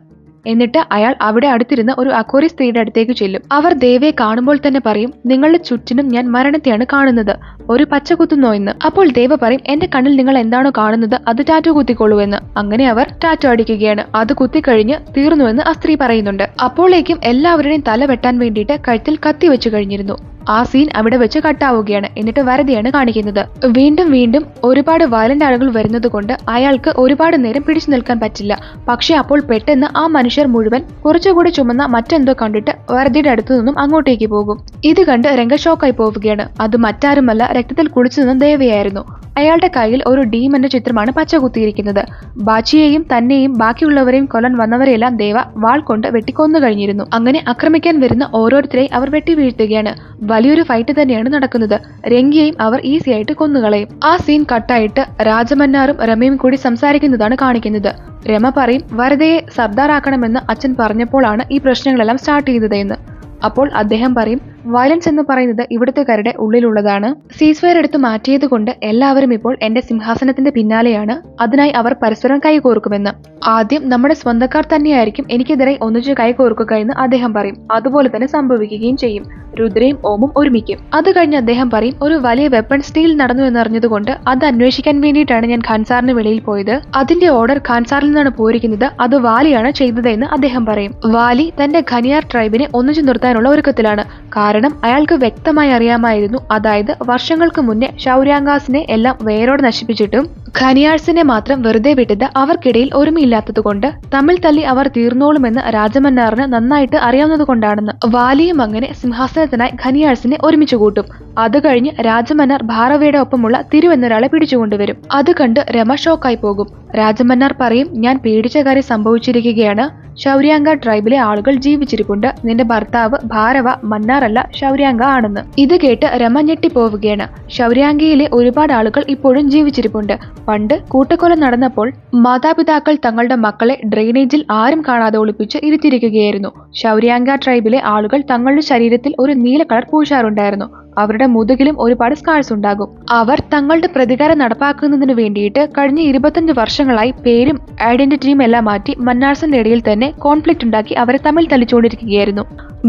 എന്നിട്ട് അയാൾ അവിടെ അടുത്തിരുന്ന ഒരു അഘോരി സ്ത്രീയുടെ അടുത്തേക്ക് ചെല്ലും. അവർ ദേവയെ കാണുമ്പോൾ തന്നെ പറയും, നിങ്ങളുടെ ചുറ്റിനും ഞാൻ മരണത്തെയാണ് കാണുന്നത്, ഒരു പച്ച കുത്തുന്നോ എന്ന്. അപ്പോൾ ദേവ പറയും, എന്റെ കണ്ണിൽ നിങ്ങൾ എന്താണോ കാണുന്നത് അത് ടാറ്റു കുത്തിക്കൊള്ളൂ എന്ന്. അങ്ങനെ അവർ ടാറ്റു അടിക്കുകയാണ്. അത് കുത്തിക്കഴിഞ്ഞ് തീർന്നുവെന്ന് ആ സ്ത്രീ പറയുന്നുണ്ട്. അപ്പോഴേക്കും എല്ലാവരുടെയും തല വെട്ടാൻ വേണ്ടിയിട്ട് കഴുത്തിൽ കത്തി വെച്ച് കഴിഞ്ഞിരുന്നു. ആ സീൻ അവിടെ വെച്ച് കട്ടാവുകയാണ്. എന്നിട്ട് വരദയാണ് കാണിക്കുന്നത്. വീണ്ടും വീണ്ടും ഒരുപാട് വയലന്റ് ആളുകൾ വരുന്നത് കൊണ്ട് അയാൾക്ക് ഒരുപാട് നേരം പിടിച്ചു നിൽക്കാൻ പറ്റില്ല. പക്ഷെ അപ്പോൾ പെട്ടെന്ന് ആ മനുഷ്യർ മുഴുവൻ കുറച്ചുകൂടി ചുമന്ന മറ്റെന്തോ കണ്ടിട്ട് വരദയുടെ അടുത്തു നിന്നും അങ്ങോട്ടേക്ക് പോകും. ഇത് കണ്ട് രംഗ ഷോക്കായി പോവുകയാണ്. അത് മറ്റാരുമല്ല, രക്തത്തിൽ കുളിച്ചു നിന്ന ദേവയായിരുന്നു. അയാളുടെ കയ്യിൽ ഒരു ഡീമന്റെ ചിത്രമാണ് പച്ച കുത്തിയിരിക്കുന്നത്. ബാച്ചിയെയും തന്നെയും ബാക്കിയുള്ളവരെയും കൊല്ലാൻ വന്നവരെയെല്ലാം ദേവ വാൾ കൊണ്ട് വെട്ടിക്കൊന്നു കഴിഞ്ഞിരുന്നു. അങ്ങനെ ആക്രമിക്കാൻ വരുന്ന ഓരോരുത്തരെയും അവർ വെട്ടി വീഴ്ത്തുകയാണ്. വലിയൊരു ഫൈറ്റ് തന്നെയാണ് നടക്കുന്നത്. രംഗിയെയും അവർ ഈസി ആയിട്ട് കൊന്നുകളയും. ആ സീൻ കട്ടായിട്ട് രാജമന്നാറും രമയും കൂടി സംസാരിക്കുന്നതാണ് കാണിക്കുന്നത്. രമ പറയും, വരദയെ സർദാറാക്കണമെന്ന് അച്ഛൻ പറഞ്ഞപ്പോഴാണ് ഈ പ്രശ്നങ്ങളെല്ലാം സ്റ്റാർട്ട് ചെയ്തത് എന്ന്. അപ്പോൾ അദ്ദേഹം പറയും, വയലൻസ് എന്ന് പറയുന്നത് ഇവിടുത്തുകാരുടെ ഉള്ളിലുള്ളതാണ്. സീസ്ഫയർ എടുത്ത് മാറ്റിയത് കൊണ്ട് എല്ലാവരും ഇപ്പോൾ എന്റെ സിംഹാസനത്തിന്റെ പിന്നാലെയാണ്. അതിനായി അവർ പരസ്പരം കൈകോർക്കുമെന്ന്. ആദ്യം നമ്മുടെ സ്വന്തക്കാർ തന്നെയായിരിക്കും എനിക്കെതിരെ ഒന്നിച്ച് കൈകോർക്കുക എന്ന് അദ്ദേഹം പറയും. അതുപോലെ തന്നെ സംഭവിക്കുകയും ചെയ്യും. രുദ്രയും ഓമും ഒരുമിക്കും. അത് കഴിഞ്ഞ് അദ്ദേഹം പറയും, ഒരു വലിയ വെപ്പൺ സ്റ്റീൽ നടന്നു എന്നറിഞ്ഞതുകൊണ്ട് അത് അന്വേഷിക്കാൻ വേണ്ടിയിട്ടാണ് ഞാൻ ഖാൻസാറിന് വെളിയിൽ പോയത്. അതിന്റെ ഓർഡർ ഖാൻസാറിൽ നിന്നാണ് പോയിരിക്കുന്നത്. അത് വാലിയാണ് ചെയ്തതെന്ന് അദ്ദേഹം പറയും. വാലി തന്റെ ഖനിയാർ ട്രൈബിനെ ഒന്നിച്ചു നിർത്താനുള്ള ഒരുക്കത്തിലാണ്. കാരണം അയാൾക്ക് വ്യക്തമായി അറിയാമായിരുന്നു, അതായത് വർഷങ്ങൾക്ക് മുന്നേ ശൗര്യാംഗാസിനെ എല്ലാം വേരോടെ നശിപ്പിച്ചിട്ടും ഖനിയാഴ്സിനെ മാത്രം വെറുതെ വിട്ടത് അവർക്കിടയിൽ ഒരുമയില്ലാത്തതുകൊണ്ട് തമ്മിൽ തല്ലി അവർ തീർന്നോളുമെന്ന് രാജമന്നാറിന് നന്നായിട്ട് അറിയാവുന്നതുകൊണ്ടാണെന്ന്. വാലിയും അങ്ങനെ സിംഹാസനത്തിനായി ഖനിയാഴ്സിനെ ഒരുമിച്ച് കൂട്ടും. അത് കഴിഞ്ഞ് രാജമന്നാർ ഭാരവയുടെ ഒപ്പമുള്ള തിരു എന്നൊരാളെ പിടിച്ചുകൊണ്ടുവരും. അത് കണ്ട് രമ ഷോക്കായി പോകും. രാജമന്നാർ പറയും, ഞാൻ പേടിച്ച കാര്യം സംഭവിച്ചിരിക്കുകയാണ്. ശൗര്യാംഗ ട്രൈബിലെ ആളുകൾ ജീവിച്ചിരിപ്പുണ്ട്. നിന്റെ ഭർത്താവ് ഭാരവ മന്നാറല്ല, ശൗര്യാംഗ ആണെന്ന്. ഇത് കേട്ട് രമ ഞെട്ടിപ്പോവുകയാണ്. ശൗര്യാംഗയിലെ ഒരുപാട് ആളുകൾ ഇപ്പോഴും ജീവിച്ചിരിപ്പുണ്ട്. പണ്ട് കൂട്ടക്കൊല നടന്നപ്പോൾ മാതാപിതാക്കൾ തങ്ങളുടെ മക്കളെ ഡ്രെയിനേജിൽ ആരും കാണാതെ ഒളിപ്പിച്ച് ഇരുത്തിയിരിക്കുകയായിരുന്നു. ശൗര്യാംഗ ട്രൈബിലെ ആളുകൾ തങ്ങളുടെ ശരീരത്തിൽ ഒരു നീല കളർ പൂശാറുണ്ടായിരുന്നു. അവരുടെ മുതുകിലും ഒരുപാട് സ്കാർസ് ഉണ്ടാകും. അവർ തങ്ങളുടെ പ്രതികാരം നടപ്പാക്കുന്നതിന് വേണ്ടിയിട്ട് കഴിഞ്ഞ 25 വർഷങ്ങളായി പേരും ഐഡന്റിറ്റിയും എല്ലാം മാറ്റി മന്നാർസിന്റെ ഇടയിൽ തന്നെ കോൺഫ്ലിക്റ്റ് ഉണ്ടാക്കി അവരെ തമ്മിൽ തല്ലിച്ചുകൊണ്ടിരിക്കുകയായിരുന്നു.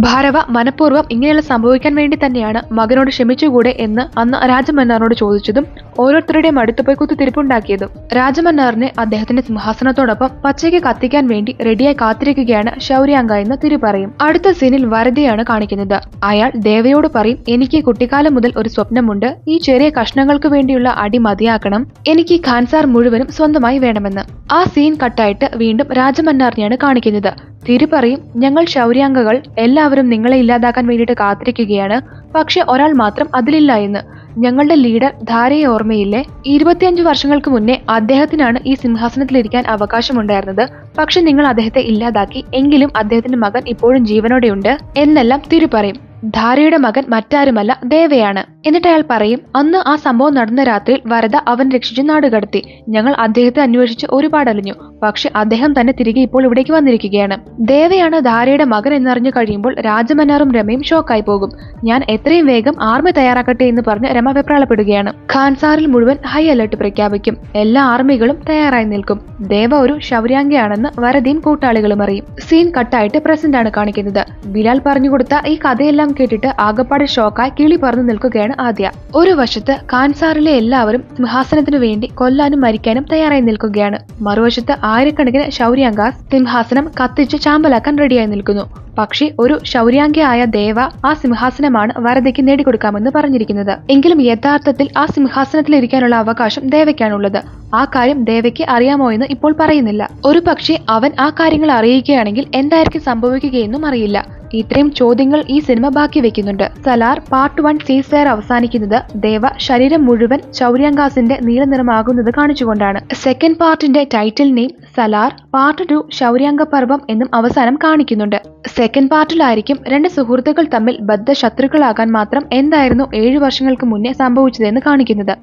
ഭാരവ മനഃപൂർവ്വം ഇങ്ങനെയുള്ള സംഭവിക്കാൻ വേണ്ടി തന്നെയാണ് മകനോട് ക്ഷമിച്ചുകൂടെ എന്ന് അന്ന് രാജമന്നാറിനോട് ചോദിച്ചതും ഓരോരുത്തരുടെയും അടുത്ത് പോയി കുത്തിത്തിരിപ്പുണ്ടാക്കിയതും. രാജമന്നാറിനെ അദ്ദേഹത്തിന്റെ സിംഹാസനത്തോടൊപ്പം പച്ചയ്ക്ക് കത്തിക്കാൻ വേണ്ടി റെഡിയായി കാത്തിരിക്കുകയാണ് ശൗര്യാംഗ എന്ന് തിരു പറയും. അടുത്ത സീനിൽ വരദയാണ് കാണിക്കുന്നത്. അയാൾ ദേവയോട് പറയും, എനിക്ക് കുട്ടിക്കാലം മുതൽ ഒരു സ്വപ്നമുണ്ട്. ഈ ചെറിയ കഷ്ണങ്ങൾക്ക് വേണ്ടിയുള്ള അടി മതിയാക്കണം. എനിക്ക് ഖാൻസാർ മുഴുവനും സ്വന്തമായി വേണമെന്ന്. ആ സീൻ കട്ടായിട്ട് വീണ്ടും രാജമന്നാറിനെയാണ് കാണിക്കുന്നത്. തിരു പറയും, ഞങ്ങൾ ശൗര്യാംഗകൾ എല്ലാവരും നിങ്ങളെ ഇല്ലാതാക്കാൻ വേണ്ടിയിട്ട് കാത്തിരിക്കുകയാണ്. പക്ഷെ ഒരാൾ മാത്രം അതിലില്ല എന്ന്. ഞങ്ങളുടെ ലീഡർ ധാരയെ ഓർമ്മയില്ലേ? 25 വർഷങ്ങൾക്ക് മുന്നേ അദ്ദേഹത്തിനാണ് ഈ സിംഹാസനത്തിലിരിക്കാൻ അവകാശമുണ്ടായിരുന്നത്. പക്ഷെ നിങ്ങൾ അദ്ദേഹത്തെ ഇല്ലാതാക്കി. എങ്കിലും അദ്ദേഹത്തിന്റെ മകൻ ഇപ്പോഴും ജീവനോടെയുണ്ട് എന്നെല്ലാം തിരു പറയും. ധാരയുടെ മകൻ മറ്റാരുമല്ല, ദേവയാണ്. എന്നിട്ട് അയാൾ പറയും, അന്ന് ആ സംഭവം നടന്ന രാത്രിയിൽ വരദ അവൻ രക്ഷിച്ച് നാടുകടത്തി. ഞങ്ങൾ അദ്ദേഹത്തെ അന്വേഷിച്ച് ഒരുപാട് അലഞ്ഞു. പക്ഷെ അദ്ദേഹം തന്നെ തിരികെ ഇപ്പോൾ ഇവിടേക്ക് വന്നിരിക്കുകയാണ്. ദേവയാണ് ധാരയുടെ മകൻ എന്നറിഞ്ഞു കഴിയുമ്പോൾ രാജമന്നാറും രമയും ഷോക്കായി പോകും. ഞാൻ എത്രയും വേഗം ആർമി തയ്യാറാക്കട്ടെ എന്ന് പറഞ്ഞ് രമ വെപ്രാളപ്പെടുകയാണ്. ഖാൻസാറിൽ മുഴുവൻ ഹൈ അലർട്ട് പ്രഖ്യാപിക്കും. എല്ലാ ആർമികളും തയ്യാറായി നിൽക്കും. ദേവ ഒരു ശൗര്യാംഗയാണെന്ന് വരദയും കൂട്ടാളികളും അറിയും. സീൻ കട്ടായിട്ട് പ്രസന്റ് ആണ് കാണിക്കുന്നത്. ബിലാൽ പറഞ്ഞുകൊടുത്ത ഈ കഥയെല്ലാം കേട്ടിട്ട് ആകപ്പാടെ ഷോക്കായി കിളി പറന്നു നിൽക്കുകയാണ് ആദ്യ. ഒരു വശത്ത് ഖാൻസാറിലെ എല്ലാവരും സിംഹാസനത്തിനു വേണ്ടി കൊല്ലാനും മരിക്കാനും തയ്യാറായി നിൽക്കുകയാണ്. മറുവശത്ത് ആയിരക്കണക്കിന് ശൗര്യാംഗാസ് സിംഹാസനം കത്തിച്ച് ചാമ്പലാക്കാൻ റെഡിയായി നിൽക്കുന്നു. പക്ഷേ ഒരു ശൗര്യാംഗയായ ദേവ ആ സിംഹാസനമാണ് വരദയ്ക്ക് നേടിക്കൊടുക്കാമെന്ന് പറഞ്ഞിരിക്കുന്നത്. എങ്കിലും യഥാർത്ഥത്തിൽ ആ സിംഹാസനത്തിലിരിക്കാനുള്ള അവകാശം ദേവയ്ക്കാണുള്ളത്. ആ കാര്യം ദേവയ്ക്ക് അറിയാമോ എന്ന് ഇപ്പോൾ പറയുന്നില്ല. ഒരു പക്ഷേ അവൻ ആ കാര്യങ്ങൾ അറിയിക്കുകയാണെങ്കിൽ എന്തായിരിക്കും സംഭവിക്കുകയെന്നും അറിയില്ല. ഇത്രയും ചോദ്യങ്ങൾ ഈ സിനിമ ബാക്കി വെക്കുന്നുണ്ട്. സലാർ പാർട്ട് 1 സീസ്ഫയർ അവസാനിക്കുന്നത് ദേവ ശരീരം മുഴുവൻ ശൗര്യാംഗാസിന്റെ നീല നിറമാകുന്നത് കാണിച്ചുകൊണ്ടാണ്. സെക്കൻഡ് പാർട്ടിന്റെ title name Salaar part 2 Shouryanga Parvam എന്നും അവസാനം കാണിക്കുന്നുണ്ട്. സെക്കൻഡ് പാർട്ടിലായിരിക്കും രണ്ട് സുഹൃത്തുക്കൾ തമ്മിൽ ബദ്ധ ശത്രുക്കളാകാൻ മാത്രം എന്തായിരുന്നു 7 വർഷങ്ങൾക്ക് മുന്നേ സംഭവിച്ചതെന്ന് കാണിക്കുന്നത്.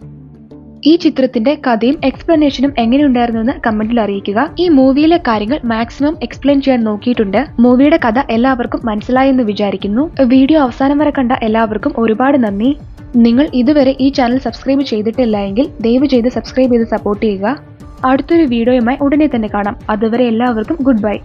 ഈ ചിത്രത്തിന്റെ കഥയും എക്സ്പ്ലനേഷനും എങ്ങനെയുണ്ടായിരുന്നുവെന്ന് കമന്റിൽ അറിയിക്കുക. ഈ മൂവിയിലെ കാര്യങ്ങൾ മാക്സിമം എക്സ്പ്ലെയിൻ ചെയ്യാൻ നോക്കിയിട്ടുണ്ട്. മൂവിയുടെ കഥ എല്ലാവർക്കും മനസ്സിലായെന്ന് വിചാരിക്കുന്നു. വീഡിയോ അവസാനം വരെ കണ്ട എല്ലാവർക്കും ഒരുപാട് നന്ദി. നിങ്ങൾ ഇതുവരെ ഈ ചാനൽ സബ്സ്ക്രൈബ് ചെയ്തിട്ടില്ല എങ്കിൽ ദയവ് ചെയ്ത് സബ്സ്ക്രൈബ് ചെയ്ത് സപ്പോർട്ട് ചെയ്യുക. അടുത്തൊരു വീഡിയോയുമായി ഉടനെ തന്നെ കാണാം. അതുവരെ എല്ലാവർക്കും ഗുഡ് ബൈ.